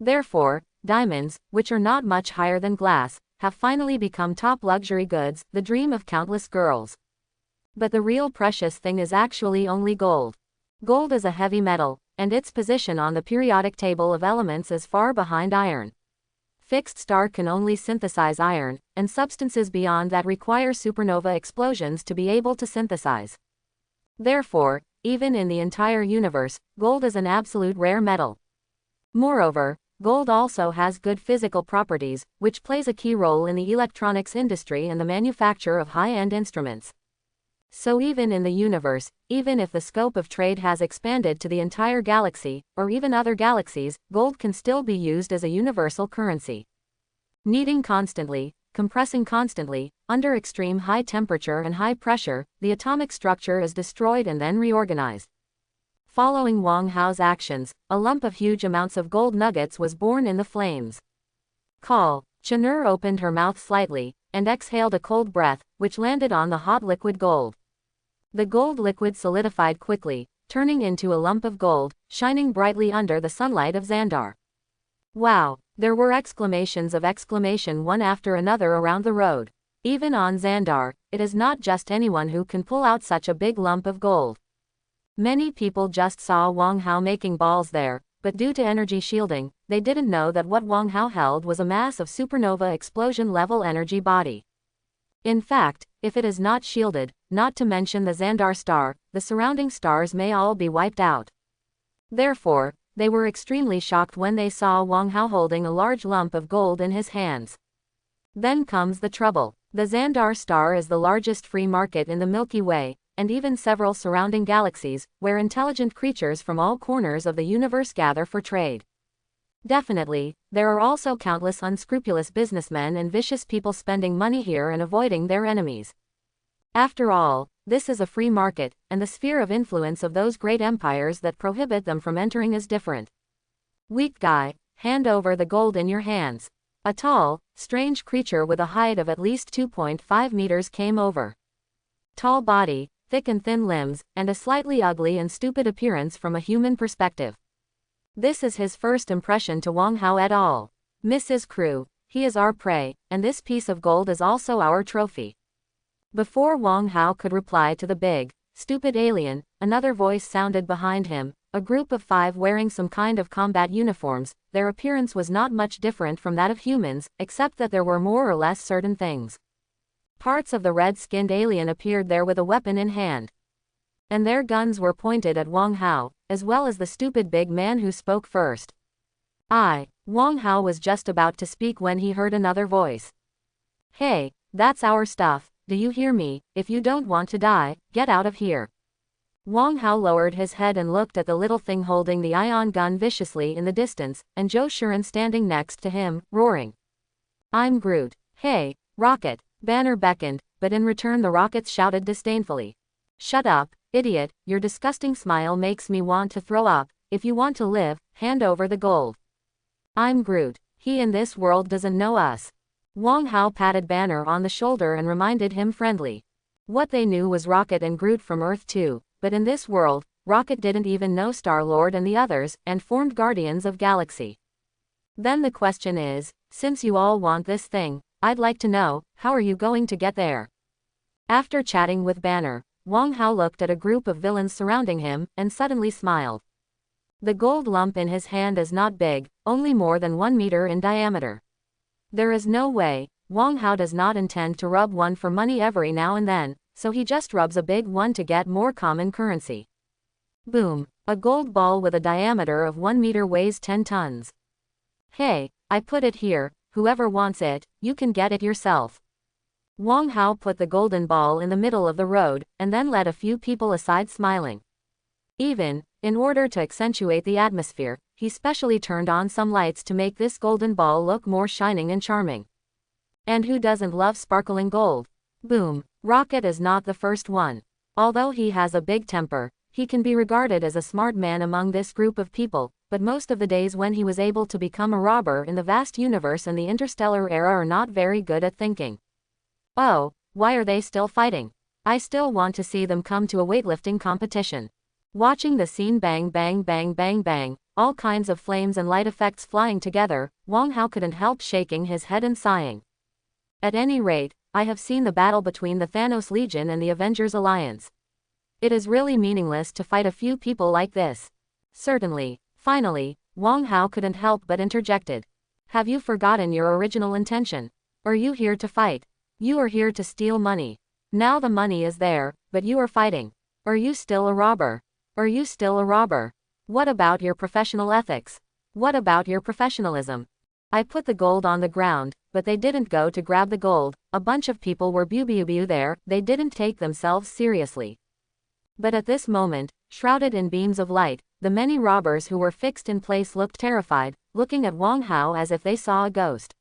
Therefore, diamonds, which are not much higher than glass, have finally become top luxury goods, the dream of countless girls. But the real precious thing is actually only gold. Gold is a heavy metal, and its position on the periodic table of elements is far behind iron. Fixed star can only synthesize iron, and substances beyond that require supernova explosions to be able to synthesize. Therefore, even in the entire universe, gold is an absolute rare metal. Moreover, gold also has good physical properties, which plays a key role in the electronics industry and the manufacture of high-end instruments. So even in the universe, even if the scope of trade has expanded to the entire galaxy, or even other galaxies, gold can still be used as a universal currency. Kneading constantly, compressing constantly, under extreme high temperature and high pressure, the atomic structure is destroyed and then reorganized. Following Wang Hao's actions, a lump of huge amounts of gold nuggets was born in the flames. Call. Chanur opened her mouth slightly, and exhaled a cold breath, which landed on the hot liquid gold. The gold liquid solidified quickly, turning into a lump of gold, shining brightly under the sunlight of Xandar. Wow! There were exclamations of exclamation one after another around the road. Even on Xandar, it is not just anyone who can pull out such a big lump of gold. Many people just saw Wang Hao making balls there, but due to energy shielding, they didn't know that what Wang Hao held was a mass of supernova explosion-level energy body. In fact, if it is not shielded, not to mention the Xandar star, the surrounding stars may all be wiped out. Therefore, they were extremely shocked when they saw Wang Hao holding a large lump of gold in his hands. Then comes the trouble. The Xandar star is the largest free market in the Milky Way, and even several surrounding galaxies, where intelligent creatures from all corners of the universe gather for trade. Definitely, there are also countless unscrupulous businessmen and vicious people spending money here and avoiding their enemies. After all, this is a free market, and the sphere of influence of those great empires that prohibit them from entering is different. Weak guy, hand over the gold in your hands. A tall, strange creature with a height of at least 2.5 meters came over. Tall body, thick and thin limbs, and a slightly ugly and stupid appearance from a human perspective. This is his first impression to Wang Hao et al. Mrs. Crew, he is our prey, and this piece of gold is also our trophy. Before Wang Hao could reply to the big, stupid alien, another voice sounded behind him, a group of 5 wearing some kind of combat uniforms. Their appearance was not much different from that of humans, except that there were more or less certain things. Parts of the red-skinned alien appeared there with a weapon in hand. And their guns were pointed at Wang Hao, as well as the stupid big man who spoke first. Wang Hao was just about to speak when he heard another voice. Hey, that's our stuff, do you hear me? If you don't want to die, get out of here. Wang Hao lowered his head and looked at the little thing holding the ion gun viciously in the distance, and Zhou Shiren standing next to him, roaring. I'm Groot. Hey, Rocket. Banner beckoned, but in return the rockets shouted disdainfully. Shut up, idiot, your disgusting smile makes me want to throw up. If you want to live, hand over the gold. I'm Groot. He in this world doesn't know us. Wang Hao patted Banner on the shoulder and reminded him friendly. What they knew was Rocket and Groot from Earth too, but in this world, Rocket didn't even know Star-Lord and the others, and formed Guardians of Galaxy. Then the question is, since you all want this thing, I'd like to know, how are you going to get there? After chatting with Banner, Wang Hao looked at a group of villains surrounding him, and suddenly smiled. The gold lump in his hand is not big, only more than 1 meter in diameter. There is no way. Wang Hao does not intend to rub one for money every now and then, so he just rubs a big one to get more common currency. Boom! A gold ball with a diameter of 1 meter weighs 10 tons. Hey, I put it here, whoever wants it, you can get it yourself. Wang Hao put the golden ball in the middle of the road, and then led a few people aside smiling. In order to accentuate the atmosphere, he specially turned on some lights to make this golden ball look more shining and charming. And who doesn't love sparkling gold? Boom! Rocket is not the first one. Although he has a big temper, he can be regarded as a smart man among this group of people, but most of the days when he was able to become a robber in the vast universe and the interstellar era are not very good at thinking. Oh, why are they still fighting? I still want to see them come to a weightlifting competition. Watching the scene bang bang bang bang bang, all kinds of flames and light effects flying together, Wang Hao couldn't help shaking his head and sighing. At any rate, I have seen the battle between the Thanos Legion and the Avengers Alliance. It is really meaningless to fight a few people like this. Certainly. Finally, Wang Hao couldn't help but interjected. Have you forgotten your original intention? Are you here to fight? You are here to steal money. Now the money is there, but you are fighting. Are you still a robber? Are you still a robber? What about your professional ethics? What about your professionalism? I put the gold on the ground, but they didn't go to grab the gold. A bunch of people were bu there, they didn't take themselves seriously. But at this moment, shrouded in beams of light, the many robbers who were fixed in place looked terrified, looking at Wang Hao as if they saw a ghost.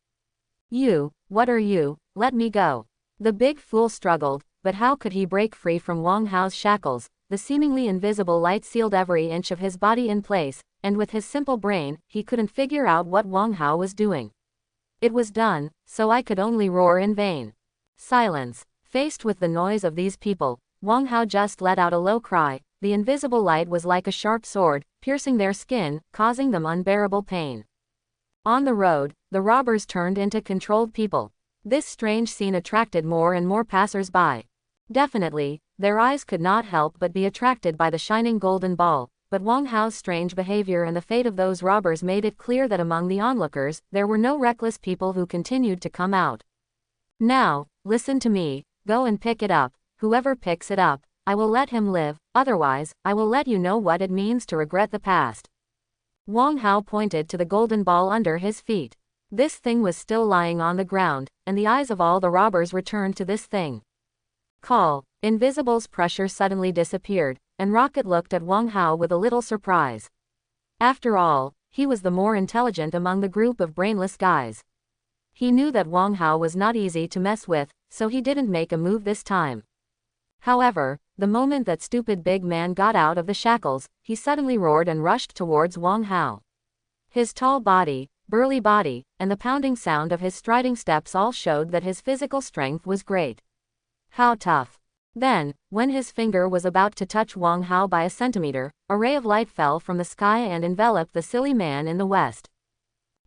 You, what are you? Let me go. The big fool struggled, but how could he break free from Wang Hao's shackles? The seemingly invisible light sealed every inch of his body in place, and with his simple brain, he couldn't figure out what Wang Hao was doing. It was done, so I could only roar in vain. Silence. Faced with the noise of these people, Wang Hao just let out a low cry. The invisible light was like a sharp sword, piercing their skin, causing them unbearable pain. On the road, the robbers turned into controlled people. This strange scene attracted more and more passers-by. Definitely, their eyes could not help but be attracted by the shining golden ball, but Wang Hao's strange behavior and the fate of those robbers made it clear that among the onlookers, there were no reckless people who continued to come out. Now, listen to me, go and pick it up. Whoever picks it up, I will let him live, otherwise, I will let you know what it means to regret the past. Wang Hao pointed to the golden ball under his feet. This thing was still lying on the ground, and the eyes of all the robbers returned to this thing. Call. Invisible's pressure suddenly disappeared, and Rocket looked at Wang Hao with a little surprise. After all, he was the more intelligent among the group of brainless guys. He knew that Wang Hao was not easy to mess with, so he didn't make a move this time. However, the moment that stupid big man got out of the shackles, he suddenly roared and rushed towards Wang Hao. His tall body, burly body, and the pounding sound of his striding steps all showed that his physical strength was great. How tough. Then, when his finger was about to touch Wang Hao by a centimeter, a ray of light fell from the sky and enveloped the silly man in the west.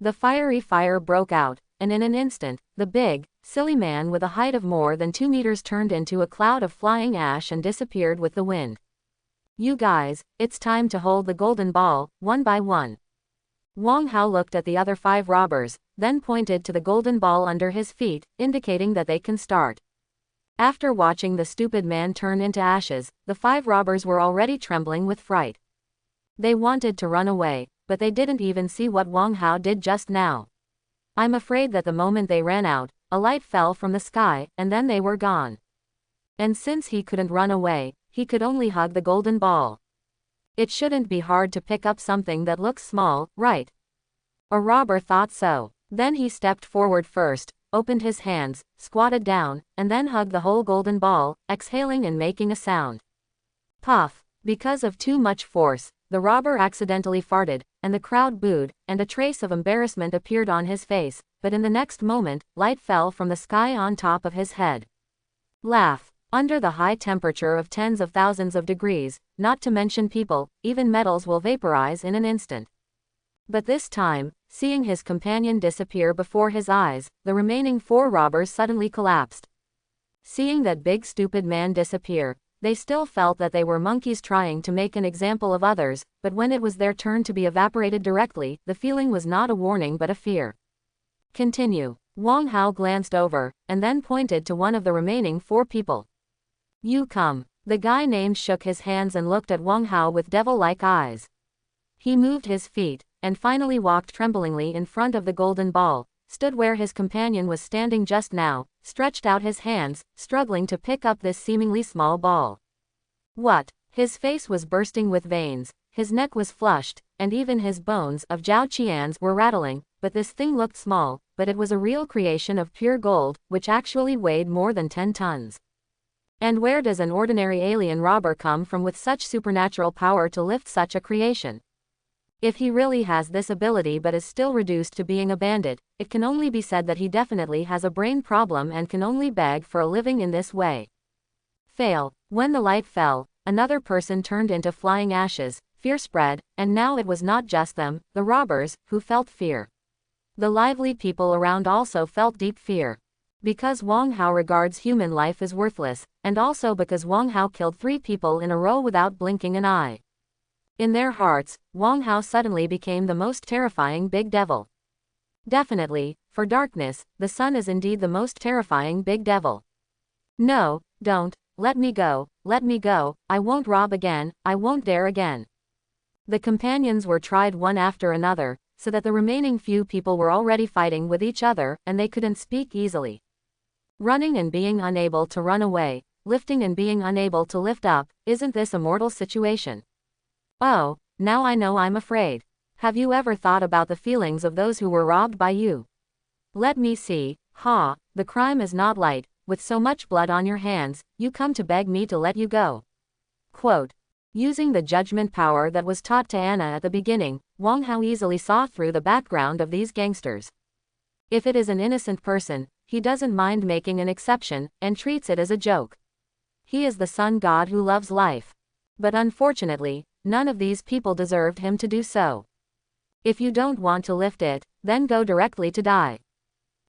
The fiery fire broke out, and in an instant, the big, silly man with a height of more than 2 meters turned into a cloud of flying ash and disappeared with the wind. You guys, it's time to hold the golden ball, one by one. Wang Hao looked at the other 5 robbers, then pointed to the golden ball under his feet, indicating that they can start. After watching the stupid man turn into ashes, the 5 robbers were already trembling with fright. They wanted to run away, but they didn't even see what Wang Hao did just now. I'm afraid that the moment they ran out, a light fell from the sky, and then they were gone. And since he couldn't run away, he could only hug the golden ball. It shouldn't be hard to pick up something that looks small, right? A robber thought so. Then he stepped forward first, opened his hands, squatted down, and then hugged the whole golden ball, exhaling and making a sound. Puff! Because of too much force, the robber accidentally farted, and the crowd booed, and a trace of embarrassment appeared on his face, but in the next moment, light fell from the sky on top of his head. Laugh! Under the high temperature of tens of thousands of degrees, not to mention people, even metals will vaporize in an instant. But this time, seeing his companion disappear before his eyes, the remaining 4 robbers suddenly collapsed. Seeing that big stupid man disappear, they still felt that they were monkeys trying to make an example of others, but when it was their turn to be evaporated directly, the feeling was not a warning but a fear. Continue. Wang Hao glanced over, and then pointed to one of the remaining 4 people. You come. The guy named shook his hands and looked at Wang Hao with devil-like eyes. He moved his feet, and finally walked tremblingly in front of the golden ball, stood where his companion was standing just now, stretched out his hands, struggling to pick up this seemingly small ball. What? His face was bursting with veins, his neck was flushed, and even his bones of Zhao Qian's were rattling, but this thing looked small, but it was a real creation of pure gold, which actually weighed more than 10 tons. And where does an ordinary alien robber come from with such supernatural power to lift such a creation? If he really has this ability but is still reduced to being a bandit, it can only be said that he definitely has a brain problem and can only beg for a living in this way. Fail. When the light fell, another person turned into flying ashes, fear spread, and now it was not just them, the robbers, who felt fear. The lively people around also felt deep fear. Because Wang Hao regards human life as worthless, and also because Wang Hao killed 3 people in a row without blinking an eye. In their hearts, Wang Hao suddenly became the most terrifying big devil. Definitely, for darkness, the sun is indeed the most terrifying big devil. No, don't, let me go, I won't rob again, I won't dare again. The companions were tried one after another, so that the remaining few people were already fighting with each other, and they couldn't speak easily. Running and being unable to run away, lifting and being unable to lift up, isn't this a mortal situation? Oh, now I know I'm afraid. Have you ever thought about the feelings of those who were robbed by you? Let me see, the crime is not light, with so much blood on your hands, you come to beg me to let you go. Quote. Using the judgment power that was taught to Anna at the beginning, Wang Hao easily saw through the background of these gangsters. If it is an innocent person, he doesn't mind making an exception, and treats it as a joke. He is the sun god who loves life. But unfortunately, none of these people deserved him to do so. If you don't want to lift it, then go directly to die.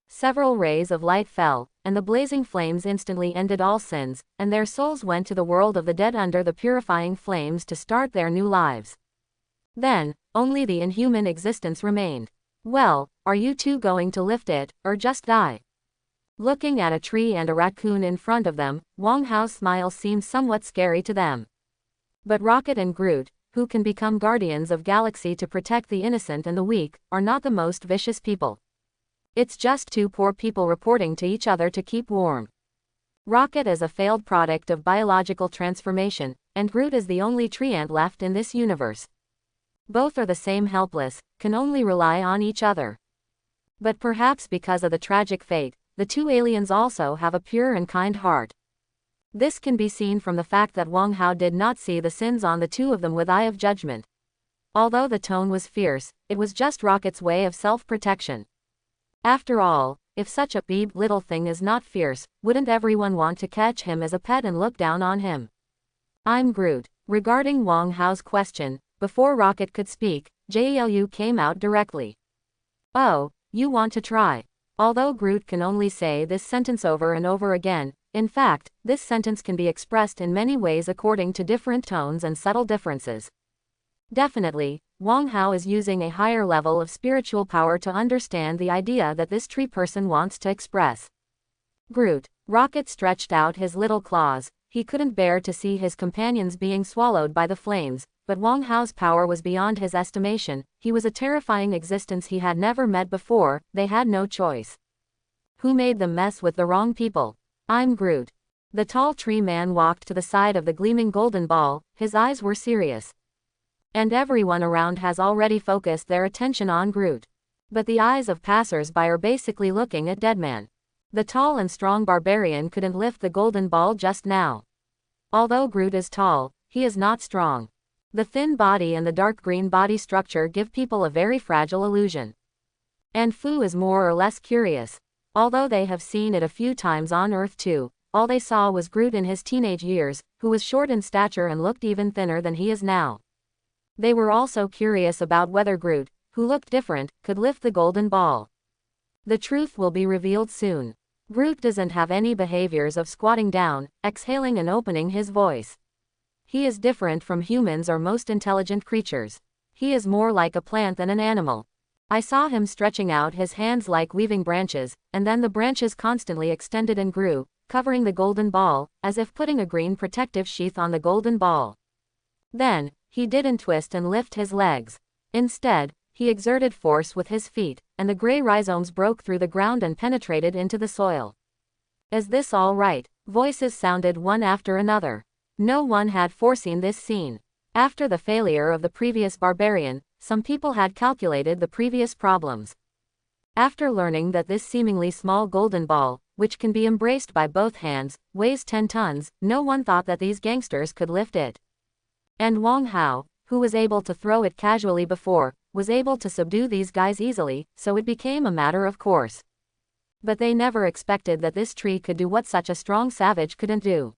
Several rays of light fell, and the blazing flames instantly ended all sins, and their souls went to the world of the dead under the purifying flames to start their new lives. Then, only the inhuman existence remained. Well, are you two going to lift it, or just die? Looking at a tree and a raccoon in front of them, Wang Hao's smile seemed somewhat scary to them. But Rocket and Groot, who can become guardians of galaxy to protect the innocent and the weak, are not the most vicious people. It's just 2 poor people reporting to each other to keep warm. Rocket is a failed product of biological transformation, and Groot is the only treant left in this universe. Both are the same helpless, can only rely on each other. But perhaps because of the tragic fate, the 2 aliens also have a pure and kind heart. This can be seen from the fact that Wang Hao did not see the sins on the 2 of them with eye of judgment. Although the tone was fierce, it was just Rocket's way of self-protection. After all, if such a beeb little thing is not fierce, wouldn't everyone want to catch him as a pet and look down on him? I'm Groot. Regarding Wang Hao's question, before Rocket could speak, Jielu came out directly. Oh, you want to try? Although Groot can only say this sentence over and over again, in fact, this sentence can be expressed in many ways according to different tones and subtle differences. Definitely, Wang Hao is using a higher level of spiritual power to understand the idea that this tree person wants to express. Groot. Rocket stretched out his little claws. He couldn't bear to see his companions being swallowed by the flames, but Wang Hao's power was beyond his estimation. He was a terrifying existence he had never met before. They had no choice. Who made them mess with the wrong people? I'm Groot. The tall tree man walked to the side of the gleaming golden ball. His eyes were serious. And everyone around has already focused their attention on Groot. But the eyes of passers-by are basically looking at Deadman. The tall and strong barbarian couldn't lift the golden ball just now. Although Groot is tall, he is not strong. The thin body and the dark green body structure give people a very fragile illusion. And Fu is more or less curious. Although they have seen it a few times on Earth too, all they saw was Groot in his teenage years, who was short in stature and looked even thinner than he is now. They were also curious about whether Groot, who looked different, could lift the golden ball. The truth will be revealed soon. Groot doesn't have any behaviors of squatting down, exhaling and opening his voice. He is different from humans or most intelligent creatures. He is more like a plant than an animal. I saw him stretching out his hands like weaving branches, and then the branches constantly extended and grew, covering the golden ball, as if putting a green protective sheath on the golden ball. Then, he didn't twist and lift his legs. Instead, he exerted force with his feet, and the gray rhizomes broke through the ground and penetrated into the soil. Is this all right? Voices sounded one after another. No one had foreseen this scene. After the failure of the previous barbarian, some people had calculated the previous problems. After learning that this seemingly small golden ball, which can be embraced by both hands, weighs 10 tons, no one thought that these gangsters could lift it. And Wang Hao, who was able to throw it casually before, was able to subdue these guys easily, so it became a matter of course. But they never expected that this tree could do what such a strong savage couldn't do.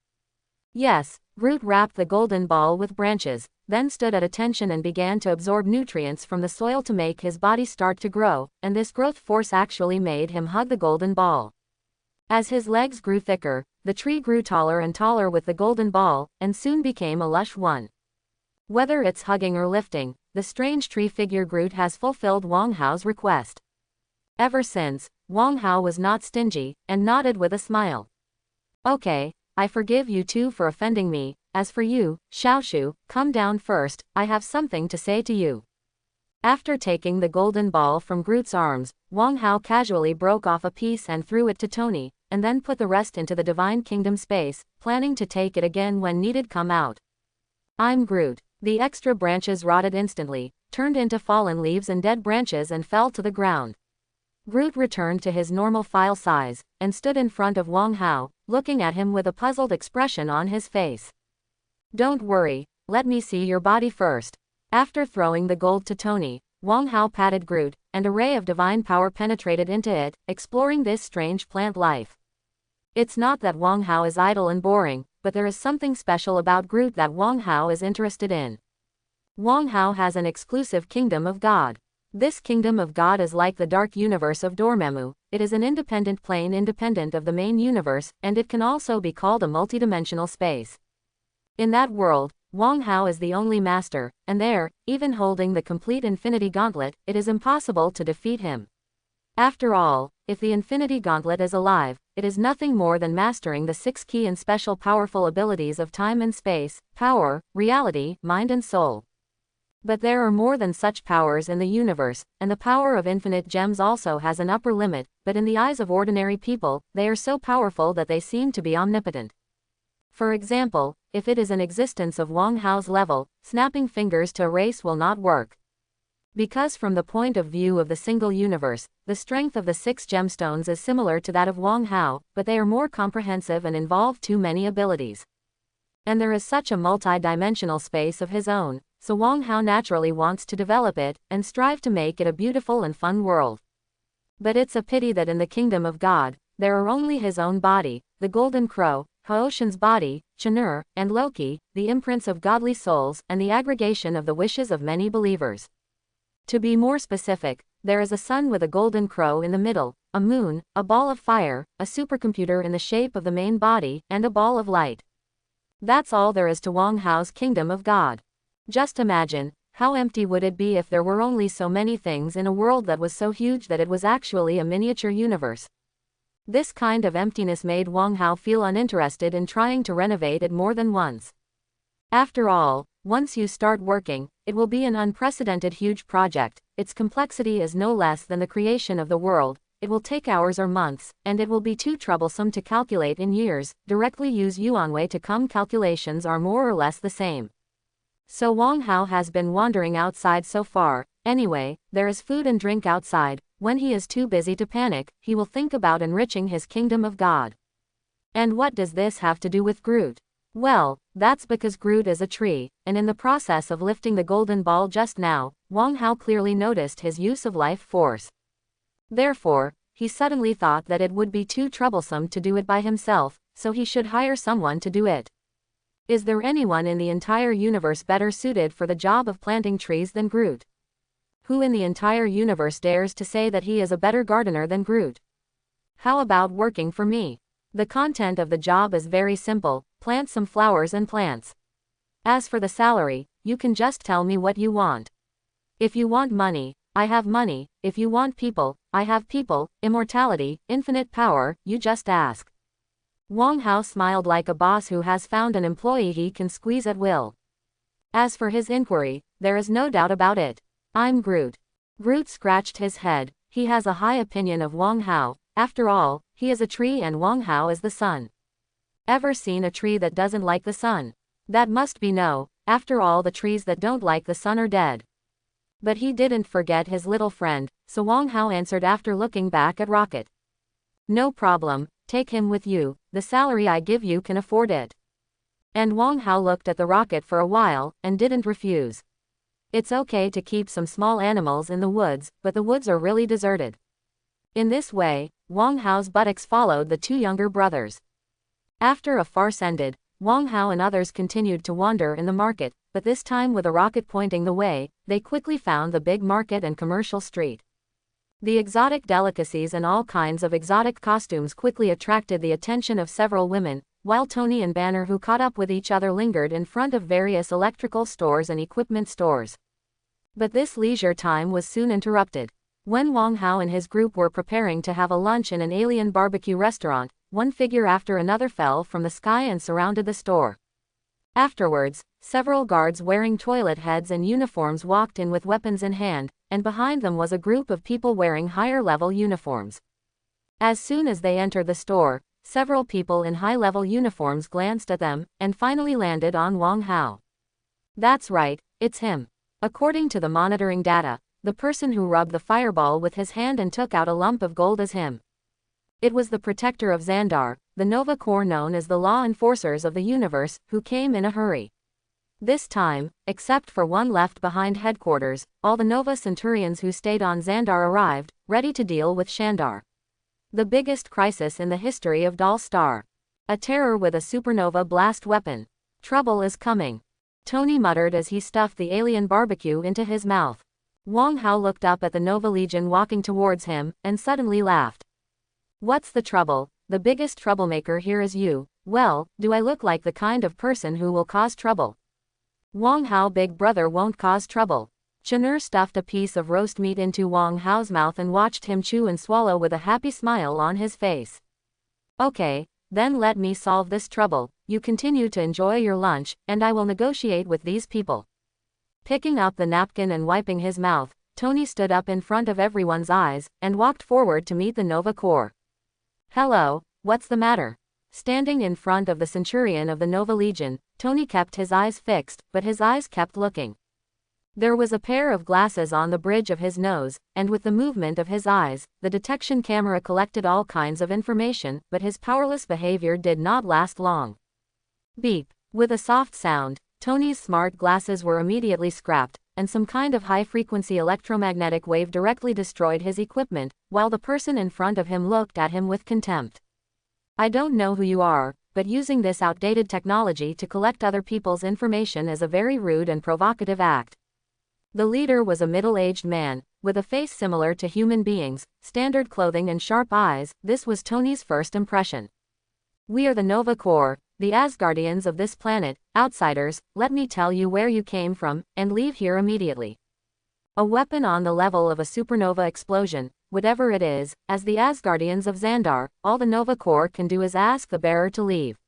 Yes, Groot wrapped the golden ball with branches, then stood at attention and began to absorb nutrients from the soil to make his body start to grow, and this growth force actually made him hug the golden ball. As his legs grew thicker, the tree grew taller and taller with the golden ball, and soon became a lush one. Whether it's hugging or lifting, the strange tree figure Groot has fulfilled Wang Hao's request. Ever since, Wang Hao was not stingy, and nodded with a smile. Okay, I forgive you two for offending me. As for you, Xiaoshu, come down first, I have something to say to you. After taking the golden ball from Groot's arms, Wang Hao casually broke off a piece and threw it to Tony, and then put the rest into the Divine Kingdom space, planning to take it again when needed come out. I'm Groot. The extra branches rotted instantly, turned into fallen leaves and dead branches and fell to the ground. Groot returned to his normal file size, and stood in front of Wang Hao, looking at him with a puzzled expression on his face. Don't worry, let me see your body first. After throwing the gold to Tony, Wang Hao patted Groot, and a ray of divine power penetrated into it, exploring this strange plant life. It's not that Wang Hao is idle and boring, but there is something special about Groot that Wang Hao is interested in. Wang Hao has an exclusive kingdom of God. This kingdom of God is like the dark universe of Dormammu. It is an independent plane independent of the main universe, and it can also be called a multidimensional space. In that world, Wang Hao is the only master, and there, even holding the complete Infinity Gauntlet, it is impossible to defeat him. After all, if the Infinity Gauntlet is alive, it is nothing more than mastering the 6 key and special powerful abilities of time and space, power, reality, mind and soul. But there are more than such powers in the universe, and the power of infinite gems also has an upper limit, but in the eyes of ordinary people, they are so powerful that they seem to be omnipotent. For example, if it is an existence of Wang Hao's level, snapping fingers to erase will not work. Because from the point of view of the single universe, the strength of the 6 gemstones is similar to that of Wang Hao, but they are more comprehensive and involve too many abilities. And there is such a multi-dimensional space of his own, so Wang Hao naturally wants to develop it, and strive to make it a beautiful and fun world. But it's a pity that in the kingdom of God, there are only his own body, the golden crow, Haoshen's body, Xandar, and Loki, the imprints of godly souls, and the aggregation of the wishes of many believers. To be more specific, there is a sun with a golden crow in the middle, a moon, a ball of fire, a supercomputer in the shape of the main body, and a ball of light. That's all there is to Wang Hao's kingdom of God. Just imagine, how empty would it be if there were only so many things in a world that was so huge that it was actually a miniature universe. This kind of emptiness made Wang Hao feel uninterested in trying to renovate it more than once. After all, once you start working, it will be an unprecedented huge project. Its complexity is no less than the creation of the world. It will take hours or months, and it will be too troublesome to calculate in years. Directly use Yuanwei to come calculations are more or less the same. So Wang Hao has been wandering outside so far. Anyway, there is food and drink outside. When he is too busy to panic, he will think about enriching his kingdom of God. And what does this have to do with Groot? Well, that's because Groot is a tree, and in the process of lifting the golden ball just now, Wang Hao clearly noticed his use of life force. Therefore, he suddenly thought that it would be too troublesome to do it by himself, so he should hire someone to do it. Is there anyone in the entire universe better suited for the job of planting trees than Groot? Who in the entire universe dares to say that he is a better gardener than Groot? How about working for me? The content of the job is very simple: plant some flowers and plants. As for the salary, you can just tell me what you want. If you want money, I have money. If you want people, I have people. Immortality, infinite power, you just ask. Wang Hao smiled like a boss who has found an employee he can squeeze at will. As for his inquiry, there is no doubt about it. I'm Groot. Groot scratched his head. He has a high opinion of Wang Hao. After all, he is a tree and Wang Hao is the sun. Ever seen a tree that doesn't like the sun? That must be no. After all, the trees that don't like the sun are dead. But he didn't forget his little friend, so Wang Hao answered after looking back at Rocket. No problem, take him with you. The salary I give you can afford it. And Wang Hao looked at the Rocket for a while, and didn't refuse. It's okay to keep some small animals in the woods, but the woods are really deserted. In this way, Wang Hao's buttocks followed the two younger brothers. After a farce ended, Wang Hao and others continued to wander in the market, but this time with a Rocket pointing the way, they quickly found the big market and commercial street. The exotic delicacies and all kinds of exotic costumes quickly attracted the attention of several women, while Tony and Banner, who caught up with each other, lingered in front of various electrical stores and equipment stores. But this leisure time was soon interrupted. When Wang Hao and his group were preparing to have a lunch in an alien barbecue restaurant, one figure after another fell from the sky and surrounded the store. Afterwards, several guards wearing toilet heads and uniforms walked in with weapons in hand, and behind them was a group of people wearing higher-level uniforms. As soon as they entered the store, several people in high-level uniforms glanced at them, and finally landed on Wang Hao. That's right, it's him. According to the monitoring data, the person who rubbed the fireball with his hand and took out a lump of gold is him. It was the protector of Xandar, the Nova Corps known as the law enforcers of the universe, who came in a hurry. This time, except for one left behind headquarters, all the Nova Centurions who stayed on Xandar arrived, ready to deal with Xandar. The biggest crisis in the history of Doll Star. A terror with a supernova blast weapon. Trouble is coming. Tony muttered as he stuffed the alien barbecue into his mouth. Wang Hao looked up at the Nova Legion walking towards him, and suddenly laughed. What's the trouble? The biggest troublemaker here is you. Well, do I look like the kind of person who will cause trouble? Wang Hao, big brother, won't cause trouble. Xandar stuffed a piece of roast meat into Wang Hao's mouth and watched him chew and swallow with a happy smile on his face. Okay, then let me solve this trouble. You continue to enjoy your lunch, and I will negotiate with these people. Picking up the napkin and wiping his mouth, Tony stood up in front of everyone's eyes, and walked forward to meet the Nova Corps. Hello, what's the matter? Standing in front of the Centurion of the Nova Legion, Tony kept his eyes fixed, but his eyes kept looking. There was a pair of glasses on the bridge of his nose, and with the movement of his eyes, the detection camera collected all kinds of information, but his powerless behavior did not last long. Beep. With a soft sound, Tony's smart glasses were immediately scrapped, and some kind of high-frequency electromagnetic wave directly destroyed his equipment, while the person in front of him looked at him with contempt. I don't know who you are, but using this outdated technology to collect other people's information is a very rude and provocative act. The leader was a middle-aged man, with a face similar to human beings, standard clothing and sharp eyes. This was Tony's first impression. We are the Nova Corps, the Asgardians of this planet, outsiders. Let me tell you where you came from, and leave here immediately. A weapon on the level of a supernova explosion, whatever it is, as the Asgardians of Xandar, all the Nova Corps can do is ask the bearer to leave.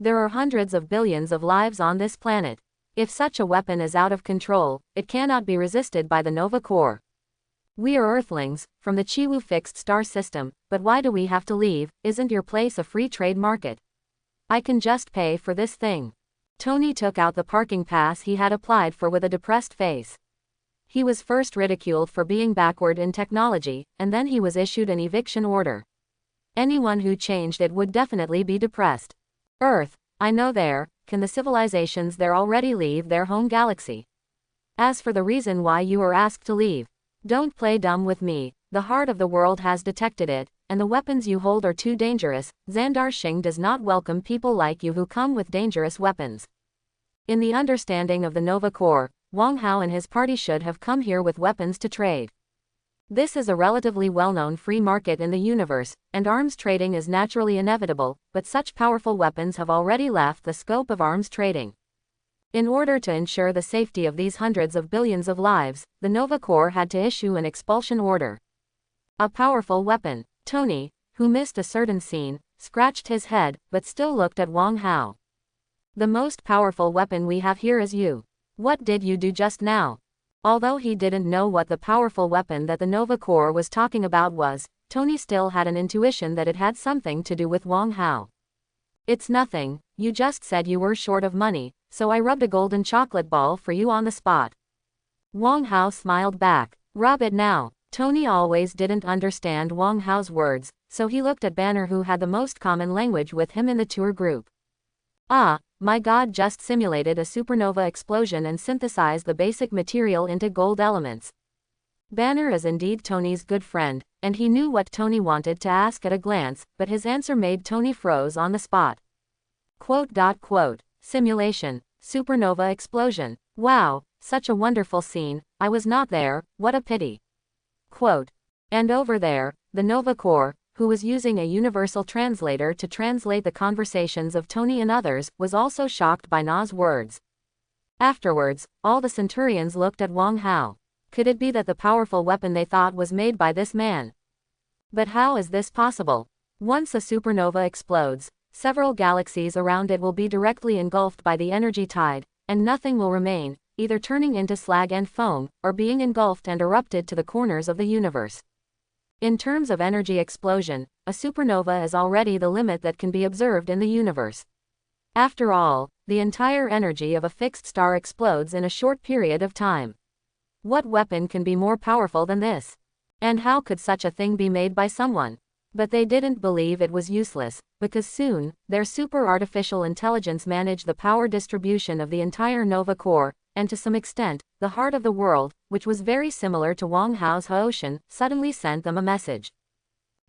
There are hundreds of billions of lives on this planet. If such a weapon is out of control, it cannot be resisted by the Nova Corps. We are Earthlings, from the Chiwu fixed star system, but why do we have to leave? Isn't your place a free trade market? I can just pay for this thing. Tony took out the parking pass he had applied for with a depressed face. He was first ridiculed for being backward in technology, and then he was issued an eviction order. Anyone who changed it would definitely be depressed. Earth, I know there, can the civilizations there already leave their home galaxy? As for the reason why you were asked to leave, don't play dumb with me. The heart of the world has detected it, and the weapons you hold are too dangerous. Xandar Xing does not welcome people like you who come with dangerous weapons. In the understanding of the Nova Corps, Wang Hao and his party should have come here with weapons to trade. This is a relatively well-known free market in the universe, and arms trading is naturally inevitable, but such powerful weapons have already left the scope of arms trading. In order to ensure the safety of these hundreds of billions of lives, the Nova Corps had to issue an expulsion order. A powerful weapon. Tony, who missed a certain scene, scratched his head, but still looked at Wang Hao. The most powerful weapon we have here is you. What did you do just now? Although he didn't know what the powerful weapon that the Nova Corps was talking about was, Tony still had an intuition that it had something to do with Wang Hao. It's nothing, you just said you were short of money, so I rubbed a golden chocolate ball for you on the spot. Wang Hao smiled back. Rub it now. Tony always didn't understand Wang Hao's words, so he looked at Banner, who had the most common language with him in the tour group. Ah, my god, just simulated a supernova explosion and synthesized the basic material into gold elements. Banner is indeed Tony's good friend, and he knew what Tony wanted to ask at a glance, but his answer made Tony froze on the spot. Simulation, supernova explosion. Wow, such a wonderful scene. I was not there, what a pity. And over there, the Nova Corps, who was using a universal translator to translate the conversations of Tony and others, was also shocked by Na's words. Afterwards, all the Centurions looked at Wang Hao. Could it be that the powerful weapon they thought was made by this man? But how is this possible? Once a supernova explodes, several galaxies around it will be directly engulfed by the energy tide, and nothing will remain, either turning into slag and foam, or being engulfed and erupted to the corners of the universe. In terms of energy explosion, a supernova is already the limit that can be observed in the universe. After all, the entire energy of a fixed star explodes in a short period of time. What weapon can be more powerful than this? And how could such a thing be made by someone? But they didn't believe it was useless, because soon, their super artificial intelligence managed the power distribution of the entire Nova Corps, and to some extent, the heart of the world, which was very similar to Wang Hao's Haoshan, suddenly sent them a message.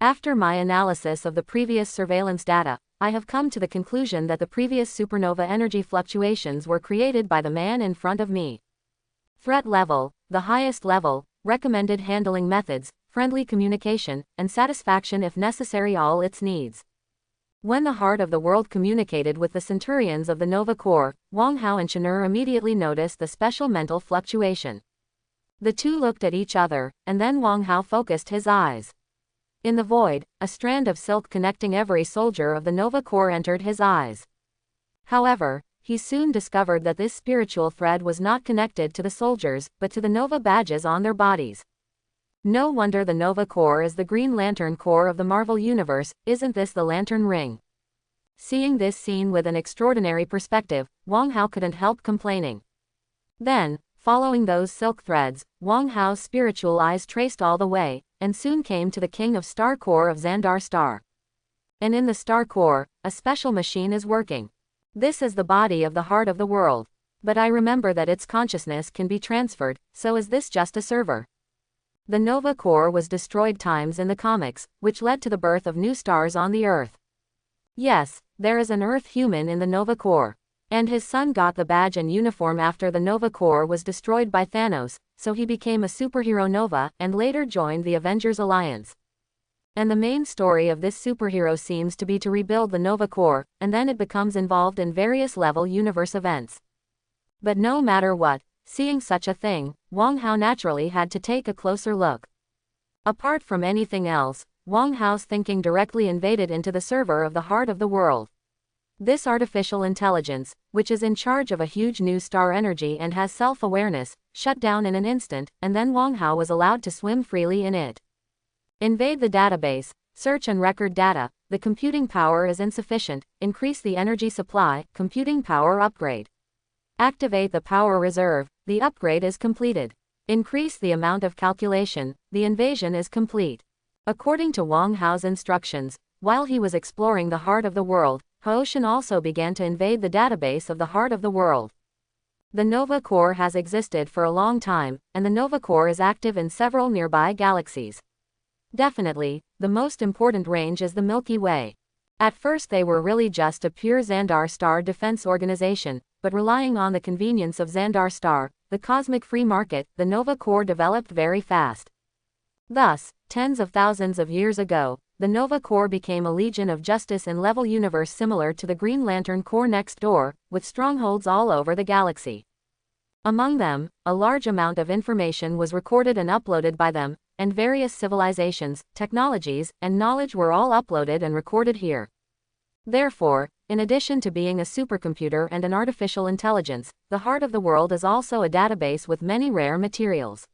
After my analysis of the previous surveillance data, I have come to the conclusion that the previous supernova energy fluctuations were created by the man in front of me. Threat level, the highest level, recommended handling methods, friendly communication, and satisfaction if necessary all its needs. When the heart of the world communicated with the Centurions of the Nova Corps, Wang Hao and Shanur immediately noticed the special mental fluctuation. The two looked at each other, and then Wang Hao focused his eyes. In the void, a strand of silk connecting every soldier of the Nova Corps entered his eyes. However, he soon discovered that this spiritual thread was not connected to the soldiers, but to the Nova badges on their bodies. No wonder the Nova Corps is the Green Lantern Corps of the Marvel Universe. Isn't this the Lantern Ring? Seeing this scene with an extraordinary perspective, Wang Hao couldn't help complaining. Then, following those silk threads, Wang Hao's spiritual eyes traced all the way, and soon came to the King of Star Corps of Xandar Star. And in the Star Corps, a special machine is working. This is the body of the heart of the world. But I remember that its consciousness can be transferred, so is this just a server? The Nova Core was destroyed times in the comics, which led to the birth of new stars on the Earth. Yes, there is an Earth human in the Nova Core. And his son got the badge and uniform after the Nova Core was destroyed by Thanos, so he became a superhero Nova and later joined the Avengers Alliance. And the main story of this superhero seems to be to rebuild the Nova Core, and then it becomes involved in various level universe events. But no matter what, seeing such a thing, Wong Hao naturally had to take a closer look. Apart from anything else, Wong Hao's thinking directly invaded into the server of the heart of the world. This artificial intelligence, which is in charge of a huge new star energy and has self-awareness, shut down in an instant, and then Wong Hao was allowed to swim freely in it. Invade the database, search and record data, the computing power is insufficient, increase the energy supply, computing power upgrade. Activate the power reserve, the upgrade is completed. Increase the amount of calculation, the invasion is complete. According to Wong Hao's instructions, while he was exploring the heart of the world, Haoshan also began to invade the database of the heart of the world. The Nova Core has existed for a long time, and the Nova Core is active in several nearby galaxies. Definitely, the most important range is the Milky Way. At first they were really just a pure Xandar star defense organization, but relying on the convenience of Xandar star, the cosmic free market, the Nova Core developed very fast. Thus, tens of thousands of years ago, the Nova Core became a legion of justice in level universe similar to the Green Lantern Corps next door, with strongholds all over the galaxy. Among them, a large amount of information was recorded and uploaded by them, and various civilizations, technologies, and knowledge were all uploaded and recorded here. Therefore, in addition to being a supercomputer and an artificial intelligence, the heart of the world is also a database with many rare materials.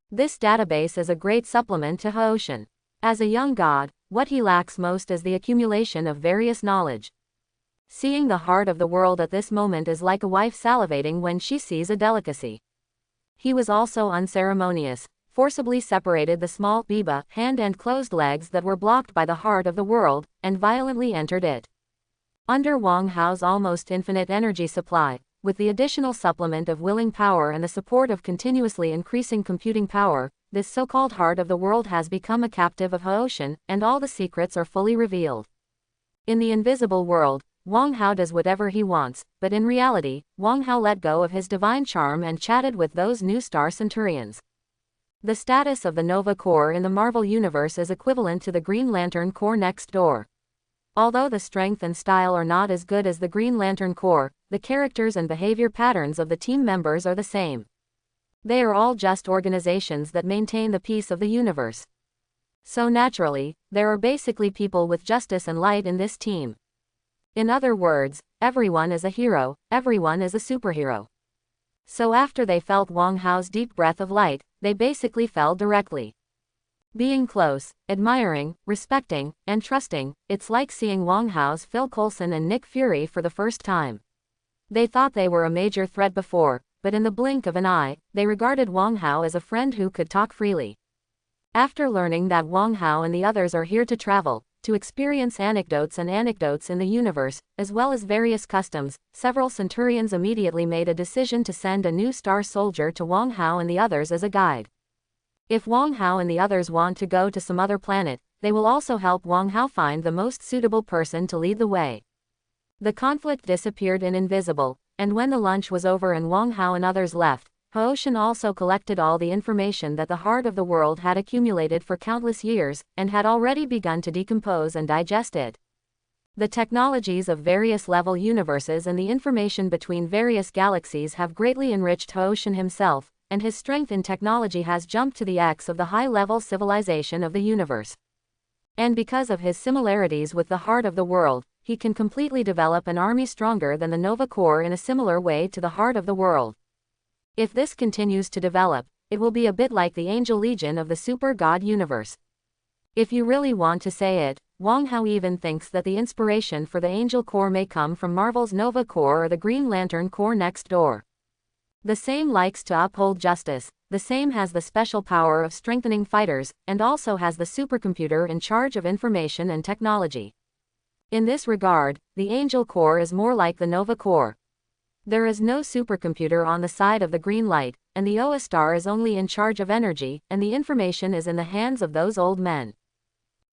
This database is a great supplement to Haoshan. As a young god, what he lacks most is the accumulation of various knowledge. Seeing the heart of the world at this moment is like a wife salivating when she sees a delicacy. He was also unceremonious, forcibly separated the small Biba hand and closed legs that were blocked by the heart of the world, and violently entered it. Under Wong Hao's almost infinite energy supply, with the additional supplement of willing power and the support of continuously increasing computing power, this so-called heart of the world has become a captive of Haoshan, and all the secrets are fully revealed. In the invisible world, Wong Hao does whatever he wants, but in reality, Wong Hao let go of his divine charm and chatted with those new star centurions. The status of the Nova Corps in the Marvel Universe is equivalent to the Green Lantern Corps next door. Although the strength and style are not as good as the Green Lantern Corps, the characters and behavior patterns of the team members are the same. They are all just organizations that maintain the peace of the universe. So naturally, there are basically people with justice and light in this team. In other words, everyone is a hero, everyone is a superhero. So after they felt Wong Hao's deep breath of light, they basically fell directly. Being close, admiring, respecting, and trusting, it's like seeing Wong Hao's Phil Coulson and Nick Fury for the first time. They thought they were a major threat before, but in the blink of an eye, they regarded Wong Hao as a friend who could talk freely. After learning that Wong Hao and the others are here to travel, to experience anecdotes in the universe, as well as various customs, several Centurions immediately made a decision to send a new star soldier to Wong Hao and the others as a guide. If Wong Hao and the others want to go to some other planet, they will also help Wong Hao find the most suitable person to lead the way. The conflict disappeared in invisible, and when the lunch was over and Wong Hao and others left, Haoshan also collected all the information that the heart of the world had accumulated for countless years, and had already begun to decompose and digest it. The technologies of various level universes and the information between various galaxies have greatly enriched Haoshan himself, and his strength in technology has jumped to the X of the high-level civilization of the universe. And because of his similarities with the heart of the world, he can completely develop an army stronger than the Nova Corps in a similar way to the heart of the world. If this continues to develop, it will be a bit like the Angel Legion of the Super God universe. If you really want to say it, Wong Hao even thinks that the inspiration for the Angel Corps may come from Marvel's Nova Corps or the Green Lantern Corps next door. The same likes to uphold justice, the same has the special power of strengthening fighters, and also has the supercomputer in charge of information and technology. In this regard, the Angel Corps is more like the Nova Corps. There is no supercomputer on the side of the green light, and the Asgard is only in charge of energy, and the information is in the hands of those old men.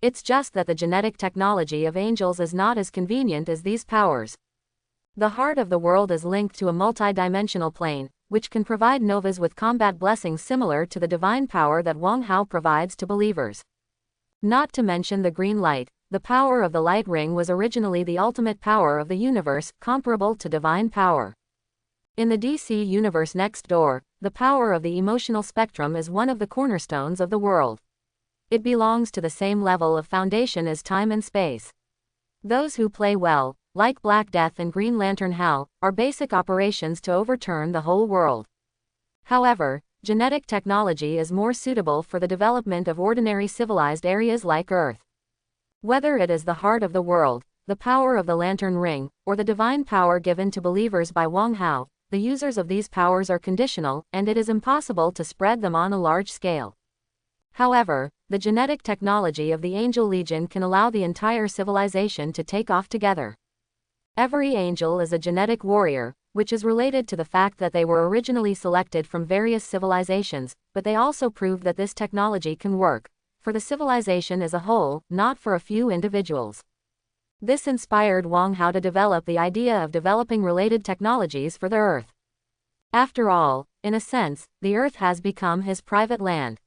It's just that the genetic technology of angels is not as convenient as these powers. The heart of the world is linked to a multi-dimensional plane, which can provide novas with combat blessings similar to the divine power that Wang Hao provides to believers. Not to mention the green light, the power of the light ring was originally the ultimate power of the universe, comparable to divine power. In the DC universe next door, the power of the emotional spectrum is one of the cornerstones of the world. It belongs to the same level of foundation as time and space. Those who play well, like Black Death and Green Lantern Hal, are basic operations to overturn the whole world. However, genetic technology is more suitable for the development of ordinary civilized areas like Earth. Whether it is the heart of the world, the power of the lantern ring, or the divine power given to believers by Wang Hao, the users of these powers are conditional, and it is impossible to spread them on a large scale. However, the genetic technology of the Angel Legion can allow the entire civilization to take off together. Every angel is a genetic warrior, which is related to the fact that they were originally selected from various civilizations, but they also prove that this technology can work for the civilization as a whole, not for a few individuals. This inspired Wang Hao to develop the idea of developing related technologies for the Earth. After all, in a sense, the Earth has become his private land.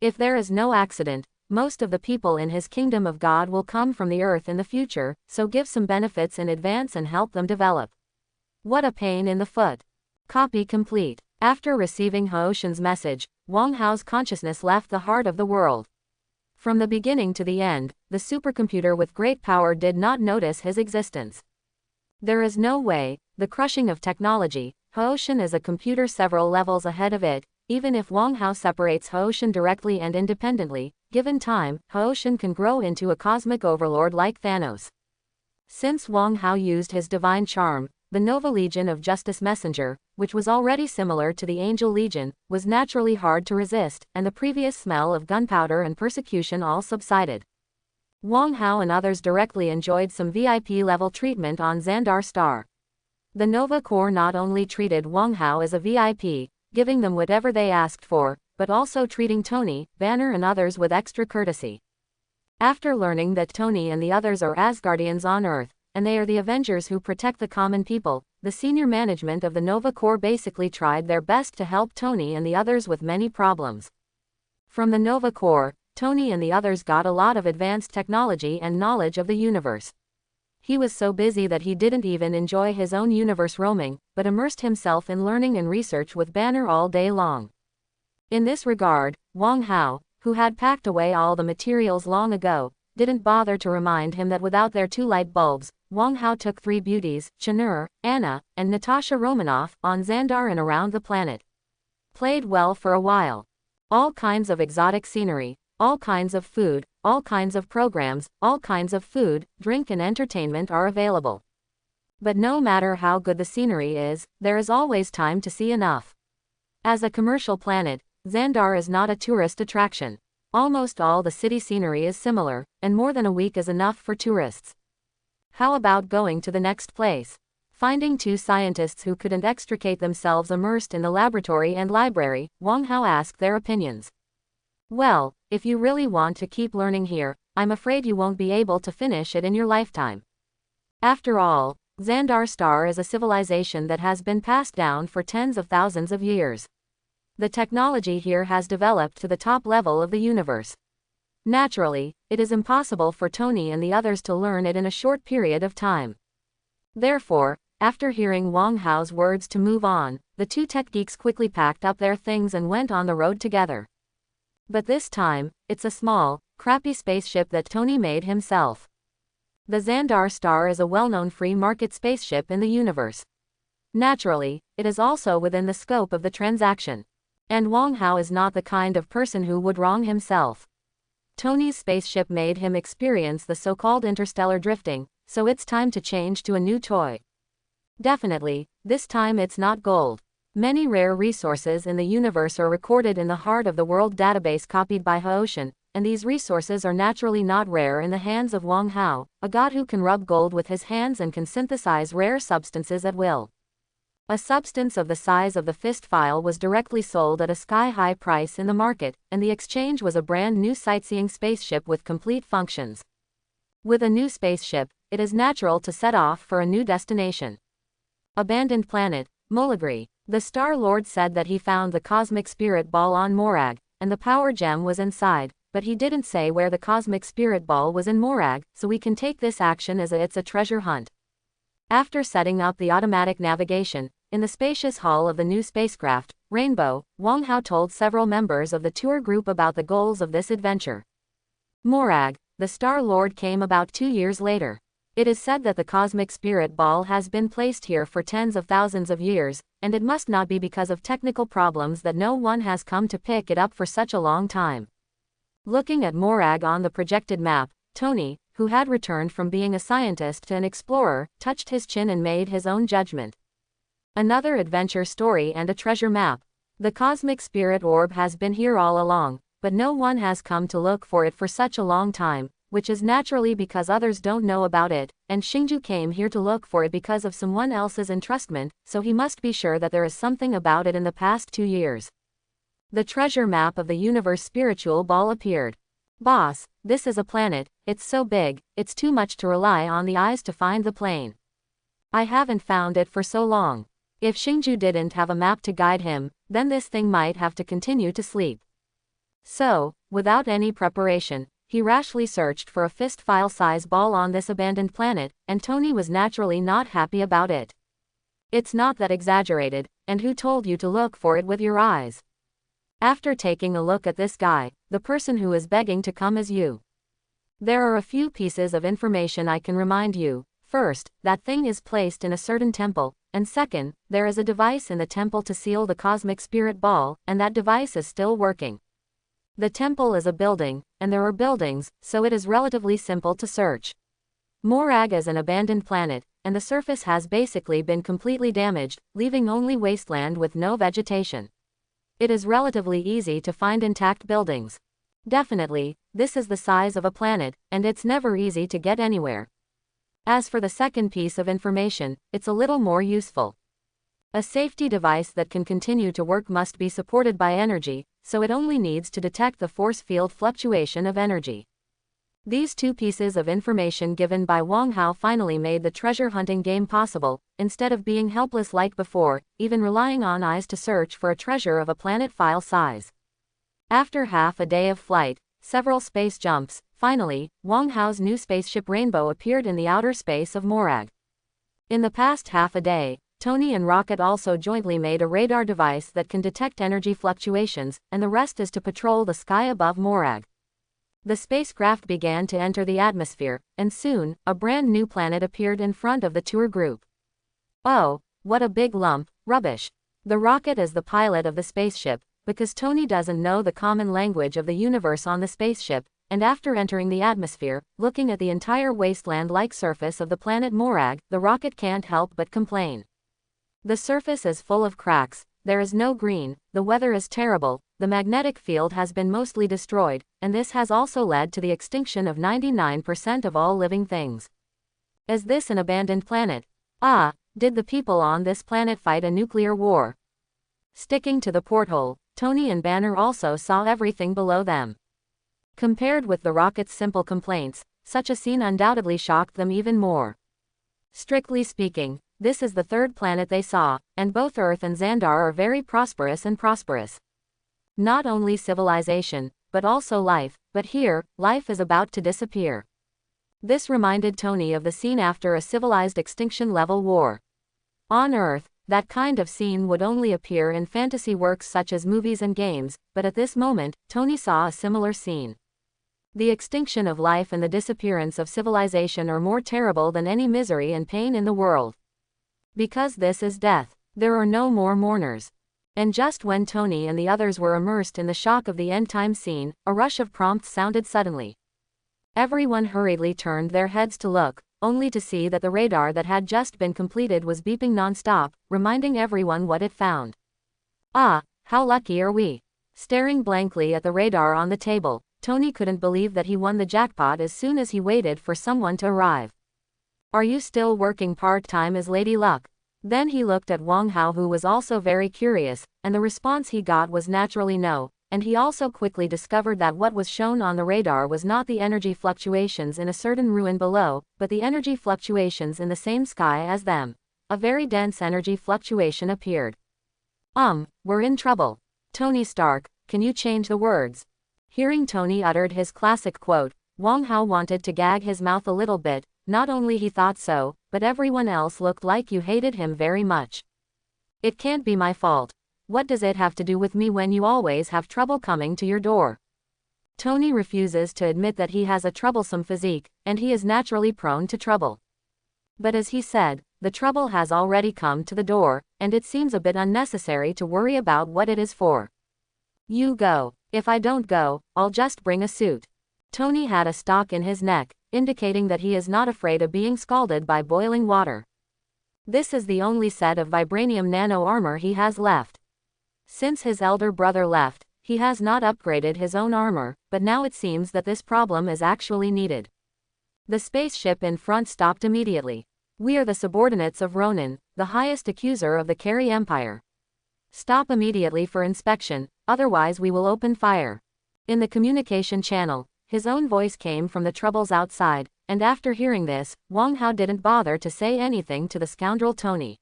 If there is no accident, most of the people in his kingdom of God will come from the Earth in the future, so give some benefits in advance and help them develop. What a pain in the foot. Copy complete. After receiving Haoshan's message, Wang Hao's consciousness left the heart of the world. From the beginning to the end, the supercomputer with great power did not notice his existence. There is no way, the crushing of technology, Haoshan is a computer several levels ahead of it. Even if Wang Hao separates Haoshan directly and independently, given time, Haoshan can grow into a cosmic overlord like Thanos. Since Wang Hao used his divine charm, the Nova Legion of Justice Messenger, which was already similar to the Angel Legion, was naturally hard to resist, and the previous smell of gunpowder and persecution all subsided. Wang Hao and others directly enjoyed some VIP-level treatment on Xandar Star. The Nova Corps not only treated Wang Hao as a VIP, giving them whatever they asked for, but also treating Tony, Banner and others with extra courtesy. After learning that Tony and the others are Asgardians on Earth, and they are the Avengers who protect the common people, the senior management of the Nova Corps basically tried their best to help Tony and the others with many problems. From the Nova Corps, Tony and the others got a lot of advanced technology and knowledge of the universe. He was so busy that he didn't even enjoy his own universe roaming, but immersed himself in learning and research with Banner all day long. In this regard, Wang Hao, who had packed away all the materials long ago, didn't bother to remind him that without their 2 light bulbs, Wang Hao took 3 beauties, Chanur, Anna, and Natasha Romanoff, on Xandar and around the planet. Played well for a while. All kinds of exotic scenery, all kinds of food, all kinds of programs, all kinds of food, drink and entertainment are available. But no matter how good the scenery is, there is always time to see enough. As a commercial planet, Xandar is not a tourist attraction. Almost all the city scenery is similar, and more than a week is enough for tourists. How about going to the next place? Finding 2 scientists who couldn't extricate themselves immersed in the laboratory and library, Wang Hao asked their opinions. Well, if you really want to keep learning here, I'm afraid you won't be able to finish it in your lifetime. After all, Xandar Star is a civilization that has been passed down for tens of thousands of years. The technology here has developed to the top level of the universe. Naturally, it is impossible for Tony and the others to learn it in a short period of time. Therefore, after hearing Wang Hao's words to move on, the 2 tech geeks quickly packed up their things and went on the road together. But this time, it's a small, crappy spaceship that Tony made himself. The Xandar Star is a well-known free market spaceship in the universe. Naturally, it is also within the scope of the transaction. And Wang Hao is not the kind of person who would wrong himself. Tony's spaceship made him experience the so-called interstellar drifting, so it's time to change to a new toy. Definitely, this time it's not gold. Many rare resources in the universe are recorded in the Heart of the World database copied by Haoshan, and these resources are naturally not rare in the hands of Wang Hao, a god who can rub gold with his hands and can synthesize rare substances at will. A substance of the size of the fist file was directly sold at a sky-high price in the market, and the exchange was a brand new sightseeing spaceship with complete functions. With a new spaceship, it is natural to set off for a new destination. Abandoned planet, Morag. The Star-Lord said that he found the cosmic spirit ball on Morag, and the power gem was inside, but he didn't say where the cosmic spirit ball was in Morag, so we can take this action as it's a treasure hunt. After setting up the automatic navigation, in the spacious hull of the new spacecraft, Rainbow, Wang Hao told several members of the tour group about the goals of this adventure. Morag, the Star-Lord came about 2 years later. It is said that the cosmic spirit ball has been placed here for tens of thousands of years, and it must not be because of technical problems that no one has come to pick it up for such a long time. Looking at Morag on the projected map, Tony, who had returned from being a scientist to an explorer, touched his chin and made his own judgment. Another adventure story and a treasure map. The cosmic spirit orb has been here all along, but no one has come to look for it for such a long time, which is naturally because others don't know about it, and Xingju came here to look for it because of someone else's entrustment, so he must be sure that there is something about it in the past 2 years. The treasure map of the universe spiritual ball appeared. Boss, this is a planet, it's so big, it's too much to rely on the eyes to find the plane. I haven't found it for so long. If Xingju didn't have a map to guide him, then this thing might have to continue to sleep. So, without any preparation, he rashly searched for a fist file size ball on this abandoned planet, and Tony was naturally not happy about it. It's not that exaggerated, and who told you to look for it with your eyes? After taking a look at this guy, the person who is begging to come is you. There are a few pieces of information I can remind you. First, that thing is placed in a certain temple, and second, there is a device in the temple to seal the cosmic spirit ball, and that device is still working. The temple is a building, and there are buildings, so it is relatively simple to search. Morag is an abandoned planet, and the surface has basically been completely damaged, leaving only wasteland with no vegetation. It is relatively easy to find intact buildings. Definitely, this is the size of a planet, and it's never easy to get anywhere. As for the second piece of information, it's a little more useful. A safety device that can continue to work must be supported by energy, so it only needs to detect the force field fluctuation of energy. These two pieces of information given by Wang Hao finally made the treasure hunting game possible, instead of being helpless like before, even relying on eyes to search for a treasure of a planet file size. After half a day of flight, several space jumps, finally, Wang Hao's new spaceship Rainbow appeared in the outer space of Morag. In the past half a day, Tony and Rocket also jointly made a radar device that can detect energy fluctuations, and the rest is to patrol the sky above Morag. The spacecraft began to enter the atmosphere, and soon, a brand new planet appeared in front of the tour group. Oh, what a big lump, rubbish. The Rocket is the pilot of the spaceship, because Tony doesn't know the common language of the universe on the spaceship, and after entering the atmosphere, looking at the entire wasteland-like surface of the planet Morag, the Rocket can't help but complain. The surface is full of cracks, there is no green, the weather is terrible, the magnetic field has been mostly destroyed, and this has also led to the extinction of 99% of all living things. Is this an abandoned planet? Ah, did the people on this planet fight a nuclear war? Sticking to the porthole, Tony and Banner also saw everything below them. Compared with the Rocket's simple complaints, such a scene undoubtedly shocked them even more. Strictly speaking, this is the third planet they saw, and both Earth and Xandar are very prosperous. Not only civilization, but also life, but here, life is about to disappear. This reminded Tony of the scene after a civilized extinction-level war. On Earth, that kind of scene would only appear in fantasy works such as movies and games, but at this moment, Tony saw a similar scene. The extinction of life and the disappearance of civilization are more terrible than any misery and pain in the world. Because this is death, there are no more mourners. And just when Tony and the others were immersed in the shock of the end-time scene, a rush of prompts sounded suddenly. Everyone hurriedly turned their heads to look, only to see that the radar that had just been completed was beeping non-stop, reminding everyone what it found. Ah, how lucky are we! Staring blankly at the radar on the table, Tony couldn't believe that he won the jackpot as soon as he waited for someone to arrive. Are you still working part-time as Lady Luck? Then he looked at Wang Hao, who was also very curious, and the response he got was naturally no, and he also quickly discovered that what was shown on the radar was not the energy fluctuations in a certain ruin below, but the energy fluctuations in the same sky as them. A very dense energy fluctuation appeared. We're in trouble. Tony Stark, can you change the words? Hearing Tony uttered his classic quote, Wang Hao wanted to gag his mouth a little bit. Not only he thought so, but everyone else looked like you hated him very much. It can't be my fault. What does it have to do with me when you always have trouble coming to your door? Tony refuses to admit that he has a troublesome physique, and he is naturally prone to trouble. But as he said, the trouble has already come to the door, and it seems a bit unnecessary to worry about what it is for. You go. If I don't go, I'll just bring a suit. Tony had a stock in his neck, indicating that he is not afraid of being scalded by boiling water. This is the only set of vibranium nano armor he has left. Since his elder brother left, he has not upgraded his own armor, but now it seems that this problem is actually needed. The spaceship in front stopped immediately. We are the subordinates of Ronan, the highest accuser of the Carey Empire. Stop immediately for inspection, otherwise we will open fire. In the communication channel, his own voice came from the troubles outside, and after hearing this, Wang Hao didn't bother to say anything to the scoundrel Tony.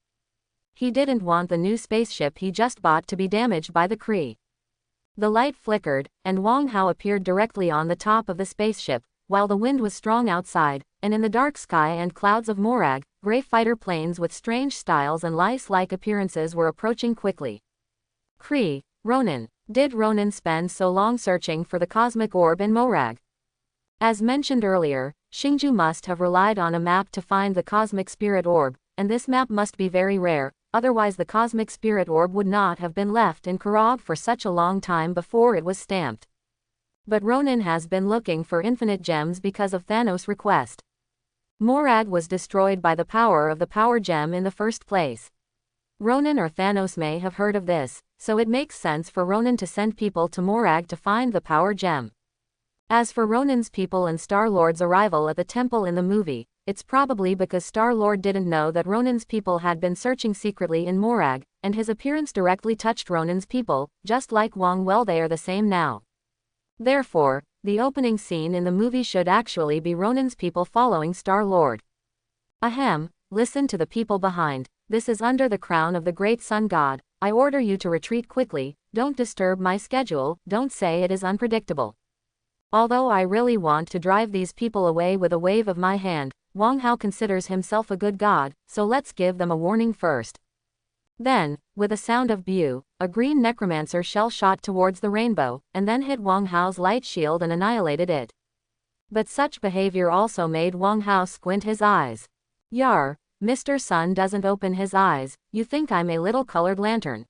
He didn't want the new spaceship he just bought to be damaged by the Kree. The light flickered, and Wang Hao appeared directly on the top of the spaceship, while the wind was strong outside, and in the dark sky and clouds of Morag, gray fighter planes with strange styles and lice-like appearances were approaching quickly. Kree, Ronan. Did Ronan spend so long searching for the cosmic orb in Morag? As mentioned earlier, Xingju must have relied on a map to find the cosmic spirit orb, and this map must be very rare, otherwise the cosmic spirit orb would not have been left in Morag for such a long time before it was stamped. But Ronan has been looking for infinite gems because of Thanos' request. Morag was destroyed by the power of the power gem in the first place. Ronan or Thanos may have heard of this, so it makes sense for Ronan to send people to Morag to find the power gem. As for Ronan's people and Star-Lord's arrival at the temple in the movie, it's probably because Star-Lord didn't know that Ronan's people had been searching secretly in Morag, and his appearance directly touched Ronan's people, just like Wong. Well, they are the same now. Therefore, the opening scene in the movie should actually be Ronan's people following Star-Lord. Ahem, listen to the people behind. This is under the crown of the great sun god. I order you to retreat quickly, don't disturb my schedule, don't say it is unpredictable. Although I really want to drive these people away with a wave of my hand, Wang Hao considers himself a good god, so let's give them a warning first. Then, with a sound of "bew," a green necromancer shell shot towards the rainbow, and then hit Wang Hao's light shield and annihilated it. But such behavior also made Wang Hao squint his eyes. Yar, Mr. Sun doesn't open his eyes, you think I'm a little colored lantern.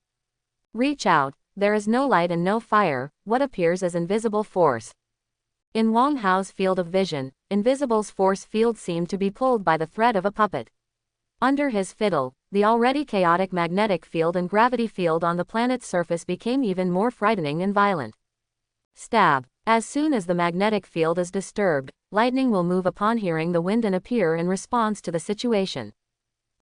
Reach out, there is no light and no fire, what appears as invisible force. In Wang Hao's field of vision, Invisible's force field seemed to be pulled by the thread of a puppet. Under his fiddle, the already chaotic magnetic field and gravity field on the planet's surface became even more frightening and violent. Stab. As soon as the magnetic field is disturbed, lightning will move upon hearing the wind and appear in response to the situation.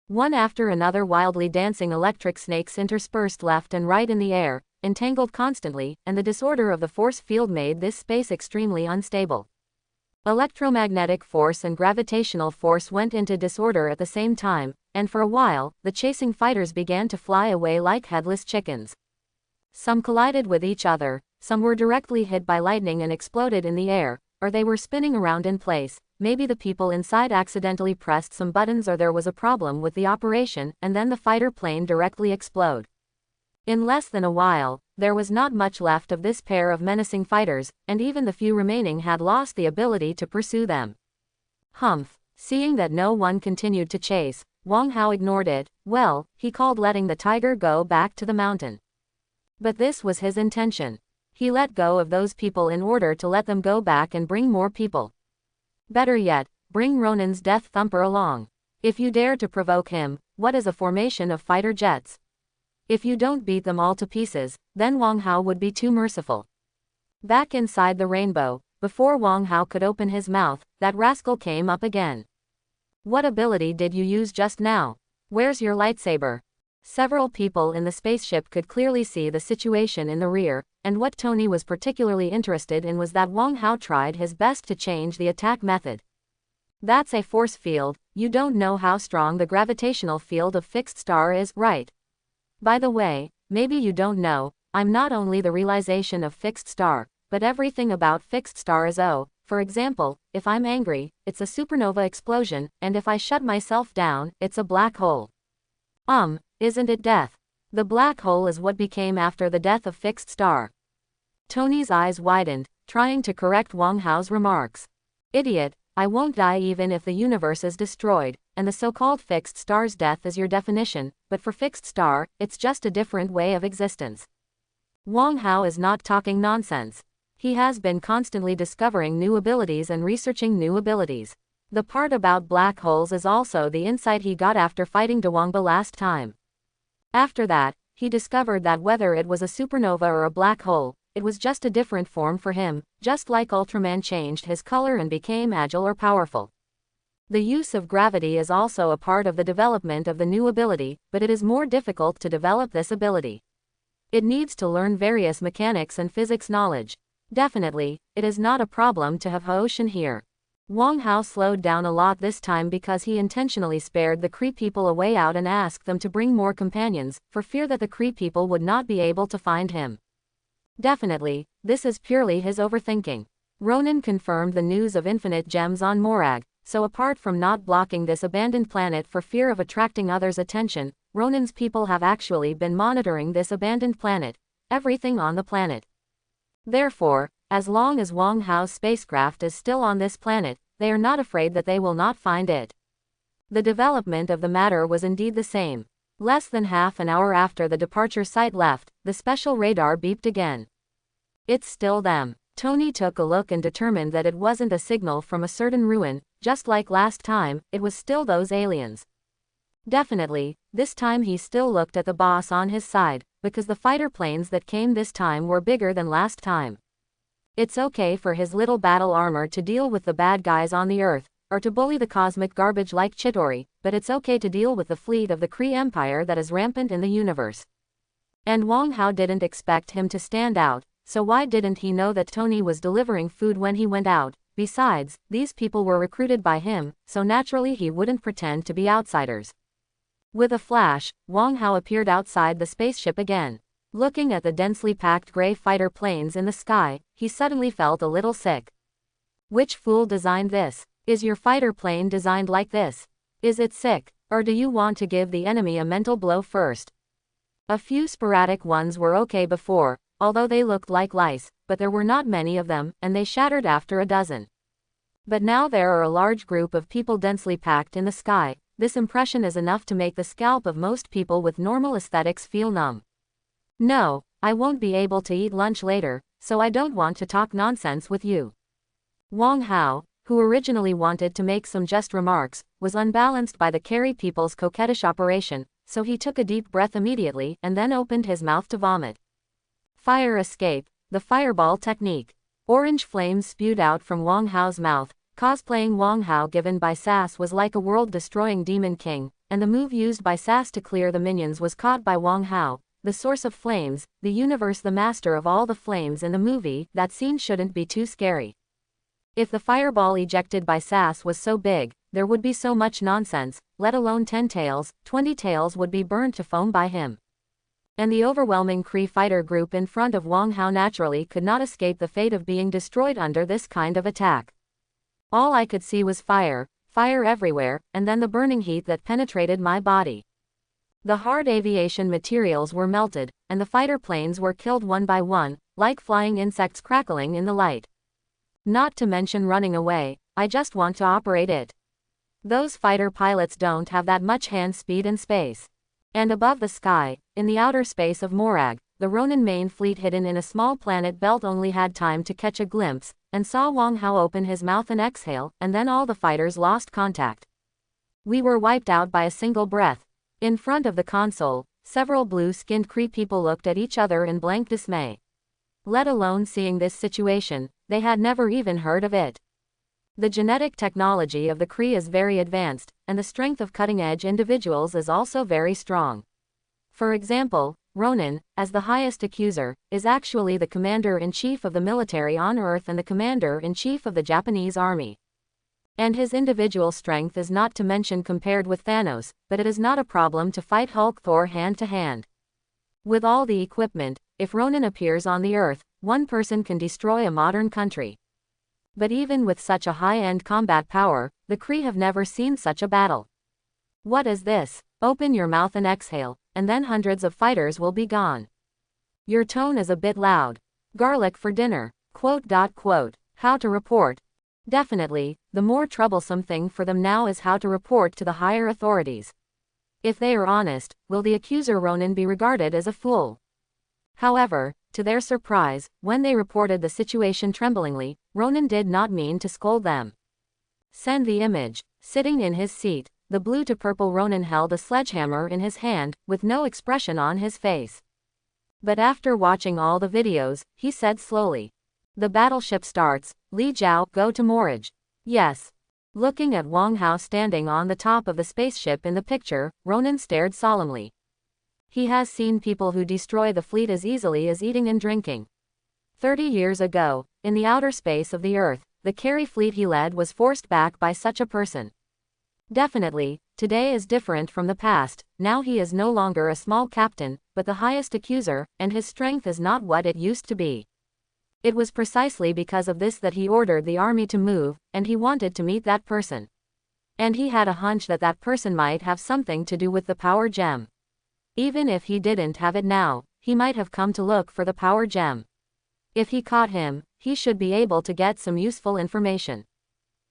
One after another wildly dancing electric snakes interspersed left and right in the air, entangled constantly, and the disorder of the force field made this space extremely unstable. Electromagnetic force and gravitational force went into disorder at the same time, and for a while, the chasing fighters began to fly away like headless chickens. Some collided with each other, some were directly hit by lightning and exploded in the air, or they were spinning around in place. Maybe the people inside accidentally pressed some buttons or there was a problem with the operation, and then the fighter plane directly explode. In less than a while, there was not much left of this pair of menacing fighters, and even the few remaining had lost the ability to pursue them. Humph. Seeing that no one continued to chase, Wang Hao ignored it. Well, he called letting the tiger go back to the mountain. But this was his intention. He let go of those people in order to let them go back and bring more people. Better yet, bring Ronan's death thumper along. If you dare to provoke him, what is a formation of fighter jets? If you don't beat them all to pieces, then Wang Hao would be too merciful. Back inside the rainbow, before Wang Hao could open his mouth, that rascal came up again. What ability did you use just now? Where's your lightsaber? Several people in the spaceship could clearly see the situation in the rear, and what Tony was particularly interested in was that Wang Hao tried his best to change the attack method. That's a force field. You don't know how strong the gravitational field of fixed star is, right? By the way, maybe you don't know, I'm not only the realization of fixed star, but everything about fixed star is for example, if I'm angry, it's a supernova explosion, and if I shut myself down, it's a black hole. Isn't it death? The black hole is what became after the death of fixed star. Tony's eyes widened, trying to correct Wang Hao's remarks. Idiot, I won't die even if the universe is destroyed, and the so-called fixed star's death is your definition, but for fixed star, it's just a different way of existence. Wang Hao is not talking nonsense. He has been constantly discovering new abilities and researching new abilities. The part about black holes is also the insight he got after fighting Dewangba last time. After that, he discovered that whether it was a supernova or a black hole, it was just a different form for him, just like Ultraman changed his color and became agile or powerful. The use of gravity is also a part of the development of the new ability, but it is more difficult to develop this ability. It needs to learn various mechanics and physics knowledge. Definitely, it is not a problem to have Hao-Shen here. Wang Hao slowed down a lot this time because he intentionally spared the Kree people a way out and asked them to bring more companions, for fear that the Kree people would not be able to find him. Definitely, this is purely his overthinking. Ronan confirmed the news of infinite gems on Morag, so apart from not blocking this abandoned planet for fear of attracting others' attention, Ronan's people have actually been monitoring this abandoned planet, everything on the planet. Therefore, as long as Wang Hao's spacecraft is still on this planet, they are not afraid that they will not find it. The development of the matter was indeed the same. Less than half an hour after the departure site left, the special radar beeped again. It's still them. Tony took a look and determined that it wasn't a signal from a certain ruin, just like last time, it was still those aliens. Definitely, this time he still looked at the boss on his side, because the fighter planes that came this time were bigger than last time. It's okay for his little battle armor to deal with the bad guys on the Earth, or to bully the cosmic garbage like Chitauri, but it's okay to deal with the fleet of the Kree Empire that is rampant in the universe. And Wang Hao didn't expect him to stand out, so why didn't he know that Tony was delivering food when he went out? Besides, these people were recruited by him, so naturally he wouldn't pretend to be outsiders. With a flash, Wang Hao appeared outside the spaceship again. Looking at the densely packed gray fighter planes in the sky, he suddenly felt a little sick. Which fool designed this? Is your fighter plane designed like this? Is it sick, or do you want to give the enemy a mental blow first? A few sporadic ones were okay before, although they looked like lice, but there were not many of them, and they shattered after a dozen. But now there are a large group of people densely packed in the sky. This impression is enough to make the scalp of most people with normal aesthetics feel numb. No, I won't be able to eat lunch later, so I don't want to talk nonsense with you. Wang Hao, who originally wanted to make some just remarks, was unbalanced by the Carey people's coquettish operation, so he took a deep breath immediately and then opened his mouth to vomit. Fire escape, the fireball technique. Orange flames spewed out from Wang Hao's mouth. Cosplaying Wang Hao given by Sass was like a world-destroying demon king, and the move used by Sass to clear the minions was caught by Wang Hao, the source of flames, the universe, the master of all the flames in the movie. That scene shouldn't be too scary. If the fireball ejected by Sass was so big, there would be so much nonsense, let alone 10 tails, 20 tails would be burned to foam by him. And the overwhelming Kree fighter group in front of Wang Hao naturally could not escape the fate of being destroyed under this kind of attack. All I could see was fire, fire everywhere, and then the burning heat that penetrated my body. The hard aviation materials were melted, and the fighter planes were killed one by one, like flying insects crackling in the light. Not to mention running away, I just want to operate it. Those fighter pilots don't have that much hand speed in space. And above the sky, in the outer space of Morag, the Ronan main fleet hidden in a small planet belt only had time to catch a glimpse, and saw Wang Hao open his mouth and exhale, and then all the fighters lost contact. We were wiped out by a single breath. In front of the console, several blue-skinned Kree people looked at each other in blank dismay. Let alone seeing this situation, they had never even heard of it. The genetic technology of the Kree is very advanced, and the strength of cutting-edge individuals is also very strong. For example, Ronan, as the highest accuser, is actually the commander-in-chief of the military on Earth and the commander-in-chief of the Japanese army. And his individual strength is not to mention compared with Thanos, but it is not a problem to fight Hulk Thor hand-to-hand. With all the equipment, if Ronan appears on the Earth, one person can destroy a modern country. But even with such a high-end combat power, the Kree have never seen such a battle. What is this? Open your mouth and exhale, and then hundreds of fighters will be gone. Your tone is a bit loud. Garlic for dinner. ... How to report. Definitely, the more troublesome thing for them now is how to report to the higher authorities. If they are honest, will the accuser Ronan be regarded as a fool? However, to their surprise, when they reported the situation tremblingly, Ronan did not mean to scold them. Send the image. Sitting in his seat, the blue to purple Ronan held a sledgehammer in his hand, with no expression on his face. But after watching all the videos, he said slowly, "The battleship starts, Li Jiao, go to Morag." Yes. Looking at Wang Hao standing on the top of the spaceship in the picture, Ronan stared solemnly. He has seen people who destroy the fleet as easily as eating and drinking. 30 years ago, in the outer space of the Earth, the carry fleet he led was forced back by such a person. Definitely, today is different from the past. Now he is no longer a small captain, but the highest accuser, and his strength is not what it used to be. It was precisely because of this that he ordered the army to move, and he wanted to meet that person. And he had a hunch that that person might have something to do with the power gem. Even if he didn't have it now, he might have come to look for the power gem. If he caught him, he should be able to get some useful information.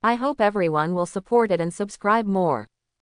I hope everyone will support it and subscribe more.